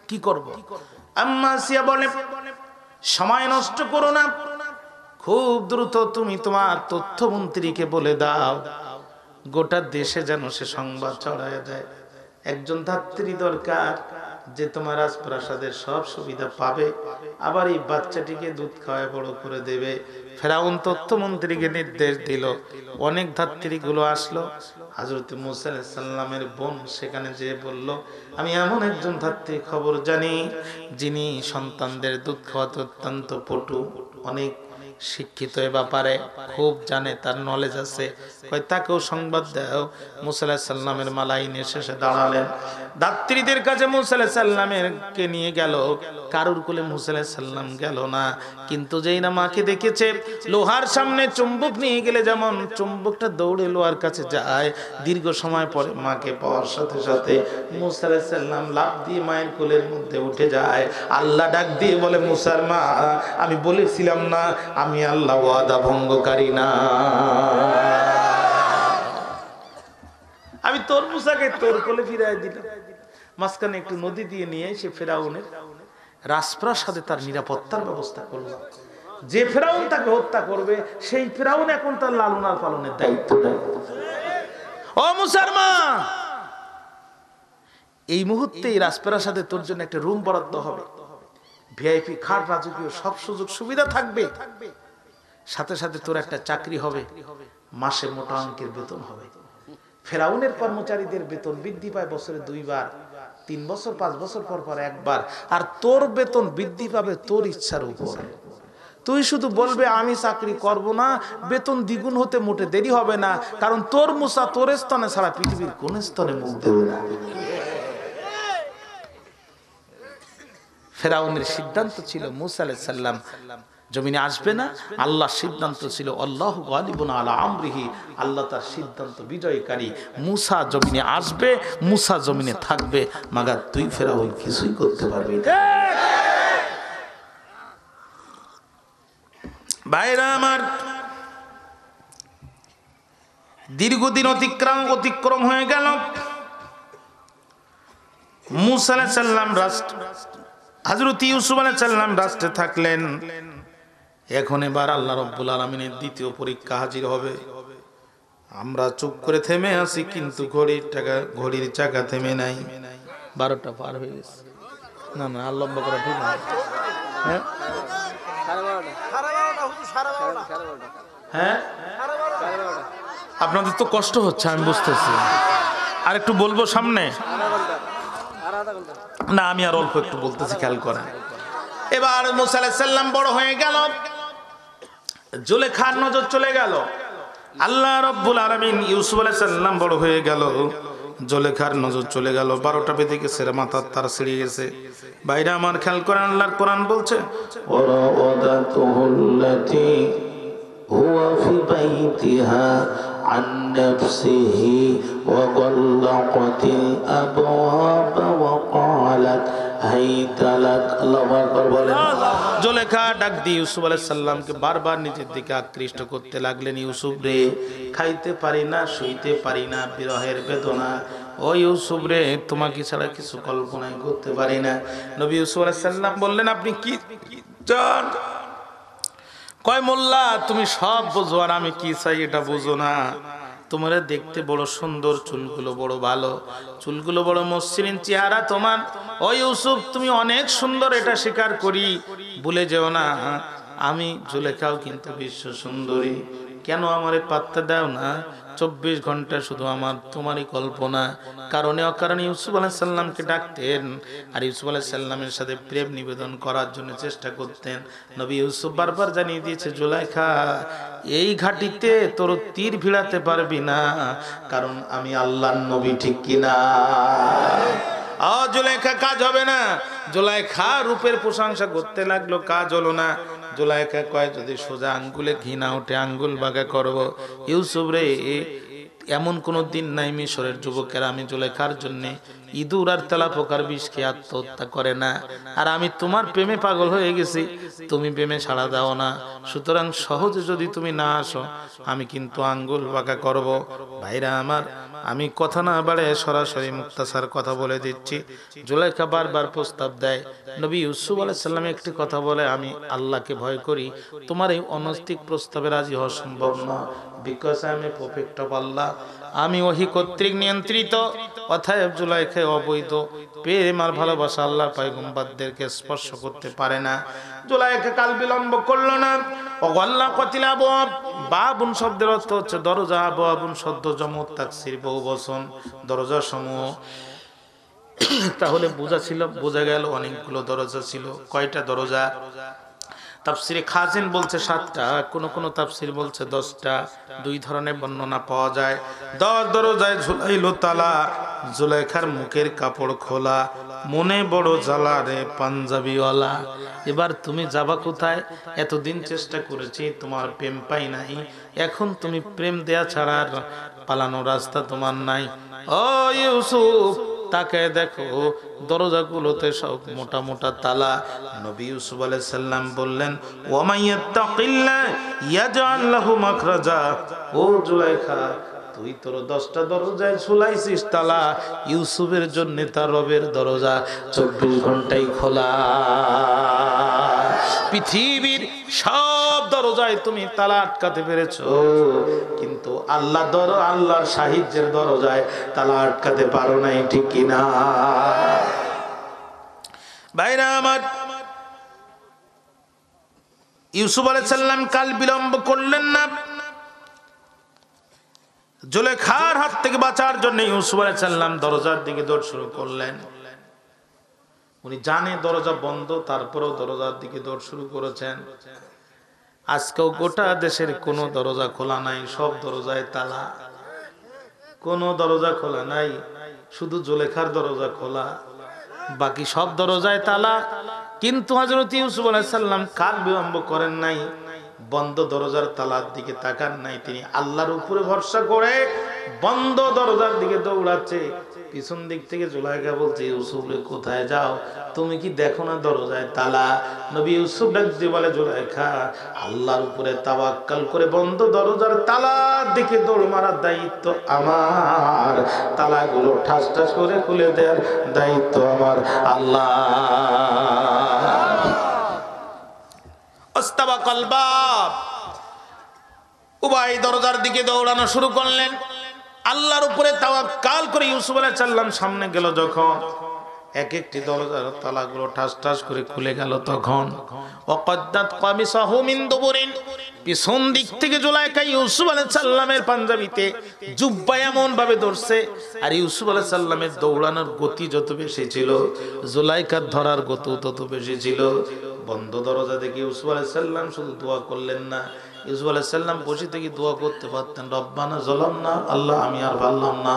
কি করব? আম্মা আসিয়া বলে সময় নষ্ট করো না, খুব দ্রুত তুমি তোমার তথ্যমন্ত্রীকে বলে দাও গোটা দেশে যেন সে সংবাদ ছড়ায় দেয়, একজন ধাত্রী দরকার যে তোমার রাজপ্রাসাদের সব সুবিধা পাবে, আবার এই বাচ্চাটিকে দুধ খাওয়ায় বড় করে দেবে। ফেরাউন তথ্যমন্ত্রীকে নির্দেশ দিল। অনেক ধাত্রীগুলো আসলো। হযরত মুসা আলাইহিস সালামের বোন সেখানে যেয়ে বলল, আমি এমন একজন ধাত্রীর খবর জানি যিনি সন্তানদের দুধ খাওয়াতে অত্যন্ত পটু, অনেক শিক্ষিত, এ ব্যাপারে খুব জানে, তার নলেজ আছে। কয় তাকেও সংবাদ দাও। মুসা আলাইহিস সালামের মালাইনে শেষে দাঁড়ালেন, দাত্রীদের কাছে মুসা আলাইহিস সালামের কে নিয়ে গেল। কারুর কোলে মুসা আলাইহিস সালাম গেল না, কিন্তু যেই না মাকে দেখেছে, লোহার সামনে চুম্বক নিয়ে গেলে যেমন চুম্বকটা দৌড়ে লোহার কাছে যায়, দীর্ঘ সময় পরে মাকে পাওয়ার সাথে সাথে মুসা আলাইহিস সালাম লাফ দিয়ে মায়ের কোলের মধ্যে উঠে যায়। আল্লাহ ডাক দিয়ে বলে, মুসার মা, আমি বলেছিলাম না আমি আল্লাহ ওয়াদা ভঙ্গকারী না, আমি তোর মুসাকে তোর কোলে ফিরাই দিলাম। মাঝখানে একটু নদী দিয়ে নিয়ে সে ফেরাউনের রাজপ্রাসাদে তার নিরাপত্তার ব্যবস্থা করলো। যে ফেরাউন তাকে হত্যা করবে সেই ফেরাউন এখন তার লালনার পালনের দায়িত্ব দেয়। ও মুসলমান, এই মুহূর্তে এই রাজপ্রাসাদে তোর জন্য একটা রুম বরাদ্দ হবে, ভিআইপি খাট, রাজকীয় সব সুযোগ সুবিধা থাকবে, সাথে সাথে তোর একটা চাকরি হবে, মাসে মোটা অঙ্কের বেতন হবে। ফেরাউনের কর্মচারীদের বেতন বৃদ্ধি পায় বছরে 2 বার, 3 বছর 5 বছর পর পর একবার, আর তোর বেতন বৃদ্ধি পাবে তোর ইচ্ছার উপর। তুই শুধু বলবে আমি চাকরি করব না, বেতন দ্বিগুণ হতে মোটে দেরি হবে না, কারণ তোর মুসা তোর স্তনে ছাড়া পৃথিবীর কোন স্তনে মুখ দেবে না। ফেরাউনের সিদ্ধান্ত ছিল মুসা আলাইহিস সালাম জমিনে আসবে না। আল্লাহর সিদ্ধান্ত ছিল আল্লাহু গালিবুন আলা আমরিহি, আল্লাহ তার সিদ্ধান্ত বিজয়কারী। মুসা জমিনে আসবে, মুসা জমিনে থাকবে, মাগার তুই ফেরাউন কিছুই করতে পারবি না। ভাইরা আমার, দীর্ঘদিন অতিক্রম হয়ে গেল। মুসা আলাইহিস সালাম হযরত ইউসুফ আলাইহিস সালাম রাষ্ট্রে থাকলেন। এখন এবার আল্লাহ রাব্বুল আলামিনের দ্বিতীয় পরীক্ষা হাজির হবে। আমরা চুপ করে থেমে আছি, কিন্তু ঘড়ির চাকা থেমে নাই। 12টা পার হয়ে গেছে। না না, আর লম্বা করা ঠিক না। হ্যাঁ হ্যাঁ, আপনাদের তো কষ্ট হচ্ছে, আমি বুঝতেছি। আর একটু বলবো সামনে? না, আমি আর অল্প একটু বলতেছি, খেয়াল করেন। এবার মুসা আলাইহিস সালাম বড় হয়ে গেল, জুলেখার নজর চলে গেল। আল্লাহ রাব্বুল আলামিন ইউসুফ আলাইহিস সালাম বড় হয়ে গেল, জুলেখার নজর চলে গেল। 12টা বেজে গেছে, মাথার তার ছিঁড়ে গেছে। বাইরে আমার খেয়াল করেন, আল্লাহর কোরআন বলছে ওয়ারাদাতুহুল্লাতী হুয়া ফি বাইতিহা আন নাফসিহি ওয়া গাল্লাকাতিল আবওয়াবা ওয়া ক্বালাত হাইতা লাক। আল্লাহু আকবার বলেন। জুলেখা ডাক দিয়ে ইউসুফ আলাইহিস সালামকে বারবার নিজের দিকে আকৃষ্ট করতে লাগলেন। ইউসুফ রে, খাইতে পারি না, শুইতে পারি না, বিরহের বেদনা। ও ইউসুফ রে, তোমাকে ছাড়া কিছু কল্পনাই করতে পারি না। নবী ইউসুফ আলাইহিস সালাম বললেন, আপনি কি চান? কয় মোল্লা, তুমি সব বোঝো, আর আমি কি চাই এটা বুঝো না। তোমার দেখতে বড় সুন্দর, চুলগুলো বড় ভালো, চুলগুলো বড় মসৃণ, চেহারা তোমার। ও ইউসুফ, তুমি অনেক সুন্দর, এটা স্বীকার করি, ভুলে যেও না আমি জুলেখাও কিন্তু বিশ্ব সুন্দরী। কেন আমারে পাত্তা দাও না? 24 ঘন্টা শুধু আমার তোমারই কল্পনা। কারণে অকারণে ইউসুফ আলাইহিস সালামকে ডাকতেন, আর ইউসুফ আলাইহিস সালামের সাথে প্রেম নিবেদন করার জন্য চেষ্টা করতেন। নবী ইউসুফ বারবার জানিয়ে দিয়েছে, জুলেখা, এই ঘাটিতে তোর তীর ভিড়াতে পারবি না, কারণ আমি আল্লাহর নবী, ঠিক কিনা? জুলেখা, কাজ হবে না। জুলেখা রূপের প্রশংসা করতে লাগলো, কাজ হলো না। জুলেখা কয়, যদি সোজা আঙ্গুলে ঘি না ওঠে আঙ্গুল বাঁকা করবো। ইউসুফ রে, এমন কোনো দিন নাই মিশরের যুবকেরা আমি জুলেখার জন্য ইঁদুর আর তেলাপোকার বিষ খেয়ে আত্মহত্যা করে না। আর আমি তোমার প্রেমে পাগল হয়ে গেছি, তুমি প্রেমে সাড়া দাও না। সুতরাং সহজে যদি তুমি না আসো, আমি কিন্তু আঙ্গুল বাঁকা করব। ভাইরা আমার, আমি কথা না বাড়ে সরাসরি মুক্তাসার কথা বলে দিচ্ছি। জুলেখা বারবার প্রস্তাব দেয়। নবী ইউসুফ আলাইহিস সালাম একটি কথা বলে, আমি আল্লাহকে ভয় করি, তোমার এই অনৈতিক প্রস্তাবে রাজি হওয়া সম্ভব না। Because I am a prophet of Allah, আমি ওহী কর্তৃক নিয়ন্ত্রিত। অতএব জুলেখা অবৈধ। প্রেম আর ভালোবাসা আল্লাহর পয়গম্বরদেরকে স্পর্শ করতে পারে না। জুলেখা কাল বিলম্ব করলো না। ওয়াল্লাকাতিল আবওয়াব, বাবুন শব্দের অর্থ হচ্ছে দরজা, আবওয়াবুন শব্দ জমু তাকসির বহুবচন, দরজা সমূহ। তাহলে বোঝা গেল অনেকগুলো দরজা ছিল। কয়টা দরজা? তাফসিরে খাজিন বলছে 7টা, কোন তাফসির বলছে 10টা। 2 ধরনের বর্ণনা পাওয়া যায়। 10 দরজায় ঝুলাইলো তালা, জুলেখার মুখের কাপড় খোলা, মনে বড় জ্বালা রে পাঞ্জাবিওয়ালা। এবার তুমি যাবা কোথায়? এতদিন চেষ্টা করেছি, তোমার প্রেম পাই নাই, এখন তুমি প্রেম দেয়া ছাড়া আর পালানোর রাস্তা তোমার নাই। ও ইউসুফ, তাকে দেখো, দরজাগুলোতে সব মোটা মোটা তালা। নবী ইউসুফ আলাইহিস সালাম বললেন, ওয়া মাইয়াত্তাকিল্লাহ ইয়াজআল লাহু মাখরাজা। ও জুলেখা, তুই তোর 10টা দরজায় ঝুলাইছিস তালা, ইউসুফের জন্য তার রবের দরজা 24 ঘন্টাই খোলা। পৃথিবীর সব দরজায় তুমি তালা আটকাতে পেরেছো, কিন্তু আল্লাহর সাহায্যের দরজায় তালা আটকাতে পারো নাই, ঠিক কিনা? ভাইরা আমার, ইউসুফ আলাইহিস সালাম কাল বিলম্ব করলেন না। জুলেখার হাত থেকে বাঁচার জন্য ইউসুফ আলাইহিস সালাম দরজার দিকে দৌড় শুরু করলেন। উনি জানে দরজা বন্ধ, তারপরেও দরজার দিকে দৌড় শুরু করেছেন। আজকেও গোটা দেশের কোনো দরজা খোলা নাই, সব দরজায় তালা। কোনো দরজা খোলা নাই, শুধু জুলেখার দরজা খোলা, বাকি সব দরজায় তালা। কিন্তু হযরত ইউসুফ আলাইহিস সালাম কাল বিলম্ব করেন নাই, বন্ধ দরজার তালার দিকে তাকান নাই। তিনি আল্লাহর উপরে ভরসা করে বন্ধ দরজার দিকে দৌড়াচ্ছে। পিছন দিক থেকে জুলাইখা বলছে, ইউসুফ রে কোথায় যাও, তুমি কি দেখো না দরজায় তালা? নবী ইউসুফ ডাক দিয়ে বলে, জুলাইখা, আল্লাহর উপরে তাওয়াক্কাল করে বন্ধ দরজার তালার দিকে দৌড় মারার দায়িত্ব আমার, তালাগুলো ঠাস ঠাস করে খুলে দেওয়ার দায়িত্ব আমার। আল্লাহ আস্তাবাকাল বাব। উবাই দরজার দিকে দৌড়ানো শুরু করলেন। আল্লাহর উপরে তাওয়াক্কাল করে ইউসুফ আলাইহিস সালাম সামনে গেল, যখন এক একটি দরজার তালাগুলো ঠাস ঠাস করে খুলে গেল, তখন ওয়াকাদ্দাত কামিসাহু মিন দুবুরিন, পিছন দিক থেকে জুলাইখা ইউসুফ আলাইহিস সালামের পাঞ্জাবিতে জুব্বা এমন ভাবে ধরছে। আর ইউসুফ আলাইহিস সালামের দৌড়ানোর গতি যত বেশি ছিল, জুলাইখার ধরার গতি তত বেশি ছিল। বন্ধ দরজা দেখে ইউসুফ আলাইহিস সালাম শুধু দোয়া করলেন না, ইউসুফ আলাইহিস সালাম বসে থেকে দোয়া করতে পারতেন, রব্বানা যালামনা, আল্লাহ আমি আর পারলাম না,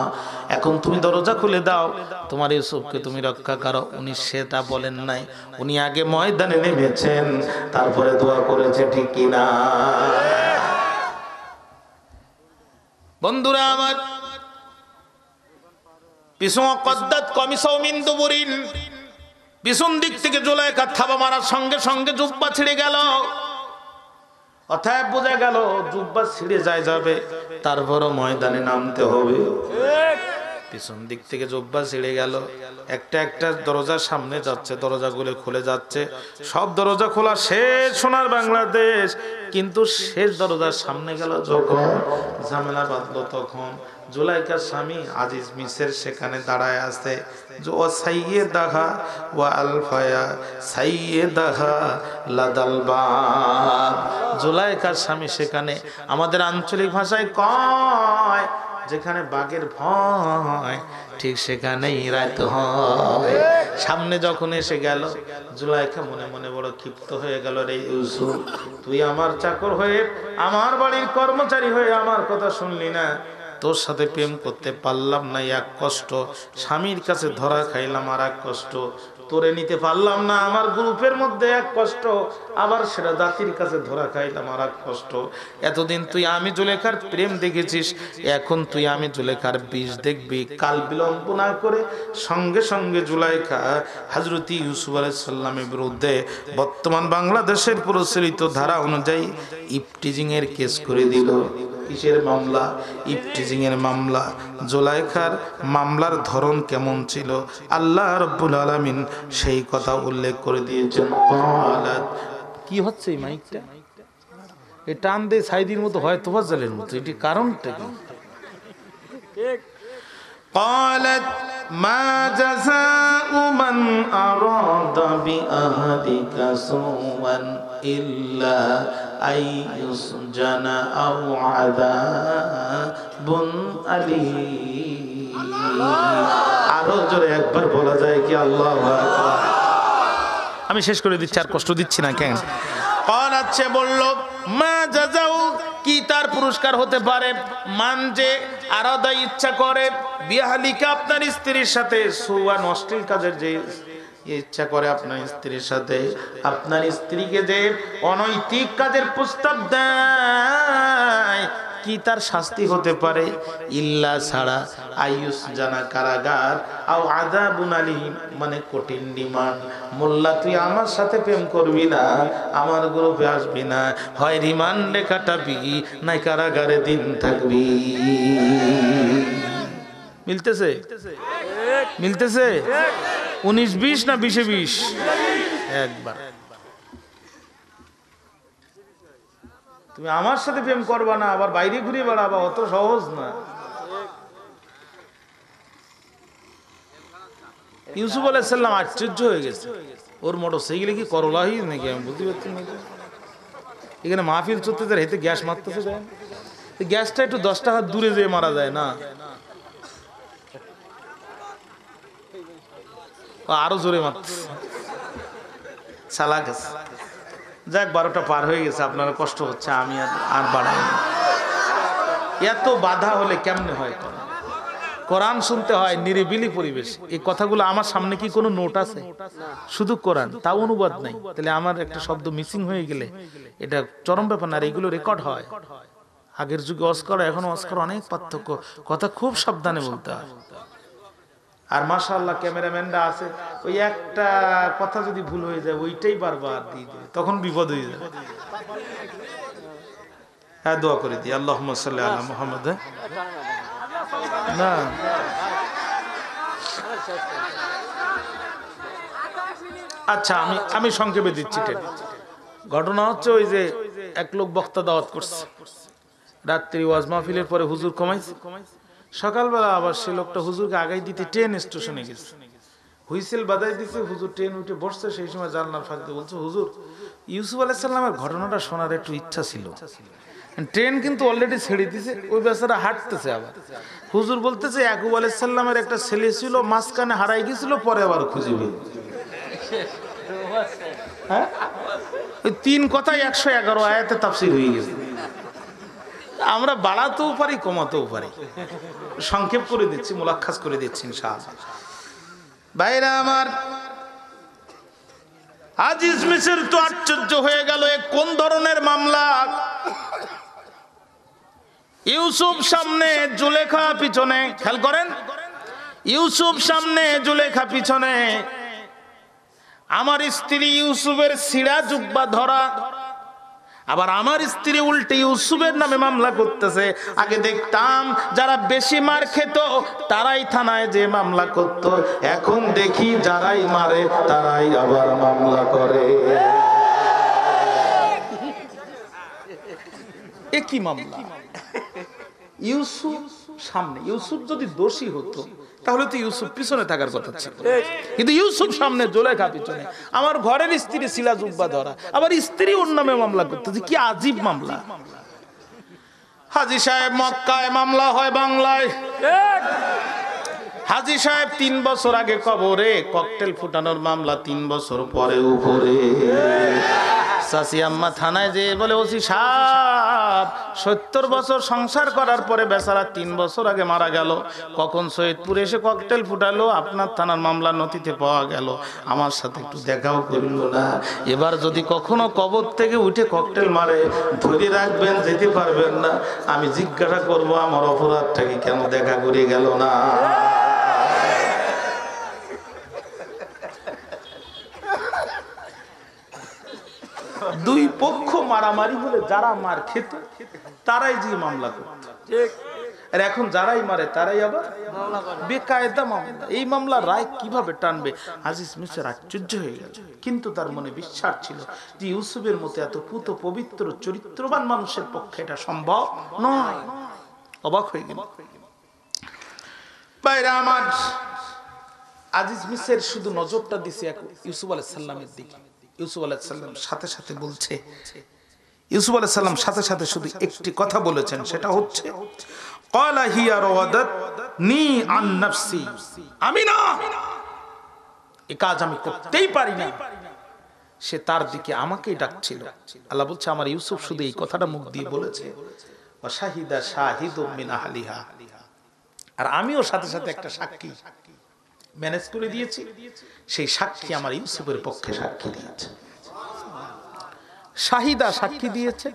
এখন তুমি দরজা খুলে দাও, তোমার ইউসুফকে তুমি রক্ষা করো। উনি সেটা বলেন নাই, উনি আগে ময়দানে নেমেছেন, তারপরে দোয়া করেছে, ঠিক কিনা? বন্ধুরা আমার, পিছন কদ্দাত কমিসাও মিন দুবুরিন, পিছন দিক থেকে জুলাইখা থাবা মারার সঙ্গে সঙ্গে জুব্বা ছিঁড়ে গেল। অতএব বোঝা গেল জুব্বা ছিঁড়ে যাবে, তারপরও ময়দানে নামতে হবে। পিছন দিক থেকে জুব্বা ছিঁড়ে গেল, একটা একটা দরজার সামনে যাচ্ছে, দরজাগুলো খুলে যাচ্ছে। সব দরজা খোলা শেষ সোনার বাংলাদেশ, কিন্তু শেষ দরজার সামনে গেল যখন, ঝামেলা বাঁধলো তখন। জুলাইখার স্বামী আজিজ মিসর সেখানে দাঁড়ায় আছে। ও সাইয়্যেদাহা ওয়া আলফায়া সাইয়্যেদাহা লাদাল বাব। জুলাইখার স্বামী সেখানে, আমাদের আঞ্চলিক ভাষায় কয় যেখানে বাঘের ভয় ঠিক সেখানেই রাত হয়। সামনে যখন এসে গেল, জুলাইখা মনে মনে বড় ক্ষিপ্ত হয়ে গেল, রে ইউসুফ, তুই আমার চাকর হয়ে, আমার বাড়ির কর্মচারী হয়ে আমার কথা শুনলি না, তোর সাথে প্রেম করতে পারলাম না, এক কষ্ট, স্বামীর কাছে ধরা খাইলাম আর এক কষ্ট, তোরে নিতে পারলাম না, আমার গ্রুপের মধ্যে এক কষ্ট, আবার সেটা জাতির কাছে ধরা খাইলাম আর এক কষ্ট। এতদিন তুই আমি জুলেখার প্রেম দেখেছিস, এখন তুই আমি জুলেখার বিষ দেখবি। কাল বিলম্ব না করে সঙ্গে সঙ্গে জুলাইখা হযরত ইউসুফ আলাইহিস সালামের বিরুদ্ধে বর্তমান বাংলাদেশের প্রচলিত ধারা অনুযায়ী ইফটিজিং এর কেস করে দিল। কিসের মামলা? ইফটিজিং এর মামলা। জুলাইখার মামলার ধরন কেমন ছিল আল্লাহ রাব্বুল আলামিন সেই কথা উল্লেখ করে দিয়েছেন। কি হচ্ছে এই মাইকটা? এই টান দিয়ে সাইদির মতো হয়, তোফাজ্জলের মতো, এটি কারণটা কি? قالت ما جزاء من أراد بأهلك سوءا إلا أن يسجن أو عذاب أليم। আরো জোরে একবার বলা যায় কি আল্লাহু আকবার? আমি শেষ করে দিচ্ছি, আর কষ্ট দিচ্ছি না কেন? আচ্ছা বলল, মা জাযাউ, কি তার পুরস্কার হতে পারে? মান যে আরাদা ইচ্ছা করে, বিহালিকা আপনার স্ত্রীর সাথে, সুয়ান অশ্লীল কাজের যে ইচ্ছা করে আপনার স্ত্রীর সাথে, আপনার স্ত্রীকে যে অনৈতিক কাজের প্রস্তাব দেয়, কি তার শাস্তি হতে পারে? ইল্লা ছাড়া, আইয়ুস জানা কারাগার আও আযাবুন আলীম মানে কঠিন ডিমান্ড। মোল্লা তুই আমার সাথে প্রেম করবি না, আমার গ্রুপে আসবি না, হয় রিমান্ডে কাটাবি নাই কারাগারে দিন থাকবি। মিলতেছে মিলতেছে 19-20 না 20-20 একবার। তুমি আমার সাথে প্রেম করবা না আবার বাইরে ঘুরে বেড়াবা, অত সহজ না। ইউসুফ আলাইহিস সালাম আশ্চর্য হয়ে গেছে, ওর মোটরসাইকেলে কি করলাহি নাকি আমি বুঝতে পারছি না। এখানে মাহফিল চলতে তার হেতে গ্যাস মারতেছে, যায় গ্যাসটা একটু 10 টাকা দূরে যেয়ে মারা যায় না, আরো জোরে মারতেছে চালাক আছে। যাক 12টা পার হয়ে গেছে, আপনারা কষ্ট হচ্ছে, আমি আর বাড়াই না। এত বাধা হলে কেমনে হয়? কোরআন শুনতে হয় নিরিবিলি পরিবেশ। এই কথাগুলো আমার সামনে কি কোনো নোট আছে? শুধু কোরআন, তাও অনুবাদ নাই। তাহলে আমার একটা শব্দ মিসিং হয়ে গেলে এটা চরম ব্যাপার না। আর এগুলো রেকর্ড হয়। আগের যুগে অস্কার, এখন অস্কার অনেক পার্থক্য, কথা খুব সাবধানে বলতে হয়। আর মাশাআল্লাহ ক্যামেরাম্যানরা আছে, ওই একটা কথা যদি ভুল হয়ে যায় ওইটাই বারবার দিয়ে দেবে, তখন বিপদ হয়ে যাবে। হ্যাঁ, দোয়া করে দিই, আল্লাহুম্মা সাল্লি আলা মুহাম্মাদ। না আচ্ছা, আমি সংক্ষেপে দিচ্ছি। ঘটনা হচ্ছে ওই যে এক লোক বক্তা দাওয়াত করছে, রাত্রি ওয়াজ মাহফিলের পরে হুজুর কমাইছে, সকালবেলা আবার সে লোকটা হুজুরকে আগাই দিতে ট্রেন স্টেশনে গেছে, হুইসেল বাজাই দিছে, হুজুর ট্রেন উঠে বসছে। সেই সময় জানলার ফাঁকতে বলছে, হুজুর ইউসুফ আলাইহিস সালামের ঘটনাটা শোনার একটু ইচ্ছা ছিল। ট্রেন কিন্তু অলরেডি ছেড়ে দিছে, ওই বেচারা হাঁটতেছে। আবার হুজুর বলতেছে ইয়াকুব আলাইহিস সালামের একটা ছেলে ছিল, মাঝখানে হারাই গেছিল, পরে আবার খুঁজে পেল। হ্যাঁ, ওই 3 কথাই 111 আয়াতে তাফসীর হয়ে গেছে। আমরা বাড়াতেও পারি, কমাতেও পারি। সংক্ষেপ করে দিচ্ছি, মুলাক্কাস করে দিচ্ছি ইনশাআল্লাহ। ভাইরা আমার, আজিজ মিসর তো আশ্চর্য হয়ে গেল, এ কোন ধরনের মামলা? ইউসুফ সামনে, জুলেখা পিছনে। খেয়াল করেন, ইউসুফ সামনে, জুলেখা পিছনে। আমার স্ত্রী ইউসুফের ছিঁড়া জুব্বা ধরা, আবার আমার স্ত্রী উল্টে ইউসুফের নামে মামলা করতেছে। আগে দেখতাম যারা বেশি মার খেত তারাই থানায় যে মামলা করত, এখন দেখি যারাই মারে তারাই আবার মামলা করে। এ কি মামলা? ইউসুফ সামনে, ইউসুফ যদি দোষী হতো তাহলে তো ইউসুফ পিছনে থাকার কথা ছিল, কিন্তু ইউসুফ সামনে, জুলেখা পিছনে। আমার ঘরের স্ত্রী ছিলা জুব্বা ধরা, আবার স্ত্রী ওর নামে মামলা করতেছে। কি আজীব মামলা! হাজী সাহেব মক্কায়, মামলা হয় বাংলায়। হাজী সাহেব 3 বছর আগে কবরে, ককটেল ফুটানোর মামলা 3 বছর পরে উপরে। চাচি আম্মা থানায় যে বলে, ওসি সাহেব 70 বছর সংসার করার পরে বেচারা 3 বছর আগে মারা গেল, কখন সৈয়দপুরে এসে ককটেল ফুটালো, আপনার থানার মামলা নথিতে পাওয়া গেল, আমার সাথে একটু দেখাও করল না। এবার যদি কখনো কবর থেকে উঠে ককটেল মারে, ধরে রাখবেন, যেতে পারবেন না। আমি জিজ্ঞাসা করব, আমার অপরাধটা কি, কেন দেখা করে গেল না? দুই পক্ষ মারামারি হলে যারা মার খেত তারাই যে মামলা করত, আর এখন যারাই মারে তারাই আবার বেকায়দা মামলা। এই মামলার রায় কিভাবে টানবে? আজিজ মিসর আশ্চর্য হয়ে গেল, কিন্তু তার মনে বিশ্বাস ছিল যে ইউসুফের মতো এত পুত পবিত্র চরিত্রবান মানুষের পক্ষে এটা সম্ভব নয়। অবাক হয়ে গেল। ভাইরা আমার, আজিজ মিসর শুধু নজরটা দিছে ইউসুফ আলাইহিস সালামের দিকে। ইউসুফ আলাইহিস সালাম সাথে সাথে বলছে, ইউসুফ আলাইহিস সালাম সাথে সাথে শুধু একটি কথা বলেছেন, সেটা হচ্ছে ক্বালা হিয়া রাওয়াদাতনি আন নাফসি। আমি না, এই কাজ আমি করতেই পারি না, সে তার দিকে আমাকেই ডাকছিল। আল্লাহ বলছে, আমার ইউসুফ শুধু এই কথাটা মুখ দিয়ে বলেছে, ওয়া শাহিদা শাহিদুম মিন আহলিহা, আর আমিও সাথে সাথে একটা সাক্ষী ম্যানেজ করে দিয়েছি। সেই সাক্ষী আমার ইউসুফের পক্ষে সাক্ষী দিয়েছে। শাহিদা সাক্ষী দিয়েছে,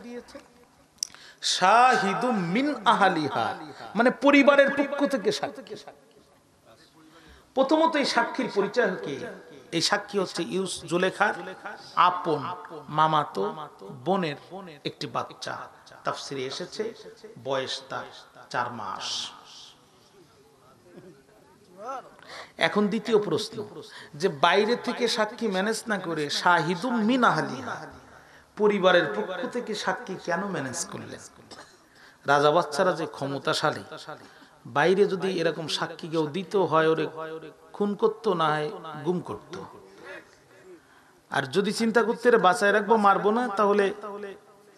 শাহিদু মিন আহলিহা মানে পরিবারের পক্ষ থেকে সাক্ষী। প্রথমত এই সাক্ষীর পরিচয় কি? এই সাক্ষী হচ্ছে জুলেখার আপন মামাতো বোনের একটি বাচ্চা। তাফসিরে এসেছে বয়স তার 4 মাস। এখন দ্বিতীয় প্রশ্ন, যে বাইরে থেকে সাক্ষী ম্যানেজ না করে শাহিদুম মিন আহলিহা পরিবারের পক্ষ থেকে সাক্ষী কেন ম্যানেজ করলেন? রাজা বাচ্চারা যে ক্ষমতাশালী, বাইরে যদি এরকম সাক্ষী কেউ দিত হয় ওরে খুন করতো, না হয় গুম করত। আর যদি চিন্তা করতে এর বাঁচায় রাখবো মারবো না, তাহলে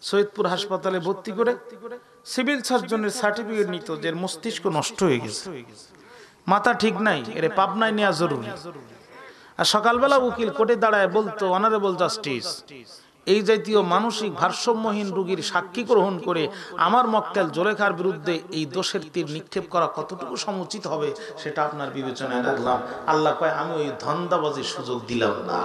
সৈয়দপুর হাসপাতালে ভর্তি করে সিভিল সার্জনের সার্টিফিকেট নিত যে এর মস্তিষ্ক নষ্ট হয়ে গেছে, মাথা ঠিক নাই, এর পাবনায় নেওয়া জরুরি। আর সকালবেলা উকিল কোর্টে দাঁড়ায় বলতো অনারেবল জাস্টিস, এই জাতীয় মানসিক ভারসাম্যহীন রোগীর সাক্ষী গ্রহণ করে আমার মক্কেল জুলেখার বিরুদ্ধে এই দোষের তীর নিক্ষেপ করা কতটুকু সমুচিত হবে সেটা আপনার বিবেচনায় রাখলাম। আল্লাহ কয় আমি ওই ধান্দাবাজির সুযোগ দিলাম না।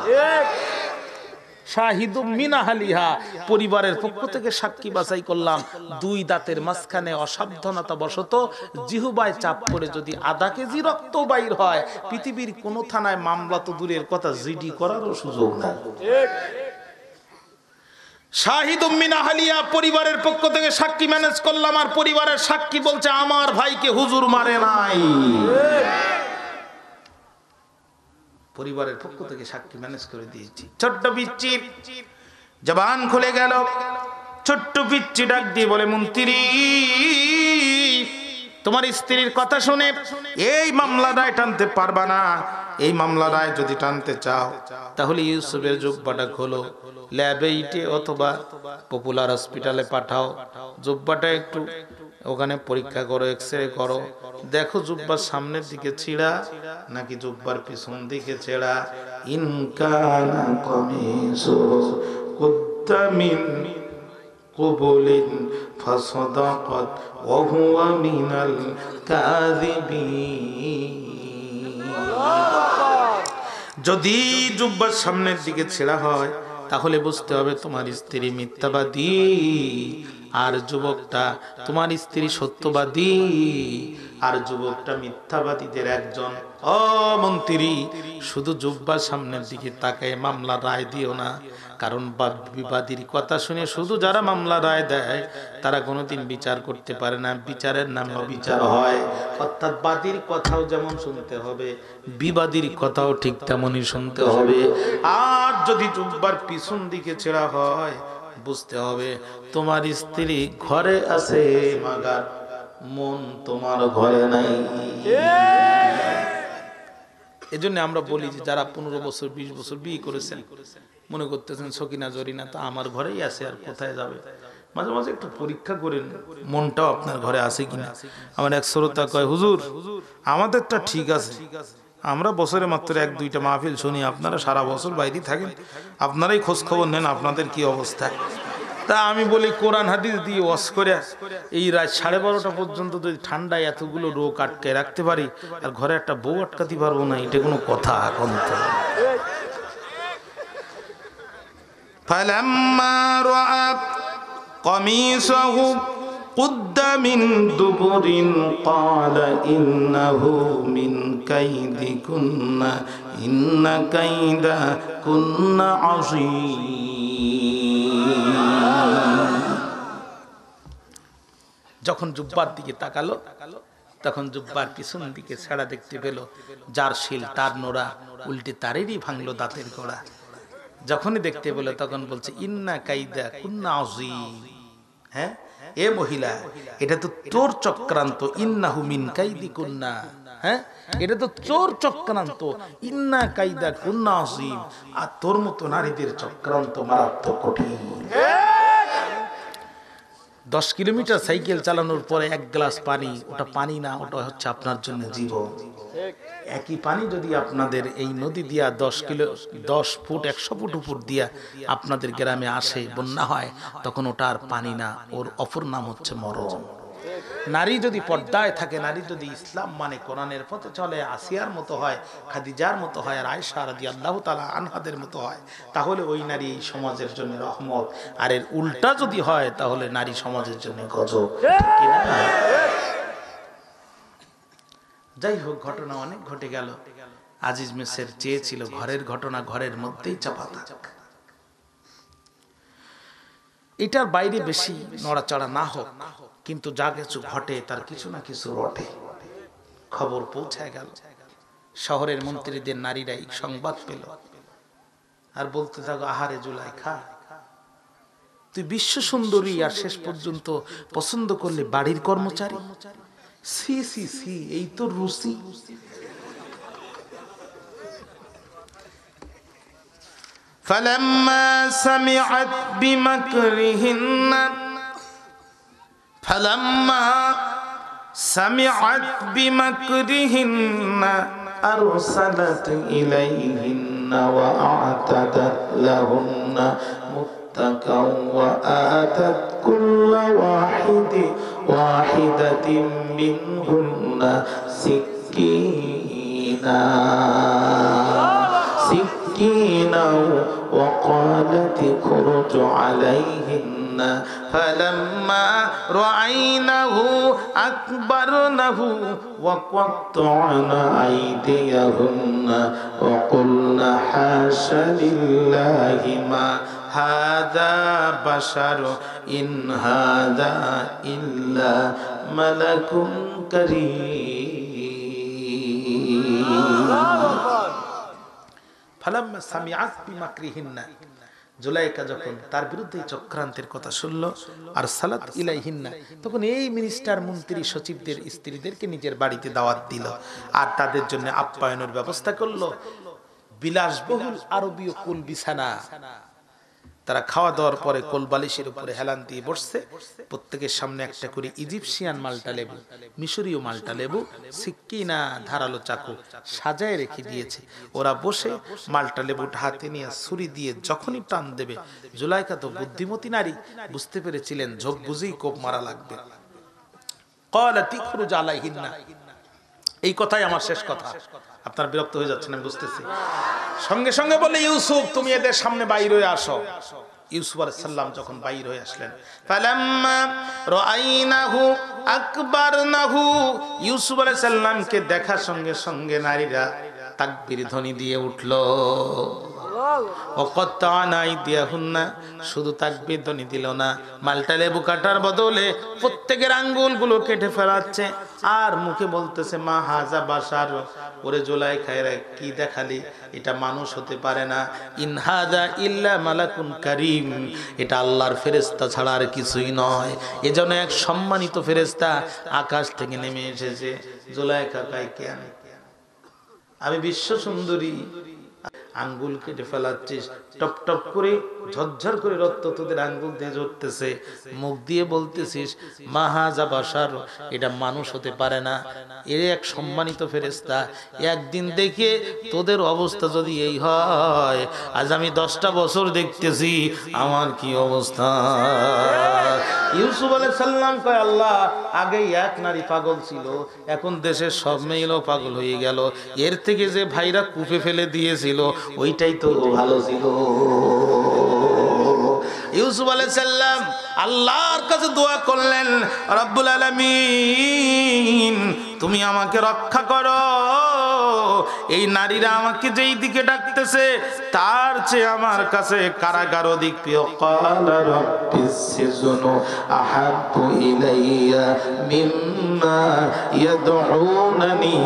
শাহিদুম মিন আহলিহা পরিবারের পক্ষ থেকে সাক্ষী বাছাই করলাম। 2 দাঁতের মাঝখানে অসাবধানতা বশত জিহ্বায় চাপ করে যদি আধা কেজি রক্ত বাইর হয়, পৃথিবীর কোন থানায় মামলা তো দূরের কথা, জিডি করারও সুযোগ নাই। শাহিদুম মিন আহলিয়া পরিবারের পক্ষ থেকে সাক্ষী ম্যানেজ করলাম, আর পরিবারের সাক্ষী বলছে আমার ভাইকে হুজুর মারে নাই। পরিবারের পক্ষ থেকে সাক্ষী ম্যানেজ করে দিয়েছি। ছোট্ট পিচ্চি জবান খুলে গেল, ছোট্ট পিচ্চি ডাক দিয়ে বলে মন্ত্রী, তোমার স্ত্রীর কথা শুনে এই মামলা রায় টানতে পারবা না। এই মামলা রায় যদি টানতে চাও তাহলে ইউসুফের জুব্বাটা খোলো, ল্যাবে ইটে অথবা পপুলার হসপিটালে পাঠাও, জুব্বাটা একটু ওখানে পরীক্ষা করো, এক্সরে করো, দেখো জুব্বার সামনের দিকে ছিঁড়া নাকি জুব্বার পিছন দিকে ছেঁড়া। ইনকানা কমিসু কুদ্দা মিন কুবুলিন ফাসাদাকাত ওয়া হুয়া মিনাল কাযিবিন। যদি জুব্বার সামনের দিকে ছেঁড়া হয় তাহলে বুঝতে হবে তোমার স্ত্রী মিথ্যাবাদী, আর যুবকটা তোমার স্ত্রী সত্যবাদী, আর যুবকটা মিথ্যাবাদীদের একজন। ও মন্ত্রী, শুধু জুব্বার সামনের দিকে তাকায় মামলা রায় দিও না, কারণ বিবাদীর কথা শুনে শুধু যারা মামলা রায় দেয় তারা কোনোদিন বিচার করতে পারে না, বিচারের নামে অবিচার হয়। অর্থাৎ বাদীর কথাও যেমন শুনতে হবে, বিবাদীর কথাও ঠিক তেমনই শুনতে হবে। আর যদি জুব্বার পিছন দিকে ছেঁড়া হয় বুঝতে হবে তোমার স্ত্রী ঘরে আছে মাগার মন তোমার ঘরে নাই। এজন্য আমরা বলি যে যারা 15 বছর 20 বছর বিয়ে করেছেন, মনে করতেছেন সকিনা জরিনা তো আমার ঘরেই আছে, আর কোথায় যাবে, মাঝে মাঝে একটু পরীক্ষা করেন মনটাও আপনার ঘরে আছে কিনা। আমার এক শ্রোতা কয়, হুজুর আমাদেরটা ঠিক আছে, আমরা বছরে মাত্র 1-2টা মাহফিল শুনি, আপনারা সারা বছর বাইরে থাকেন, আপনারাই খোঁজ খবর নেন আপনাদের কি অবস্থা। তা আমি বলি কোরআন হাদিস দিয়ে ওয়াজ করে এই রাত 12:30 পর্যন্ত যদি ঠান্ডায় এতগুলো রোগ আটকে রাখতে পারি, আর ঘরে একটা বউ আটকাতে পারবো না, এটা কোনো কথা? এখন তো ফালাম্মা রাআ কামিসাহু কুদ্দা মিন দুবুরিন ক্বালা ইন্নাহু মিন কাইদিকুন্না ইন্না কাইদাকুন্না আযীম। যখন জুব্বার দিকে তাকালো তখন জুব্বার পিছন দিকে ছেঁড়া দেখতে পেল, যার শিল তার নোড়া উল্টে তারেরই ভাঙলো দাঁতের গোড়া। যখনই দেখতে পেল তখন বলছে ইন্না কাইদা কুন্না আযীম। হ্যাঁ এ মহিলা, এটা তো চোর চক্রান্ত, ইন্নাহু মিন কাইদিকুন্না। হ্যাঁ এটা তো চোর চক্রান্ত, ইন্না কাইদা কুন্না আযীম। আর তোর মতো নারীদের চক্রান্ত মারাত্মক কঠিন। 10 কিলোমিটার সাইকেল চালানোর পরে 1 গ্লাস পানি, ওটা পানি না, ওটা হচ্ছে আপনার জন্য জীবন। একই পানি যদি আপনাদের এই নদী দিয়া 10 ফুট 100 ফুট উপর দিয়া আপনাদের গ্রামে আসে, বন্যা হয়, তখন ওটা আর পানি না, ওর অপর নাম হচ্ছে মরণ। নারী যদি পর্দায় থাকে, নারী যদি ইসলাম মানে কোরআনের পথে চলে, আসিয়ার মতো হয়, খাদিজার মতো হয়, আর আয়েশা রাদিয়াল্লাহু তাআলা আনহাদের মতো হয়, তাহলে ওই নারী এই সমাজের জন্য রহমত। আর এর উল্টা যদি হয় তাহলে নারী সমাজের জন্য গজব। ঠিক কি না? যাই হোক, ঘটনা অনেক ঘটে গেল। আজিজ মিসর চেয়েছিল ঘরের ঘটনা ঘরের মধ্যেই চাপা থাক, এটার বাইরে বেশি নড়াচড়া না হোক, কিন্তু যা কিছু ঘটে তার কিছু না কিছু ঘটে। খবর পৌঁছায় গেল, শহরের মন্ত্রীদের নারীরা এই সংবাদ পেল আর বলতে থাকো, আহারে জুলাইখা, তুই বিশ্ব সুন্দরী আর শেষ পর্যন্ত পছন্দ করলে বাড়ির কর্মচারী। সি সি সি, এই তো রুচি। فلما سمعت بمكرهن أرسلت إليهن وأعتدت لهن متكأ وآتت كل واحدة منهن سكينا وقالت اخرج عليهن فلما رأينه أكبرنه وقطعن أيديهن وقلن حاش لله ما هذا بشر إن هذا إلا ملك كريم ফালাম্মা সামিআত বিমাকরিহিন্না, জুলাইকা যখন তার বিরুদ্ধে চক্রান্তের কথা শুনল, আর সালাত ইলাইহিন্না, তখন এই মিনিস্টার মন্ত্রী সচিবদের স্ত্রীদেরকে নিজের বাড়িতে দাওয়াত দিল আর তাদের জন্য আপ্যায়নের ব্যবস্থা করলো। বিলাসবহুল আরবীয় কুল বিছানা, তারা খাওয়া দাওয়ার পরে কোল বালিশের উপরে হেলান দিয়ে বসছে, প্রত্যেকের সামনে একটা করে ইজিপশিয়ান মাল্টা লেবু, মিশরীয় মাল্টা লেবু, সিক্কিনা ধারালো চাকু সাজায় রেখে দিয়েছে। ওরা বসে মাল্টা লেবুটা হাতে নিয়ে ছুরি দিয়ে যখনই টান দেবে, জুলাইকা তো বুদ্ধিমতী নারী, বুঝতে পেরেছিলেন ঝোপ বুঝেই কোপ মারা লাগবে। ক্বালাত ইখরুজ আলাইহিন্না, এই কথাই আমার শেষ কথা। আপনার বিরক্ত হয়ে যাচ্ছেন আমি বুঝতেছি। সঙ্গে সঙ্গে বলে, ইউসুফ তুমি এদের সামনে বাইর হয়ে আসো। ইউসুফ আলাইহিস সালাম যখন বাইর হয়ে আসলেন, ফালাম্মা রাআইনাহু আকবারনাহু, ইউসুফ আলাইহিস সালামকে দেখার সঙ্গে সঙ্গে নারীরা তাকবীর ধ্বনি দিয়ে উঠলো। শুধু তাকবীর ধ্বনি দিল না, মালটা লেবু কাটার বদলে প্রত্যেকের আঙ্গুলগুলো কেটে ফেলাচ্ছে আর মুখে বলতেছে, মা হাজা বাশার, ওরে জুলাইখা এরা কি দেখালি, এটা মানুষ হতে পারে না। ইন হাজা ইল্লা মালাকুন কারীম, এটা আল্লাহর ফেরেশতা ছাড়া আর কিছুই নয়। এজন্য এক সম্মানিত ফেরেশতা আকাশ থেকে নেমে এসেছে। জুলাইখা কয়, কেন আমি বিশ্ব সুন্দরী, আঙ্গুল কেটে ফেলাচ্ছিস, টপ টপ করে ঝরঝর করে রক্ত তোদের আঙ্গুল দিয়ে ঝরতেছে, মুখ দিয়ে বলতেছিস মা হাজা বাশার, এটা মানুষ হতে পারে না, এর এক সম্মানিত ফেরেশতা। একদিন দেখে তোদের অবস্থা যদি এই হয়, আজ আমি 10টা বছর দেখতেছি আমার কি অবস্থা। ইউসুফ আলাইহিস সালাম কয়, আল্লাহ, আগে এক নারী পাগল ছিল, এখন দেশের সব মেয়েও পাগল হয়ে গেল, এর থেকে যে ভাইরা কূপে ফেলে দিয়েছিল ওইটাই তো ভালো ছিল। ইউসুফ আলাইহিস সালাম আল্লাহর কাছে দোয়া করলেন, রব্বুল আলামিন তুমি আমাকে রক্ষা করো, এই নারীরা আমাকে যেই দিকে ডাকতেছে তার চেয়ে আমার কাছে কারাগার অধিক প্রিয়। ক্বালা রাব্বিস সিজনু আহাব্বু ইলাইয়া মিম্মা ইয়াদউনানি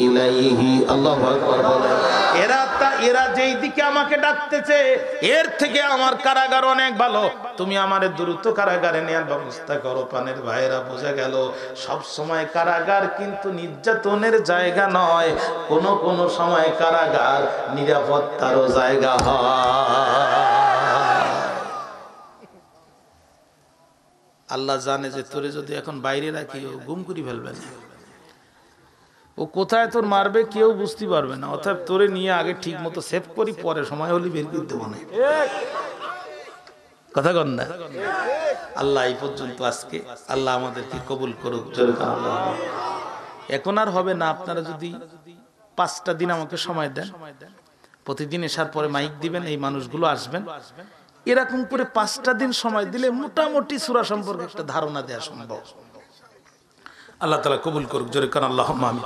ইলাইহি। আল্লাহু আকবার বলেন। এরা যেই দিকে আমাকে ডাকতেছে এর থেকে আমার কারাগার অনেক ভালো, তুমি আমারে দ্রুত কারাগারে নেওয়ার ব্যবস্থা করো। পানের ভাইরা, বোঝা গেল সব সময় কারাগার কিন্তু নির্যাতনের জায়গা নয়, কোন সময় কারাগার নিরাপত্তারও জায়গা হয়। আল্লাহ জানে যে তোরে যদি এখন বাইরে রাখি ও গুম করে ফেলবে না, ও কোথায় তোর মারবে কেউ বুঝতে পারবে না। অর্থাৎ তোরে নিয়ে আগে ঠিক মতো সেভ করি, পরে সময় হলে বের করে দেবো না। কথা কন না? আল্লাহ এই পর্যন্ত আজকে আল্লাহ আমাদেরকে কবুল করুক। জোরে কান আল্লাহ। এখন আর হবে না, আপনারা যদি 5টা দিন আমাকে সময় দেন, প্রতিদিন এসার পরে মাইক দিবেন, এই মানুষগুলো আসবেন, এরকম করে 5টা দিন সময় দিলে মোটামুটি সূরা সম্পর্কে একটা ধারণা দেওয়া সম্ভব। আল্লাহ তাআলা কবুল করুক। জোরে কান আল্লাহুম্মা আমিন।